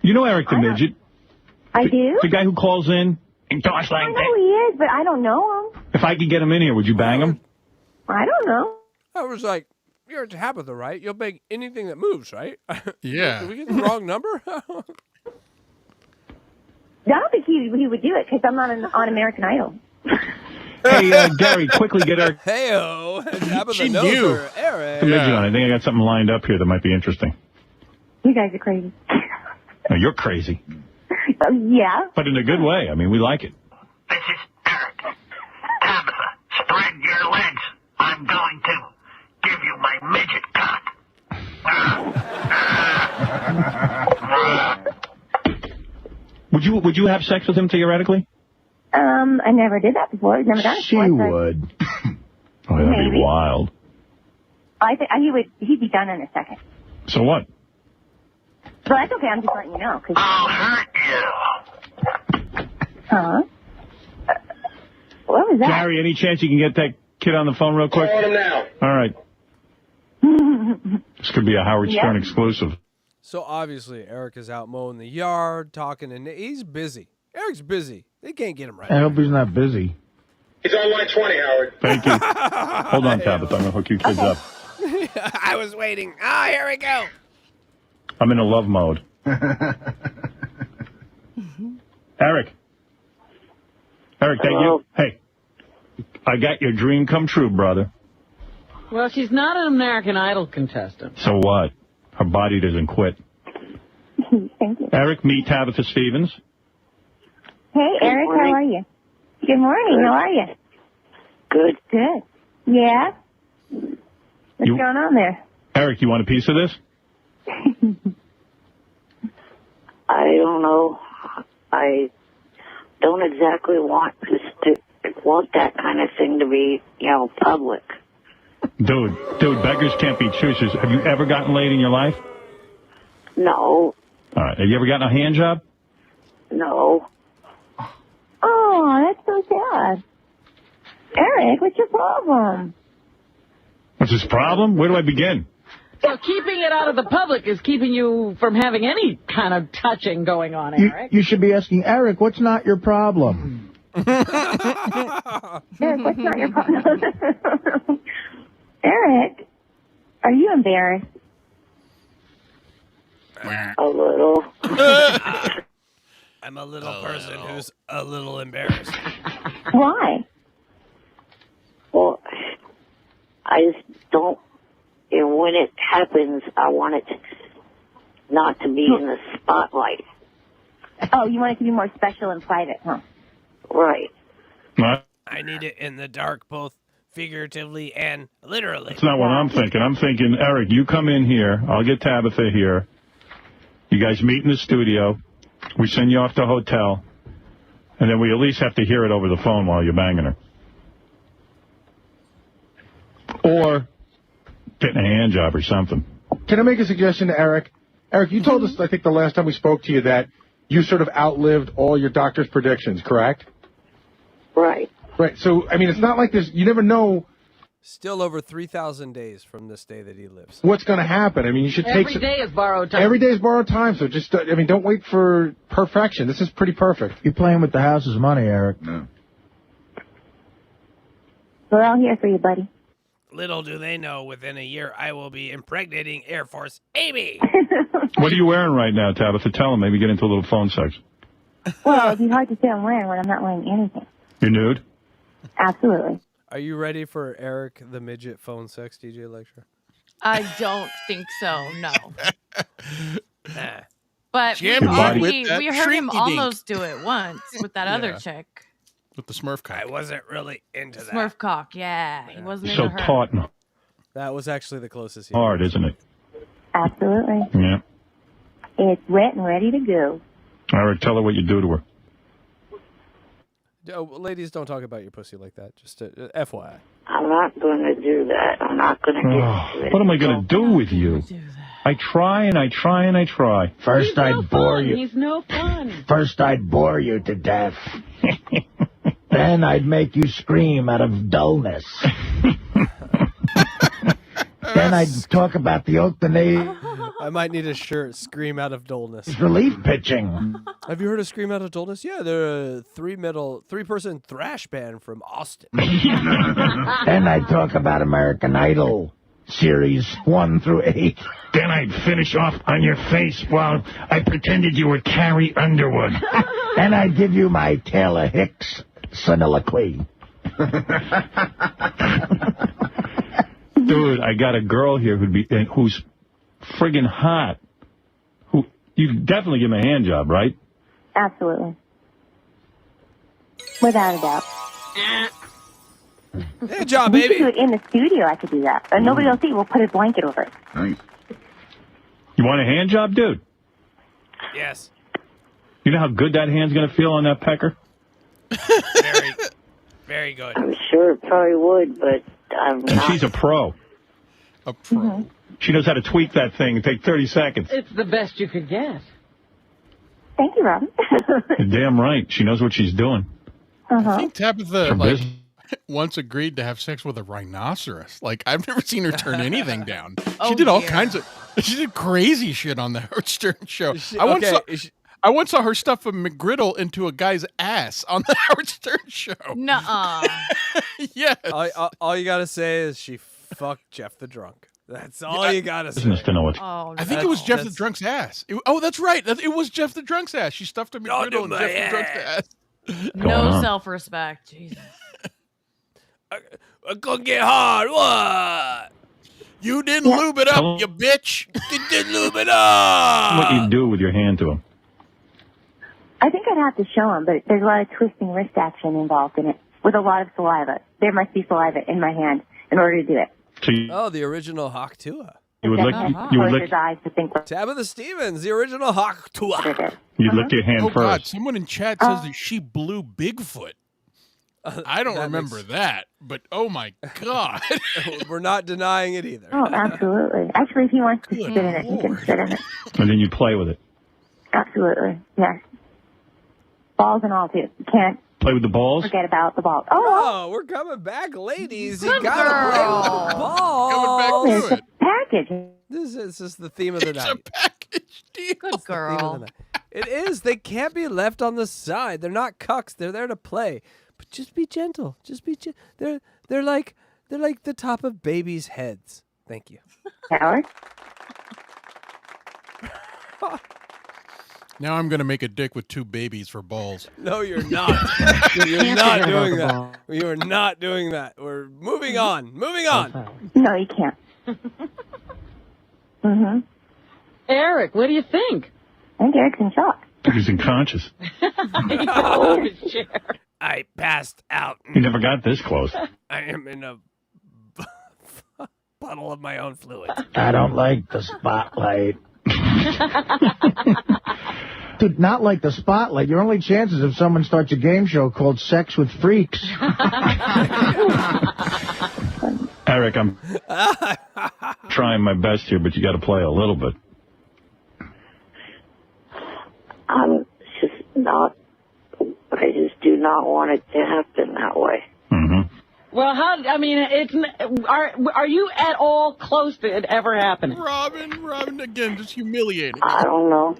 You know Eric the Midget? I do? The guy who calls in and talks like I know that. who he is, but I don't know him. If I could get him in here, would you bang him? I don't know. I was like, you're Tabitha, right? You'll bang anything that moves, right? Yeah. Did we get the wrong number? I don't think he would do it because I'm not on American Idol. Hey, Gary, quickly get Eric. Hey-o. Tabitha She knows knew. her. Eric. the Midget on. I think I got something lined up here that might be interesting. You guys are crazy. No, you're crazy. Yeah. But in a good way. I mean, we like it. This is Eric. Tabitha, spread your legs. I'm going to give you my midget cock. Would you have sex with him theoretically? I never did that before. I've never done it She before. would. Oh, that'd Maybe. be wild. I think he'd be done in a second. So what? But that's okay. I'm just letting you know. I'll hurt you. Huh? What was that? Gary, any chance you can get that kid on the phone real quick? Call him now. All right. This could be a Howard Stern exclusive. So obviously, Eric is out mowing the yard, talking, and he's busy. Eric's busy. They can't get him right. I hope he's not busy. He's on line 20, Howard. Thank you. Hold on, Tabitha. I'm going to hook you kids up. I was waiting. Ah, here we go. I'm in a love mode. Eric. Eric, thank you. Hey, I got your dream come true, brother. Well, she's not an American Idol contestant. So what? Her body doesn't quit. Thank you. Eric, meet Tabitha Stevens. Hey, Eric, how are you? Good morning. How are you? Good. Good. Yeah? What's going on there? Eric, you want a piece of this? I don't know. I don't exactly want that kind of thing to be, public. Dude, beggars can't be choosers. Have you ever gotten laid in your life? No. All right. Have you ever gotten a hand job? No. Oh, that's so sad. Eric, what's your problem? What's his problem? Where do I begin? So keeping it out of the public is keeping you from having any kind of touching going on, Eric. You should be asking, Eric, what's not your problem? Eric, what's not your problem? Eric, are you embarrassed? A little. I'm a little person who's a little embarrassed. Why? Well, I just don't. And when it happens, I want it not to be in the spotlight. Oh, you want it to be more special and private, huh? Right. I need it in the dark, both figuratively and literally. That's not what I'm thinking. I'm thinking, Eric, you come in here. I'll get Tabitha here. You guys meet in the studio. We send you off to a hotel. And then we at least have to hear it over the phone while you're banging her. Or getting a hand job or something. Can I make a suggestion to Eric? Eric, you told us, I think the last time we spoke to you, that you sort of outlived all your doctor's predictions, correct? Right. Right. So, I mean, it's not like this. You never know Still over 3,000 days from this day that he lives. what's going to happen. I mean, you should take Every day is borrowed time. Every day is borrowed time. So just, I mean, don't wait for perfection. This is pretty perfect. You're playing with the house's money, Eric. No. We're all here for you, buddy. Little do they know, within a year, I will be impregnating Air Force Amy. What are you wearing right now, Tabitha? Tell him. Maybe get into a little phone sex. Well, it'd be hard to say I'm wearing when I'm not wearing anything. You're nude? Absolutely. Are you ready for Eric the Midget phone sex, DJ Electra? I don't think so, no. Nah. But we Jam heard with that him shrinky-dink. almost do it once with that other Yeah. chick. With the Smurf cock. I wasn't really into that. Smurf cock, yeah. He wasn't So into her. taut and That was actually the closest he hard, isn't it? Absolutely. Yeah. It's wet and ready to go. Eric, tell her what you do to her. Oh, ladies, don't talk about your pussy like that. Just FYI. I'm not going to do that. I'm not going to get into it. What am I going to do with you? I try and I try and I try. First I'd bore you. He's no fun. First I'd bore you to death. Then I'd make you scream out of dullness. Then I'd talk about the euthanasia I might need a shirt. Scream out of dullness. relief pitching. Have you heard of Scream Out of Dullness? Yeah, they're a three-person thrash band from Austin. Then I'd talk about American Idol, series 1 through 8. Then I'd finish off on your face while I pretended you were Carrie Underwood. Then I'd give you my Taylor Hicks soliloquy. Dude, I got a girl here who's friggin' hot. Who you definitely give him a hand job, right? Absolutely. Without a doubt. Good job, We could baby. do it in the studio. I could do that. But nobody will see it. We'll put a blanket over it. Nice. You want a hand job, dude? Yes. You know how good that hand's gonna feel on that pecker? Very, very good. I'm sure it probably would, but I'm And not. she's a pro. A pro. Mm-hmm. She knows how to tweak that thing and take 30 seconds. It's the best you could get. Thank you, Robin. You're damn right. She knows what she's doing. I Uh-huh. think Tabitha Her like, business. once agreed to have sex with a rhinoceros. Like, I've never seen her turn anything down. Oh, She did all dear. kinds of... She did crazy shit on the Howard Stern show. Is she- I once okay, saw... is she- I once saw her stuff a McGriddle into a guy's ass on the Howard Stern show. Nuh-uh. Yes. All you gotta say is she fucked Jeff the Drunk. That's all you gotta say. Business to know it. Oh, I think no. it was Jeff the That's- Drunk's ass. That's right. It was Jeff the Drunk's ass. She stuffed a McGriddle in my Jeff the Drunk's ass. No self-respect. Jesus. I couldn't get hard. What? You didn't lube it Tell up, him- you bitch. You didn't lube it up. What you do with your hand to him. I think I'd have to show him, but there's a lot of twisting wrist action involved in it with a lot of saliva. There must be saliva in my hand in order to do it. So you, Oh, the original Hawk Tua. you would lick, you would Close lick, his eyes to think what Tabitha Stevens, the original Hawk it Tua. is. you'd lick your hand Oh, God. first. Someone in chat says that she blew Bigfoot. I don't That remember makes- that, but oh my God. We're not denying it either. Oh, absolutely. Actually, if he wants to Good sit in it, he can Lord. sit in it. And then you'd play with it. Absolutely. Yes. Balls and all, too. You can't Play with the balls? forget about the balls. Oh, Oh, we're coming back, ladies. You Good gotta play with girl. the ball. Coming back it's to a it. package. This is the theme of the It's night. a package deal. Good Theme of the girl. night. It is. They can't be left on the side. They're not cucks. They're there to play. But just be gentle. Just be. They're like the top of babies' heads. Thank you. Howard? Now I'm going to make a dick with 2 babies for balls. No, you're not. You're not doing that. You are not doing that. We're moving on. Moving on. No, you can't. Eric, what do you think? I think Eric's in shock. He's unconscious. I passed out. He never got this close. I am in a puddle of my own fluid. I don't like the spotlight. Dude, not like the spotlight. Your only chance is if someone starts a game show called Sex with Freaks. Eric, I'm trying my best here, but you got to play a little bit. I'm just not, I just do not want it to happen that way. Well, are you at all close to it ever happening? Robin, again, just humiliating. I don't know.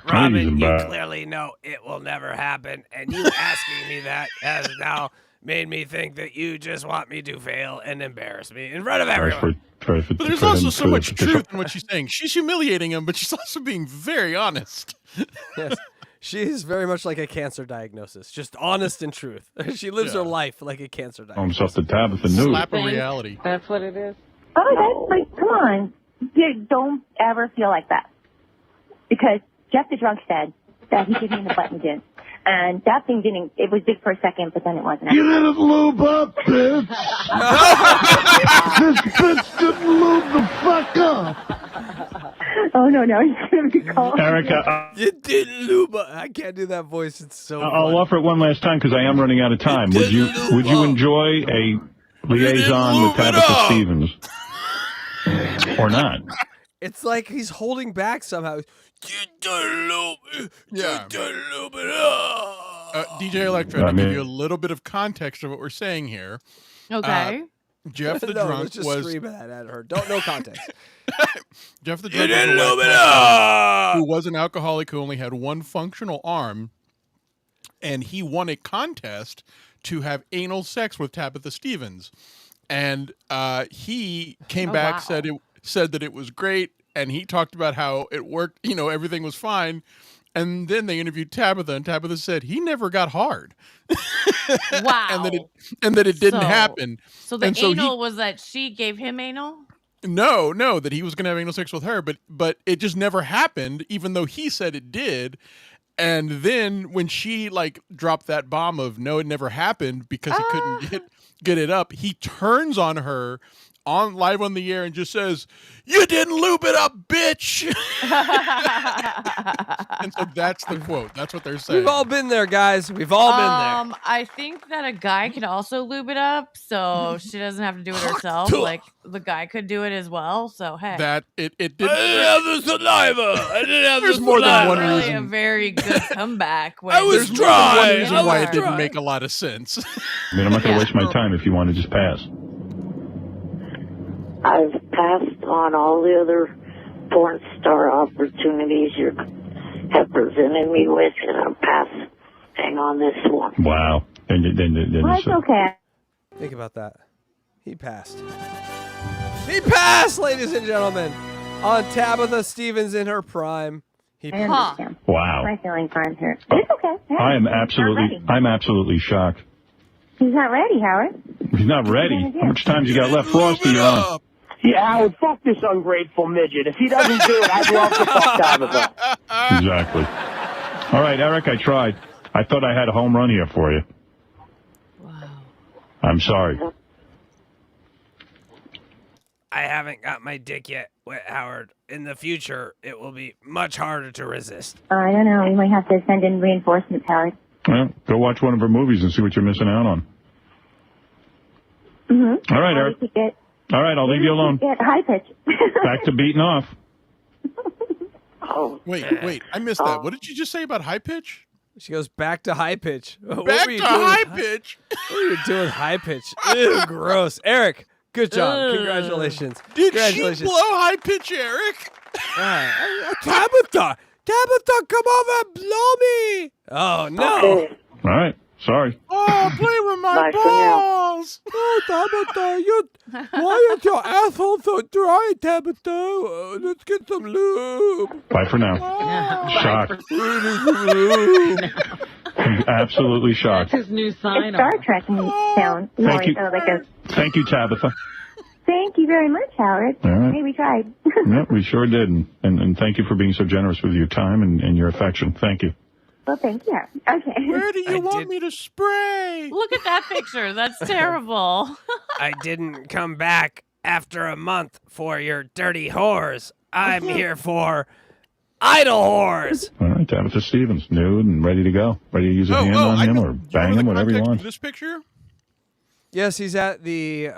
Robin, you clearly know it will never happen, and you asking me that has now made me think that you just want me to fail and embarrass me in front of everyone. But there's also so much truth in what she's saying. She's humiliating him, but she's also being very honest. Yes. She's very much like a cancer diagnosis, just honest and truth. She lives her life like a cancer diagnosis. Himself to Tabitha News. Slap of reality. That's what it is. Oh, that's like, come on. You don't ever feel like that. Because Jeff the Drunk said that he didn't mean the button did. And that thing didn't, it was big for a second, but then it wasn't. You didn't lube up, bitch. This bitch didn't lube the fuck up. Oh, no, he's going to be called. Erica, you didn't lube up. I can't do that voice. It's so I'll offer it one last time because I am running out of time. Would you enjoy a liaison with Tabitha Stevens? Or not? It's like he's holding back somehow. Yeah. DJ Electra, to give you a little bit of context of what we're saying here. Okay. Jeff the no, Drunk let's just was... scream that at her. Don't know context. Jeff the Drunk who was an alcoholic who only had one functional arm, and he won a contest to have anal sex with Tabitha Stevens. And he came back, said that it was great, and he talked about how it worked, everything was fine. And then they interviewed Tabitha, and Tabitha said he never got hard. Wow. and that it didn't happen. So the anal was that she gave him anal? No, that he was going to have anal sex with her, but it just never happened, even though he said it did. And then when she dropped that bomb of no, it never happened because he couldn't get it up, he turns on her live on the air and just says, "You didn't lube it up, bitch." And so that's the quote. That's what they're saying. We've all been there, guys. We've all been there. I think that a guy can also lube it up, so she doesn't have to do it herself. Like the guy could do it as well. So hey, that it didn't. I didn't have the saliva. I didn't have There's the more saliva. than one really reason. a very good comeback. I was There's dry. one reason why I was it didn't dry. make a lot of sense. I mean, I'm not going to waste my time if you want to just pass. I've passed on all the other porn star opportunities you have presented me with, and I'm passing on this one. Wow. Well, it's okay. Think about that. He passed. He passed, ladies and gentlemen, on Tabitha Stevens in her prime. He I understand. Wow. My feelings aren't hurt. It's okay. I'm absolutely shocked. He's not ready, Howard. He's not ready. How much time you got left? Frosty, you're on. Yeah, Howard, fuck this ungrateful midget. If he doesn't do it, I'd love to fuck Tabitha. Exactly. All right, Eric, I tried. I thought I had a home run here for you. Wow. I'm sorry. I haven't got my dick yet, Howard. In the future, it will be much harder to resist. I don't know. We might have to send in reinforcements, Howard. Well, go watch one of her movies and see what you're missing out on. Mm-hmm. All right, Eric. All right, I'll leave you alone. Get high pitch. Back to beating off. Wait, I missed that. What did you just say about high pitch? She goes back to high pitch. Back to high pitch? What are you doing high pitch? Ew, gross. Eric, good job. Congratulations. Did she blow high pitch, Eric? Tabitha, come over and blow me. Oh, no. All right. Sorry. Oh, play with my Bye for now. balls. Oh, Tabitha, why is your asshole so dry, Tabitha? Let's get some lube. Bye for now. Shocked. I'm absolutely shocked. That's his new sign. It's Star Trek sound. Thank you. Like a, Thank you, Tabitha. thank you very much, Howard. All right. Hey, we tried. Yep, we sure did. And thank you for being so generous with your time and your affection. Thank you. Well, thank you. Okay. Where do you want me to spray? Look at that picture. That's terrible. I didn't come back after a month for your dirty whores. I'm here for idle whores. All right, Tabitha Stevens, nude and ready to go. Ready to use a hand on him or bang him, whatever you want. This picture? Yes, he's at the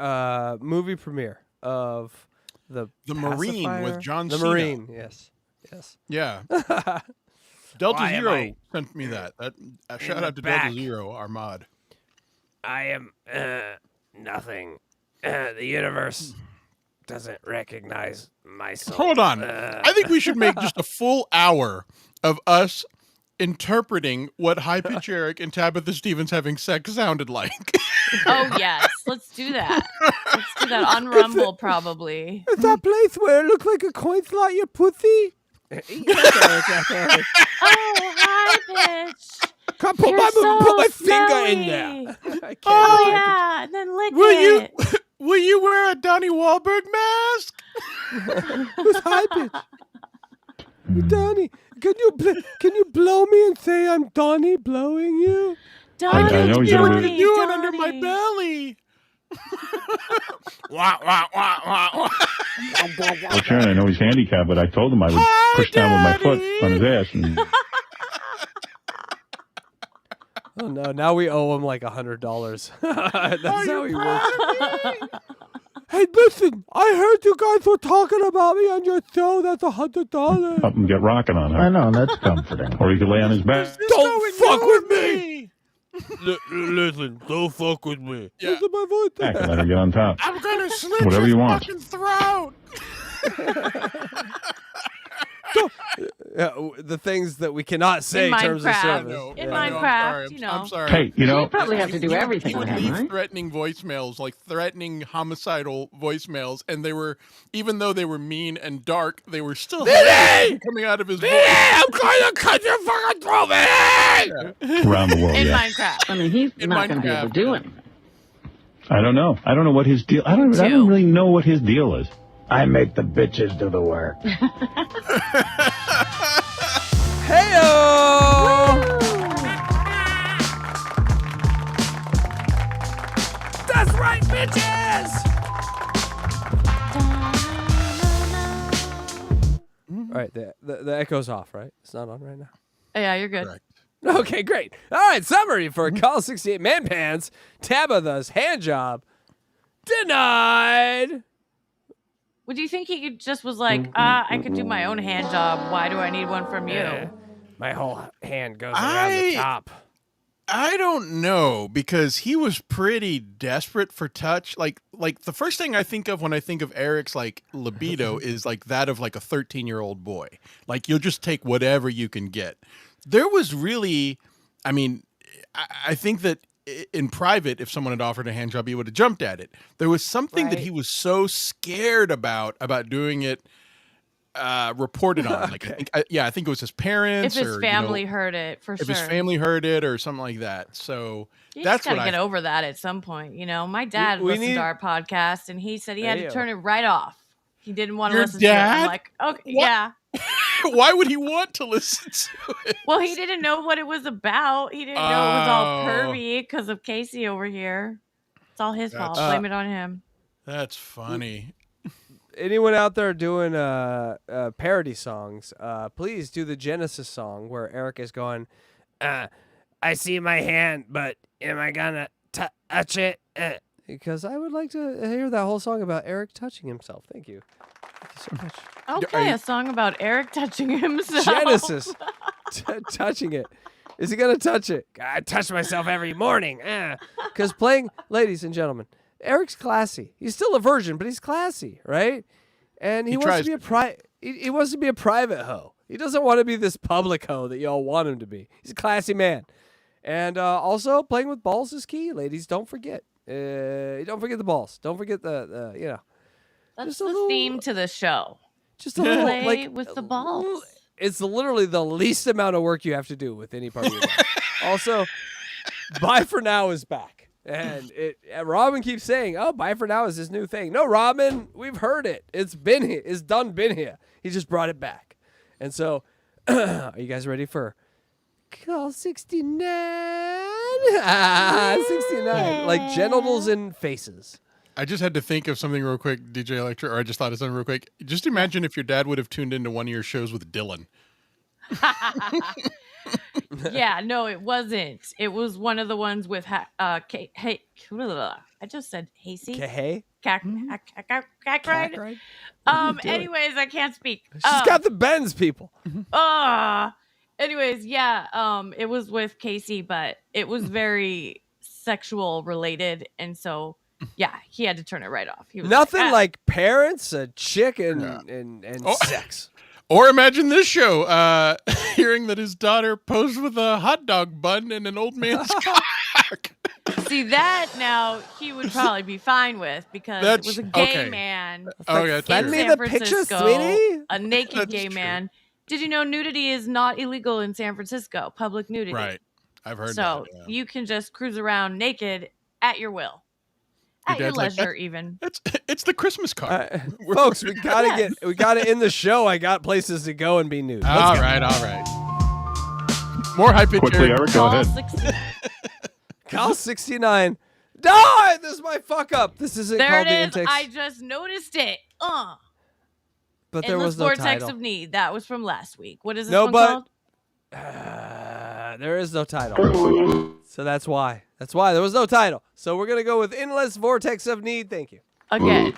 movie premiere of The Marine Pacifier? with John The Cena. Marine, yes. Yeah. Delta Why am Zero I sent me that. Shout out to back? Delta Zero, our mod. I am nothing. The universe doesn't recognize my soul. Hold on. I think we should make just a full hour of us interpreting what High Pitch Eric and Tabitha Stevens having sex sounded like. Oh, yes. Let's do that. Let's do that on Rumble, probably. Is that place where it looks like a coin slot, your pussy? Oh, high pitch. Come put You're my, so put my finger smelly. in there. I can't Oh, do it. yeah. And then lick Will it. will you wear a Donnie Wahlberg mask? Who's high pitch? Donnie, can you blow me and say I'm Donnie blowing you? Donnie, I know he's What gonna are be. you doing under my belly? Wah, wah, wah, wah, wah. Well, Sharon, I know he's handicapped, but I told him I would push down with my foot on his ass. And Oh no! Now we owe him like $100. That's how he works. Hey, listen! I heard you guys were talking about me on your show. That's $100. help him get rocking on her. I know, that's comforting. Or he could lay on his back. Don't fuck with me! Listen, don't fuck with me. Yeah. Listen to my voice. Back and let her get on top. I'm gonna slit Whatever your you want. fucking throat. The things that we cannot say in terms of Minecraft. service. In No, Minecraft, I'm you know. I'm sorry. Hey, you know, You probably have to do everything He with would him, leave right? threatening voicemails, like threatening homicidal voicemails, and they were, even though they were mean and dark, they were still coming out of his voice. I'm going to cut your fucking throat, man! around the world, In yeah. Minecraft. I mean, he's In not going to be able to Minecraft. do anything. I don't know. I don't know what his deal. I don't really know what his deal is. I make the bitches do the work. Heyo! That's right, bitches! All right, the echo's off, right? It's not on right now. Yeah, you're good. Correct. Okay, great. All right, summary for Call 68 Man Pants. Tabitha's hand job denied. Would you think he just was like, I could do my own hand job. Why do I need one from you? My whole hand goes around the top. I don't know, because he was pretty desperate for touch. Like the first thing I think of when I think of Eric's like libido is like that of like a 13-year-old boy. Like you'll just take whatever you can get. There was really, I mean, I think that in private, if someone had offered a hand job, he would have jumped at it. There was something that he was so scared about doing it. Reported on. Like, I think it was his parents. If his or, family heard it, for sure. If his family heard it or something like that. So You that's just gotta what get over that at some point. You know, my dad listened to our podcast, and he said he had to turn it right off. He didn't want to Your listen to it. I'm dad? like, okay, What? yeah. Why would he want to listen to it? Well, he didn't know what it was about. He didn't know it was all Oh. pervy because of Casey over here. It's all his fault. That's- Blame it on him. That's funny. Anyone out there doing parody songs, please do the Genesis song where Eric is going, I see my hand, but am I gonna touch it? Because I would like to hear that whole song about Eric touching himself. Thank you. Thank you so much. Okay, a song about Eric touching himself. Genesis. Touching it. Is he going to touch it? I touch myself every morning. Because playing, ladies and gentlemen, Eric's classy. He's still a virgin, but he's classy, right? And he wants to be he wants to be a private hoe. He doesn't want to be this public hoe that y'all want him to be. He's a classy man. And also, playing with balls is key, ladies. Don't forget. Don't forget the balls. Don't forget the you know. That's just a the little, theme to the show. Just a little, play like with the balls. It's literally the least amount of work you have to do with any part of your body. Also, Bye For Now is back. And Robin keeps saying, oh, Bye For Now is this new thing. No, Robin, we've heard it. It's been here. It's been here. He just brought it back. And so, are you guys ready for Call 69? 69. Like genitals and faces. I just had to think of something real quick, DJ Electra, or I just thought of something real quick. Just imagine if your dad would have tuned into one of your shows with Dylan. Yeah, no, it wasn't. It was one of the ones with I just said Hasey. Hey? Ride. Anyways, I can't speak. She's got the bends, people. Anyways, yeah, it was with Casey, but it was very sexual related, and so yeah, he had to turn it right off. He was nothing like parents, a chick, and sex. Or imagine this show, hearing that his daughter posed with a hot dog bun and an old man's cock. See, that now he would probably be fine with because it was a gay man in Send me San the Francisco, picture, sweetie. a naked gay man. Did you know nudity is not illegal in San Francisco? Public nudity. Right. I've heard so that. you can just cruise around naked at your will. At your leisure, even. It's the Christmas card. Folks, we gotta end the show. I got places to go and be nude. All right. More hype. Quickly, Eric, go ahead. Call 69. Die! This is my fuck up. This isn't There called it the is. intakes. I just noticed it. But there was no Vortex title. of Need. That was from last week. What is this No, one but called? there is no title. So that's why. That's why there was no title. So we're gonna go with Endless Vortex of Need. Thank you. Again.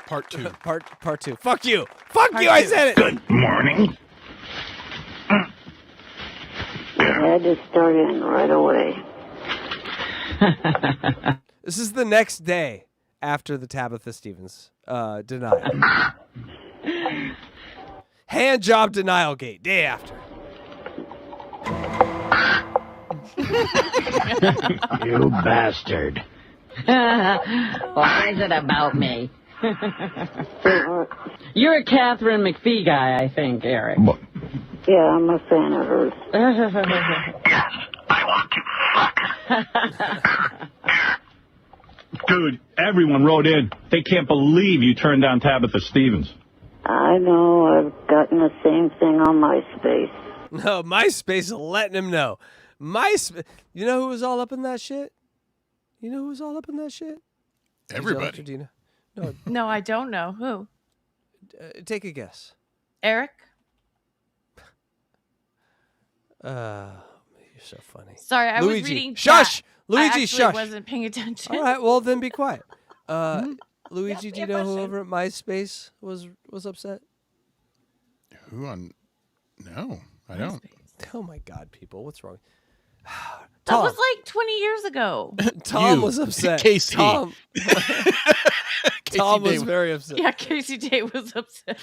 Part 2. Part 2. Fuck you. Fuck you. I said it. Good morning. I had to start in right away. This is the next day after the Tabitha Stevens denial. Hand job denial gate. Day after. You bastard. Why is it about me? You're a Catherine McPhee guy, I think, Eric. Yeah, I'm a fan of hers. I want to fuck. Dude, everyone wrote in. They can't believe you turned down Tabitha Stevens. I know. I've gotten the same thing on MySpace. No, MySpace is letting him know. MySpace. You know who was all up in that shit? You know who was all up in that shit? Everybody. Dina. No, I don't know. Who? Take a guess. Eric? You're so funny. Sorry, I Luigi. was reading Shush! chat. Luigi, I shush! wasn't paying attention. All right, well then be quiet. Luigi, do you know who over at MySpace was upset? Who on? No, I don't. Oh my God, people, what's wrong? That was like 20 years ago. Tom was upset. Casey. Tom was Day. very upset. Yeah, Casey Day was upset.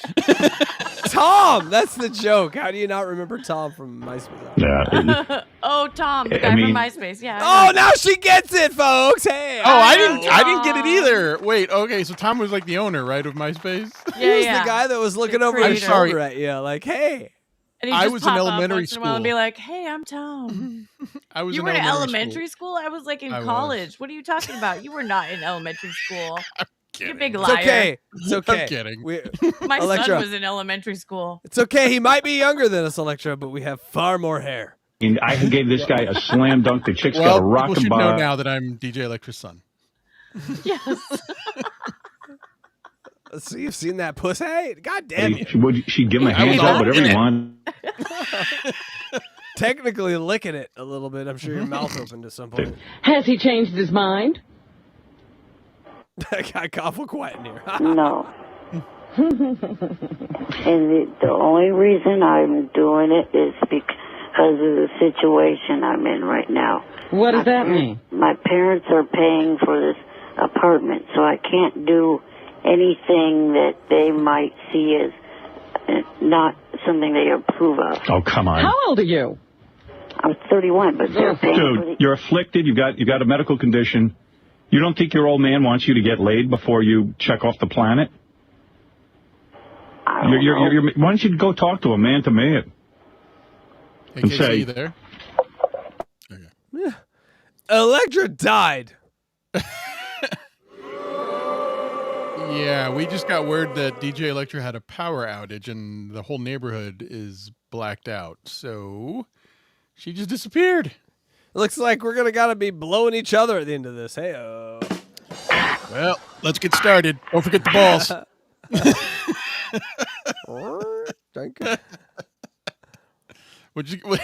Tom, that's the joke. How do you not remember Tom from MySpace? Yeah. Oh, Tom, the guy from MySpace. Yeah. Oh, now she gets it, folks. Hey. Oh, I didn't get it either. Wait, okay, so Tom was like the owner, right, of MySpace? He was the guy that was looking over his creator. shoulder at you, like, hey. And he I just was pop in up elementary once in a while and school. be like, "Hey, I'm Tom." I was You in were in elementary elementary school? I was like in I was. college. What are you talking about? You were not in elementary school. You big It's liar. okay. It's okay. I'm kidding. My Electra. son was in elementary school. It's okay. He might be younger than us, Electra, but we have far more hair. And I gave this guy a slam dunk. The chick's Well, got a rock people and should know bottom. now that I'm DJ Electra's son. Yes. So you've seen that puss? Hey, God damn you. She'd give him a I hand was job, all whatever in you it. want. Technically licking it a little bit. I'm sure your mouth opened at some point. Has he changed his mind? I got awful quiet in here. No. And the only reason I'm doing it is because of the situation I'm in right now. What does that mean? My parents are paying for this apartment, so I can't do anything that they might see as not something they approve of. Oh, come on. How old are you? I'm 31, but they're paying for the... Dude, you're afflicted. You got a medical condition. You don't think your old man wants you to get laid before you check off the planet? I don't know. Why don't you go talk to him, man to man? Hey, And Casey, say, you there? Yeah. Electra died. Yeah, we just got word that DJ Electra had a power outage and the whole neighborhood is blacked out. So she just disappeared. Looks like we're gotta be blowing each other at the end of this. Hey, well, let's get started. Don't forget the balls.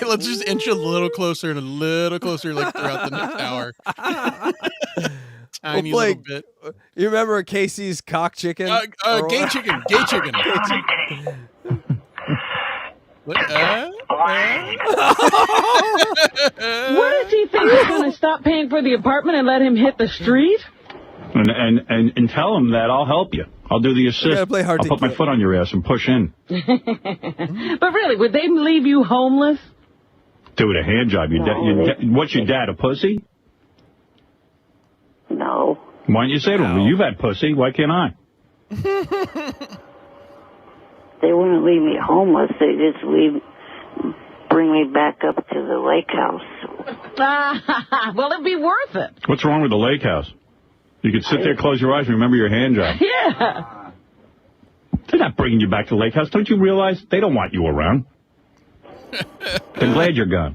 Let's just inch a little closer and a little closer, like throughout the next hour. Tiny little bit. You remember Casey's cock chicken? Gay chicken. Gay chicken. Where does he think he's going to stop paying for the apartment and let him hit the street? And tell him that I'll help you. I'll do the assist. Play hard I'll to put my foot on your ass and push in. But really, would they leave you homeless? Dude, a hand job. What's your dad, a pussy? No. Why don't you say to him, you've had pussy, why can't I? They wouldn't leave me homeless. They just bring me back up to the lake house. Well, it'd be worth it. What's wrong with the lake house? You could sit there, close your eyes, and remember your hand job. Yeah. They're not bringing you back to the lake house. Don't you realize they don't want you around? They're glad you're gone.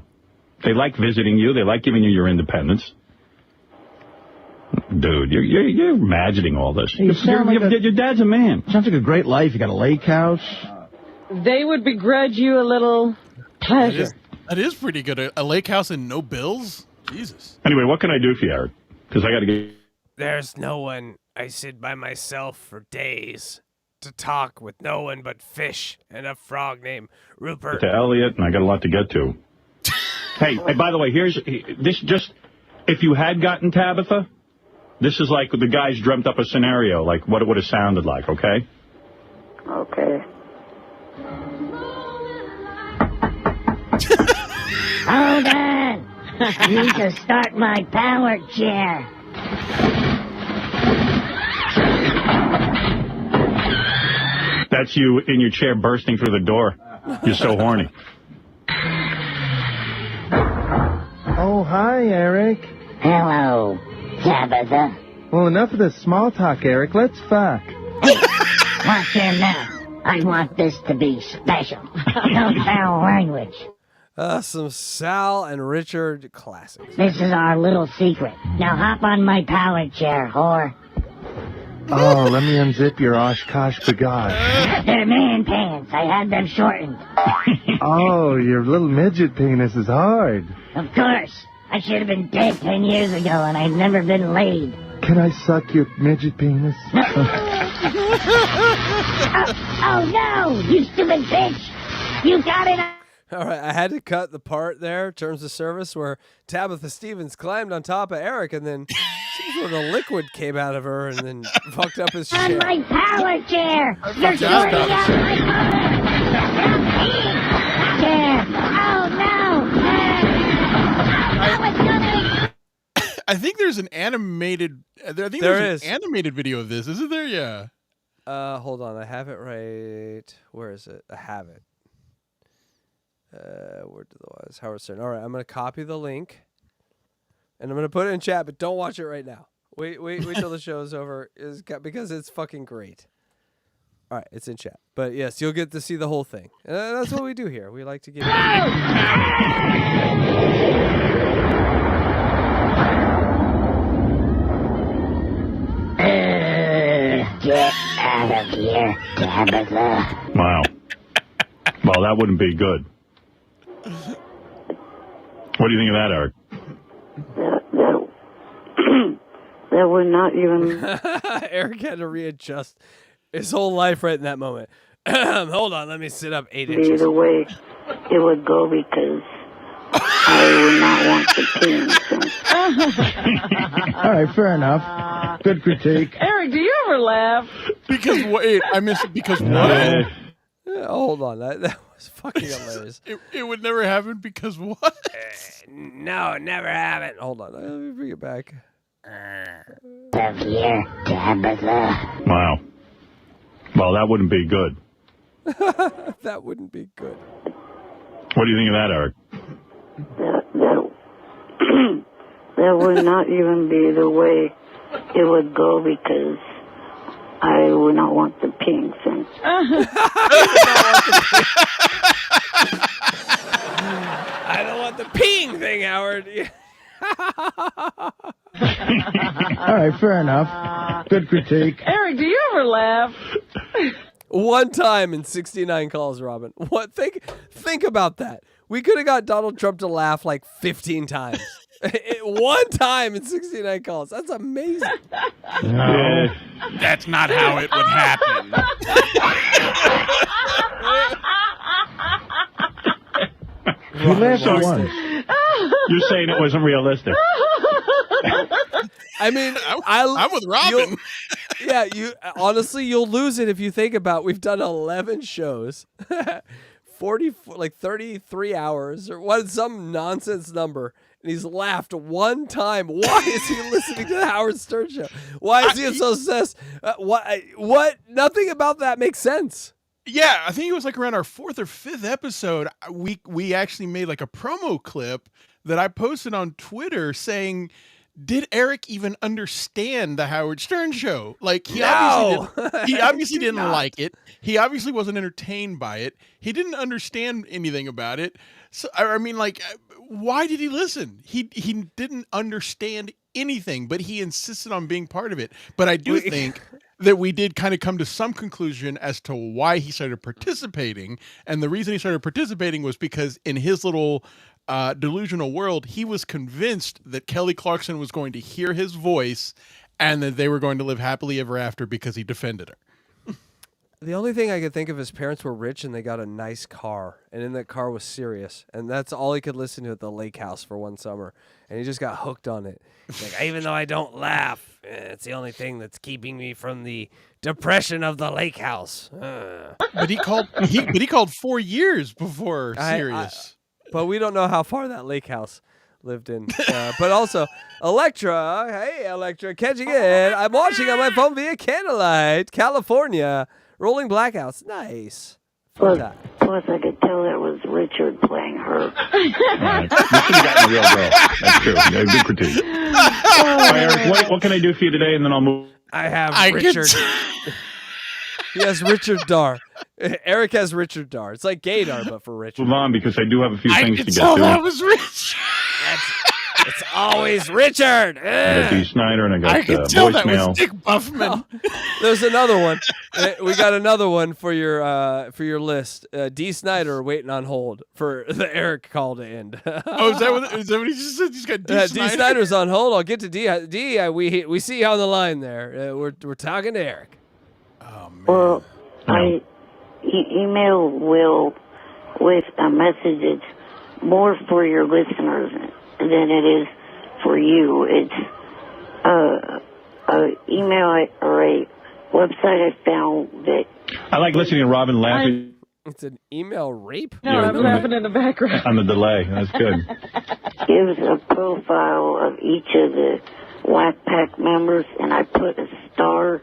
They like visiting you. They like giving you your independence. Dude, you're imagining all this. Your dad's a man. Sounds like a great life. You got a lake house. They would begrudge you a little pleasure. That is pretty good. A lake house and no bills? Jesus. Anyway, what can I do for you, Eric? Because I got to get... There's no one. I sit by myself for days to talk with no one but fish and a frog named Rupert. to Elliot, and I got a lot to get to. Hey, by the way, here's this. Just if you had gotten Tabitha, this is like the guys dreamt up a scenario, like what it would have sounded like. Okay. Okay. Hold on. Need to start my power chair. That's you in your chair bursting through the door. You're so horny. Oh, hi, Eric. Hello, Tabitha. Well, enough of this small talk, Eric. Let's fuck. Hey, watch your mouth. I want this to be special. No foul language. Some Sal and Richard classics. This is our little secret. Now hop on my power chair, whore. Oh, let me unzip your Oshkosh bagage. They're man pants. I had them shortened. Oh, your little midget penis is hard. Of course. I should have been dead 10 years ago, and I've never been laid. Can I suck your midget penis? Oh, no! You stupid bitch! You got it! All right, I had to cut the part there, terms of service, where Tabitha Stevens climbed on top of Eric, and then some sort of liquid came out of her, and then fucked up his On chair. my power chair! You're sorting out my chair! Oh, no! I think there's an animated. There's an animated video of this, isn't there? Yeah. Hold on, I have it right. Where is it? I have it. Where did it was? Howard Stern. All right, I'm gonna copy the link, and I'm gonna put it in chat, but don't watch it right now. Wait till the show is over, because it's fucking great. All right, it's in chat, but yes, you'll get to see the whole thing. That's what we do here. We like to give. Get out of here, Tabitha. Wow. Well, that wouldn't be good. What do you think of that, Eric? That would not even... Eric had to readjust his whole life right in that moment. Hold on, let me sit up 8 inches. Either way, it would go because I would not want the team. All right, fair enough. Good critique. Eric, do you ever laugh? Because wait, I missed it. Because what? Hold on, that was fucking hilarious. It would never happen because what? No, it never happened. Hold on, let me bring it back. Wow. Well, that wouldn't be good. That wouldn't be good. What do you think of that, Eric? That would not even be the way it would go because I would not want the ping thing. I don't want the peeing thing, Howard. All right, fair enough. Good critique. Eric, do you ever laugh? One time in 69 calls, Robin. What? Think about that. We could have got Donald Trump to laugh like 15 times. One time in 69 calls. That's amazing. No, that's not how it would happen. You laughed at once. You're saying it wasn't realistic. I mean, I'm with Robin. Yeah, honestly, you'll lose it if you think about. We've done 11 shows, 33 hours or some nonsense number, and he's laughed one time. Why is he listening to the Howard Stern show? Why is he so obsessed? What? Nothing about that makes sense. Yeah, I think it was like around our 4th or 5th episode. We actually made like a promo clip that I posted on Twitter saying, did Eric even understand the Howard Stern show? Like he obviously didn't like it. He obviously wasn't entertained by it. He didn't understand anything about it. So I mean, like, why did he listen? He didn't understand anything, but he insisted on being part of it. But I do think that we did kind of come to some conclusion as to why he started participating. And the reason he started participating was because in his little delusional world, he was convinced that Kelly Clarkson was going to hear his voice and that they were going to live happily ever after because he defended her. The only thing I could think of, his parents were rich and they got a nice car, and in that car was Sirius, and that's all he could listen to at the lake house for one summer, and he just got hooked on it. He's like, even though I don't laugh, it's the only thing that's keeping me from the depression of the lake house. But he called 4 years before Sirius. But we don't know how far that lake house lived in. But also, Electra, hey Electra, catching it. I'm watching on my phone via candlelight, California. Rolling blackouts, nice. Plus, I could tell that was Richard playing her. You should have gotten a real girl. That's true. Yeah, good critique. Eric, what can I do for you today, and then I'll move. I have Richard. He has Richard Dar. Eric has Richard Dar. It's like Gaydar, but for Richard. Move on because I do have a few things to get to. That was Rich. It's always Richard. I got D. Snyder and I got can tell voicemail. That was Dick Buffman. There's another one. We got another one for your list. D. Snyder waiting on hold for the Eric call to end. Oh, is that what he just said? He's got D. Snyder? D. Snyder's on hold. I'll get to D. D. We see you on the line there. We're talking to Eric. Oh man. Well, I email Will with a message that's more for your listeners than it is for you. It's a email or a website I found that. I like listening to Robin laughing. It's an email rape? No, I'm laughing in the background. On the delay. That's good. Gives a profile of each of the Wack Pack members, and I put a star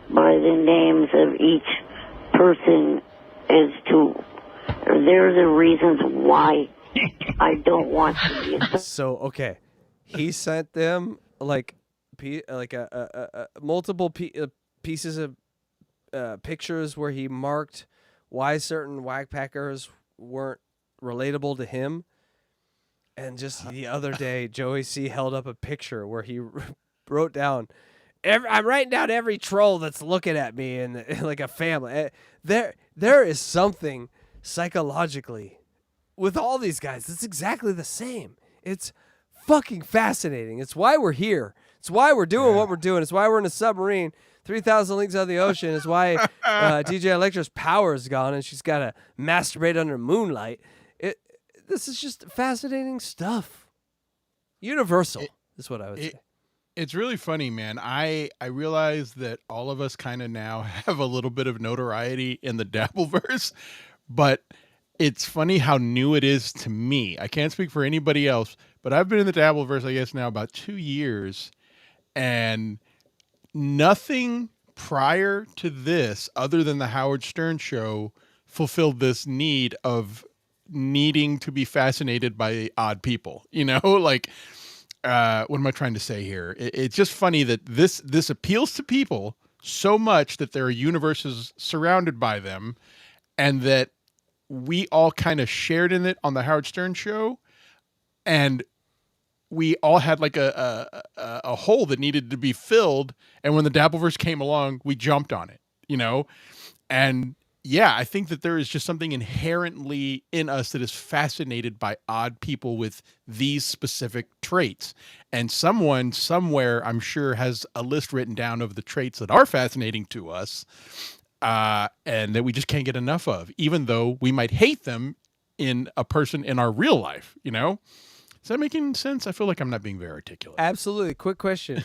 by the names of each person as to they're the reasons why I don't want to be. So okay, he sent them like multiple pieces of pictures where he marked why certain Wack Packers weren't relatable to him. And just the other day, Joey C held up a picture where he wrote down, I'm writing down every troll that's looking at me in like a family. There is something psychologically with all these guys. It's exactly the same. It's fucking fascinating. It's why we're here. It's why we're doing what we're doing. It's why we're in a submarine 3,000 leagues out of the ocean. It's why DJ Electra's power is gone and she's got to masturbate under moonlight. This is just fascinating stuff. Universal is what I would say. It's really funny, man. I realize that all of us kind of now have a little bit of notoriety in the Dabbleverse, but it's funny how new it is to me. I can't speak for anybody else, but I've been in the Dabbleverse, I guess, now about 2 years, and nothing prior to this, other than the Howard Stern show, fulfilled this need of needing to be fascinated by odd people. You know, like, what am I trying to say here? It's just funny that this appeals to people so much that there are universes surrounded by them, and that we all kind of shared in it on the Howard Stern show, and we all had like a hole that needed to be filled. And when the Dabbleverse came along, we jumped on it, you know? And yeah, I think that there is just something inherently in us that is fascinated by odd people with these specific traits. And someone somewhere, I'm sure, has a list written down of the traits that are fascinating to us, and that we just can't get enough of, even though we might hate them in a person in our real life, you know? Is that making sense? I feel like I'm not being very articulate. Absolutely. Quick question.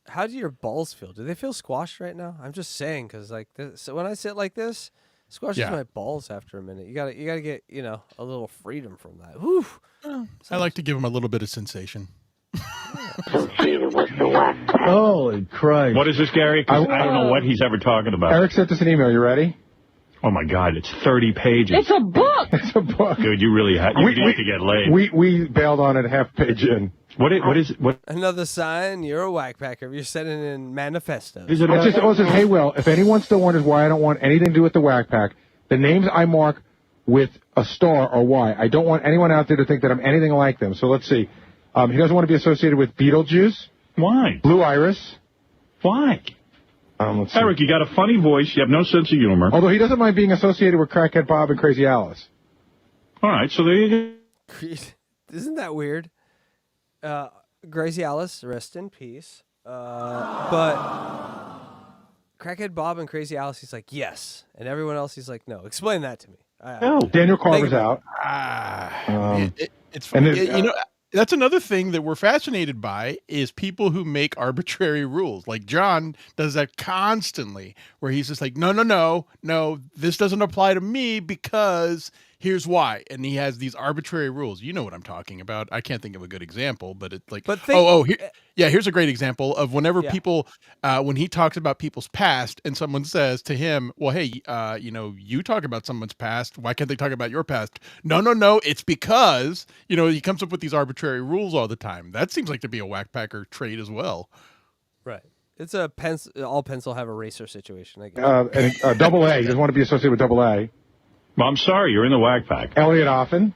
How do your balls feel? Do they feel squashed right now? I'm just saying, because like this, so when I sit like this, it squashes my balls after a minute. You gotta get, you know, a little freedom from that. Whew. I like to give them a little bit of sensation. Holy Christ. What is this, Gary? 'Cause I don't know what he's ever talking about. Eric sent us an email. You ready? Oh, my God. It's 30 pages. It's a book. It's a book. Dude, you really have to get laid. We bailed on it half page in. What is it? Another sign you're a whack packer. You're sending in manifestos. It says, hey, Will, if anyone still wonders why I don't want anything to do with the Wack Pack, the names I mark with a star are why. I don't want anyone out there to think that I'm anything like them. So let's see. He doesn't want to be associated with Beetlejuice. Why? Blue Iris. Why? Let's see. Eric, you got a funny voice. You have no sense of humor. Although he doesn't mind being associated with Crackhead Bob and Crazy Alice. All right, so there you go. Isn't that weird? Crazy Alice, rest in peace. But Crackhead Bob and Crazy Alice, he's like, yes. And everyone else, he's like, no. Explain that to me. Daniel Carver's out. It's funny. You know, that's another thing that we're fascinated by is people who make arbitrary rules. Like John does that constantly, where he's just like, no, this doesn't apply to me because here's why. And he has these arbitrary rules. You know what I'm talking about. I can't think of a good example, but it's like, here's a great example of whenever people, when he talks about people's past and someone says to him, well, hey, you know, you talk about someone's past. Why can't they talk about your past? No. It's because, you know, he comes up with these arbitrary rules all the time. That seems like to be a whack packer trait as well. Right. It's a all pencil have eraser situation, I guess. And double A. He doesn't want to be associated with double A. Well, I'm sorry, you're in the Wack Pack. Elliot Offen.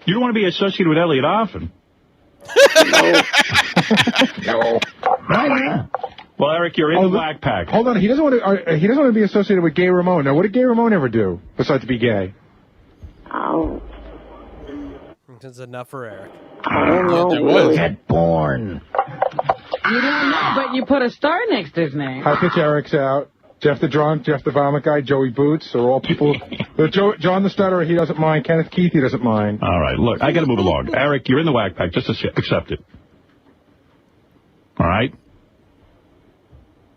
You don't want to be associated with Elliot Offen. No. Well, Eric, you're in the Wack Pack. Hold on, he doesn't want to be associated with Gay Ramone. Now, what did Gay Ramone ever do besides be gay? Oh. That's enough for Eric. I don't know. Get born. You don't know, but you put a star next to his name. High Pitch Eric's out. Jeff the Drunk, Jeff the Vomit Guy, Joey Boots are all people. John the Stutterer, he doesn't mind. Kenneth Keith, he doesn't mind. All right, look, I got to move along. Eric, you're in the Wack Pack. Just accept it. All right?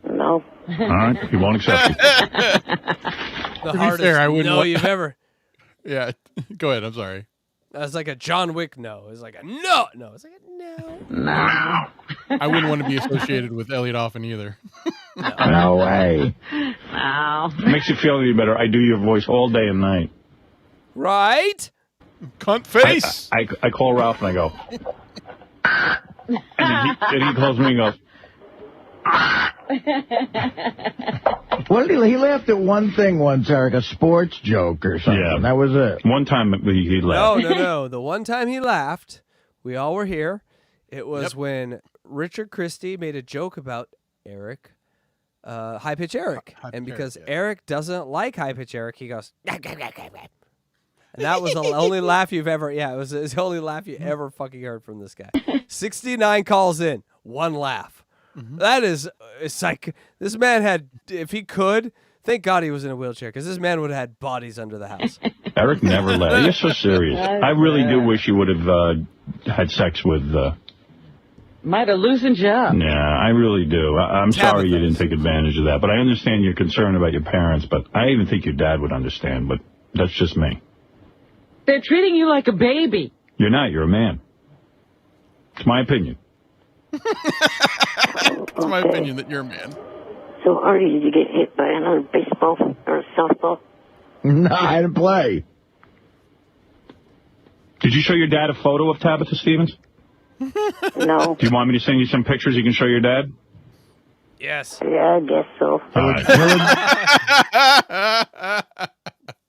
No. All right, he won't accept it. The hardest no you've ever. Yeah, go ahead. I'm sorry. That's like a John Wick no. It's like a no. No, it's like a no. No. I wouldn't want to be associated with Elliot Offen either. No way. No. Makes you feel any better. I do your voice all day and night. Right? Cunt face. I call Ralph and I go. and he calls me and goes. What did he laughed at one thing once, Eric, a sports joke or something. Yeah. That was it. One time he laughed. No. The one time he laughed, we all were here. It was when Richard Christie made a joke about Eric, High Pitch Eric. And because Eric doesn't like High Pitch Eric, he goes, and that was the only laugh you've ever, it was the only laugh you ever fucking heard from this guy. 69 calls in, one laugh. That is, it's like, this man had, if he could, thank God he was in a wheelchair, because this man would have had bodies under the house. Eric never laughed. You're so serious. I really do wish you would have had sex with Might have loosened you up. Yeah, I really do. I'm sorry you didn't take advantage of that, but I understand your concern about your parents, but I even think your dad would understand, but that's just me. They're treating you like a baby. You're not. You're a man. It's my opinion. It's my opinion that you're a man. So, Artie, did you get hit by another baseball or softball? No, I didn't play. Did you show your dad a photo of Tabitha Stevens? No. Do you want me to send you some pictures you can show your dad? Yes. Yeah, I guess so.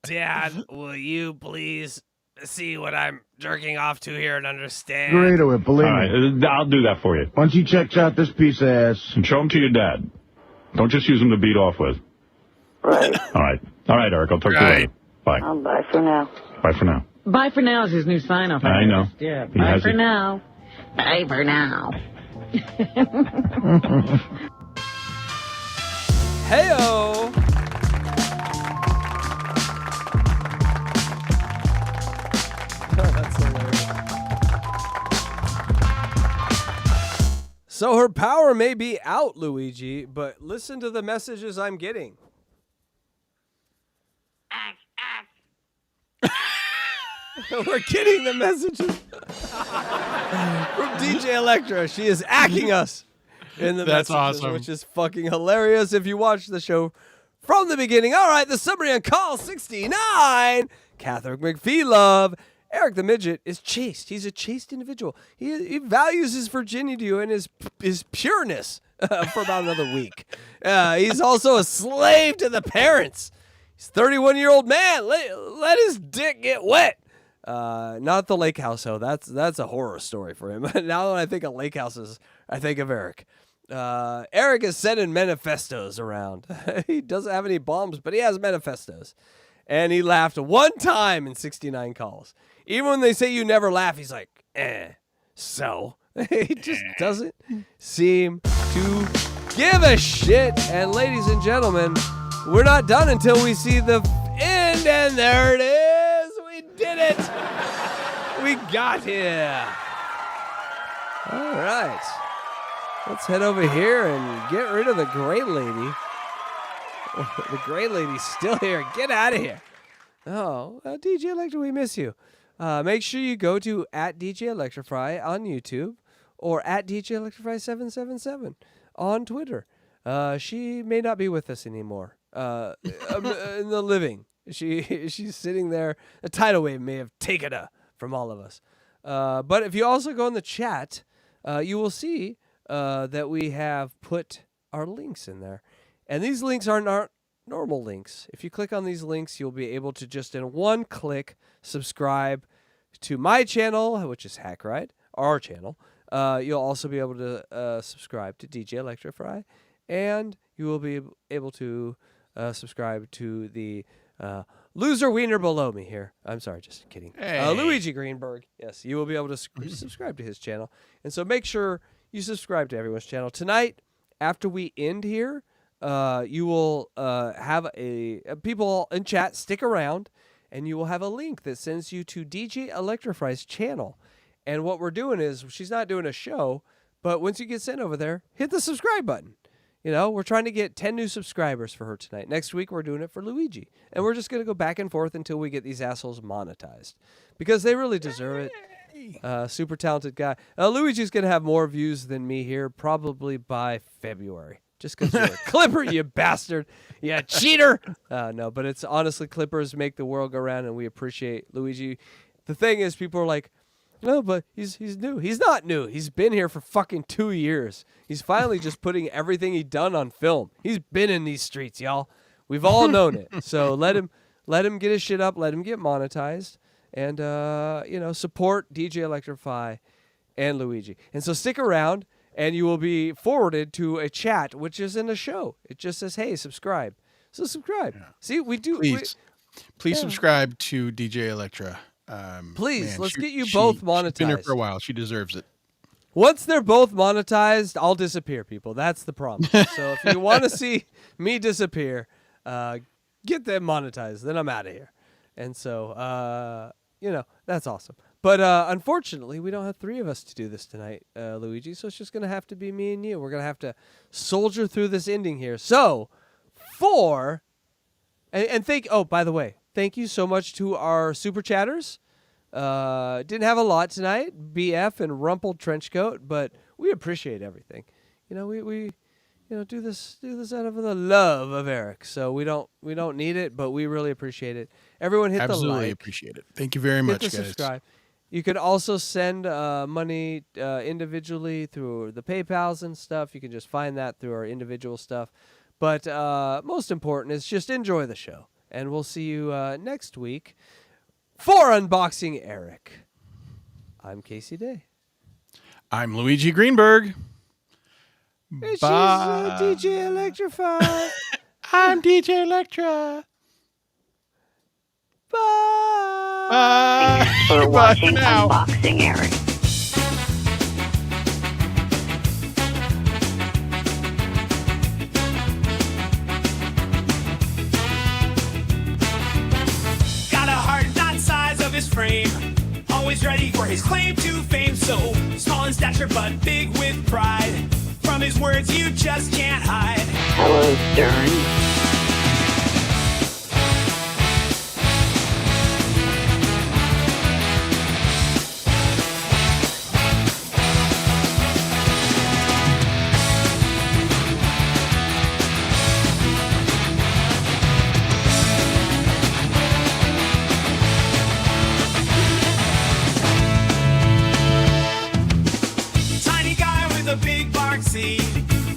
Dad, will you please see what I'm jerking off to here and understand? Great to it, believe All me. right, I'll do that for you. Why don't you check out this piece of ass? And show them to your dad. Don't just use them to beat off with. Right. All right, Eric, I'll talk to you later. Bye. Bye for now. Bye for now. Bye for now is his new sign-off. I know. Yeah, He bye has for it. now. Bye for now. Heyo! That's hilarious. So her power may be out, Luigi, but listen to the messages I'm getting. We're getting the messages from DJ Electra. She is acting us in the That's messages, awesome. which is fucking hilarious if you watch the show from the beginning. All right, the summary on call 69. Catherine McPhee Love. Eric the Midget is chaste. He's a chaste individual. He values his virginity and his pureness for about another week. He's also a slave to the parents. He's a 31-year-old man. Let his dick get wet. Not the lake house, though. That's a horror story for him. Now when I think of lake houses, I think of Eric. Eric is sending manifestos around. He doesn't have any bombs, but he has manifestos. And he laughed one time in 69 calls. Even when they say you never laugh, he's like, so. He just doesn't seem to give a shit. And ladies and gentlemen, we're not done until we see the end. And there it is. We did it. We got here. All right. Let's head over here and get rid of the gray lady. The gray lady's still here. Get out of here. Oh, DJ Electra, we miss you. Make sure you go to @DJ Electrify on YouTube or @DJ Electrify 777 on Twitter. She may not be with us anymore. In the living. She's sitting there. A tidal wave may have taken her from all of us. But if you also go in the chat, you will see that we have put our links in there. And these links are not normal links. If you click on these links, you'll be able to just in one click subscribe to my channel, which is Hack Ride, our channel. You'll also be able to subscribe to DJ Electrify, and you will be able to subscribe to the loser wiener below me here. I'm sorry, just kidding. Hey. Luigi Greenberg. Yes, you will be able to subscribe to his channel. And so make sure you subscribe to everyone's channel. Tonight, after we end here, you will have people in chat stick around, and you will have a link that sends you to DJ Electrify's channel. And what we're doing is, she's not doing a show, but once you get sent over there, hit the subscribe button. You know, we're trying to get 10 new subscribers for her tonight. Next week, we're doing it for Luigi. And we're just going to go back and forth until we get these assholes monetized. Because they really deserve it. Super talented guy. Luigi's going to have more views than me here, probably by February. Just because you're a Clipper, you bastard. You cheater. No, but it's honestly, Clippers make the world go round, and we appreciate Luigi. The thing is, people are like, no, but he's new. He's not new. He's been here for fucking 2 years. He's finally just putting everything he's done on film. He's been in these streets, y'all. We've all known it. So let him get his shit up. Let him get monetized. And, support DJ Electrify and Luigi. And so stick around, and you will be forwarded to a chat, which is in a show. It just says, hey, subscribe. So subscribe. Yeah. See, we do. Please subscribe to DJ Electra. Please, let's get you both monetized. She's been here for a while. She deserves it. Once they're both monetized, I'll disappear, people. That's the problem. So if you want to see me disappear, get them monetized. Then I'm out of here. And so, that's awesome. But unfortunately, we don't have three of us to do this tonight, Luigi. So it's just going to have to be me and you. We're going to have to soldier through this ending here. So by the way, thank you so much to our super chatters. Didn't have a lot tonight, BF and Rumpled Trenchcoat, but we appreciate everything. We do this out of the love of Eric. So we don't need it, but we really appreciate it. Everyone hit Absolutely the like. Appreciate it. Thank you very much, hit the guys. Subscribe. You can also send money individually through the PayPals and stuff. You can just find that through our individual stuff. But most important is just enjoy the show. And we'll see you next week for Unboxing Eric. I'm Casey Day. I'm Luigi Greenberg. And she's DJ Electrified. I'm DJ Electra. Bye. Thanks for watching Unboxing Eric. Got a heart not size of his frame, always ready for his claim to fame. So small in stature but big with pride. From his words you just can't hide. Hello, Stern.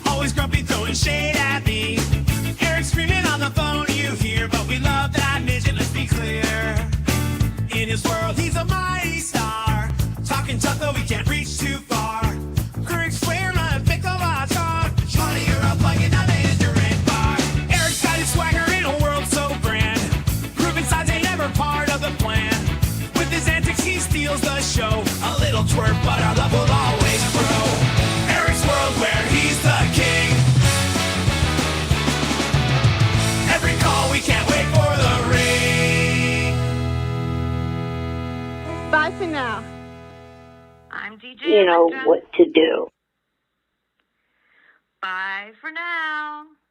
Always grumpy, throwing shade at me. Eric screaming on the phone, you hear, but we love that midget, let's be clear. In his world, he's a mighty star. Talking tough, though we can't reach too far. Critics swear, man, pick up our talk. Charlie, you're up like an belligerent bar. Eric's got his swagger in a world so grand. Proving sides ain't ever part of the plan. With his antics, he steals the show. A little twerp, but our love will always grow. World where he's the king. Every call we can't wait for the ring. Bye for now. I'm DJ You know Electra. what to do. Bye for now.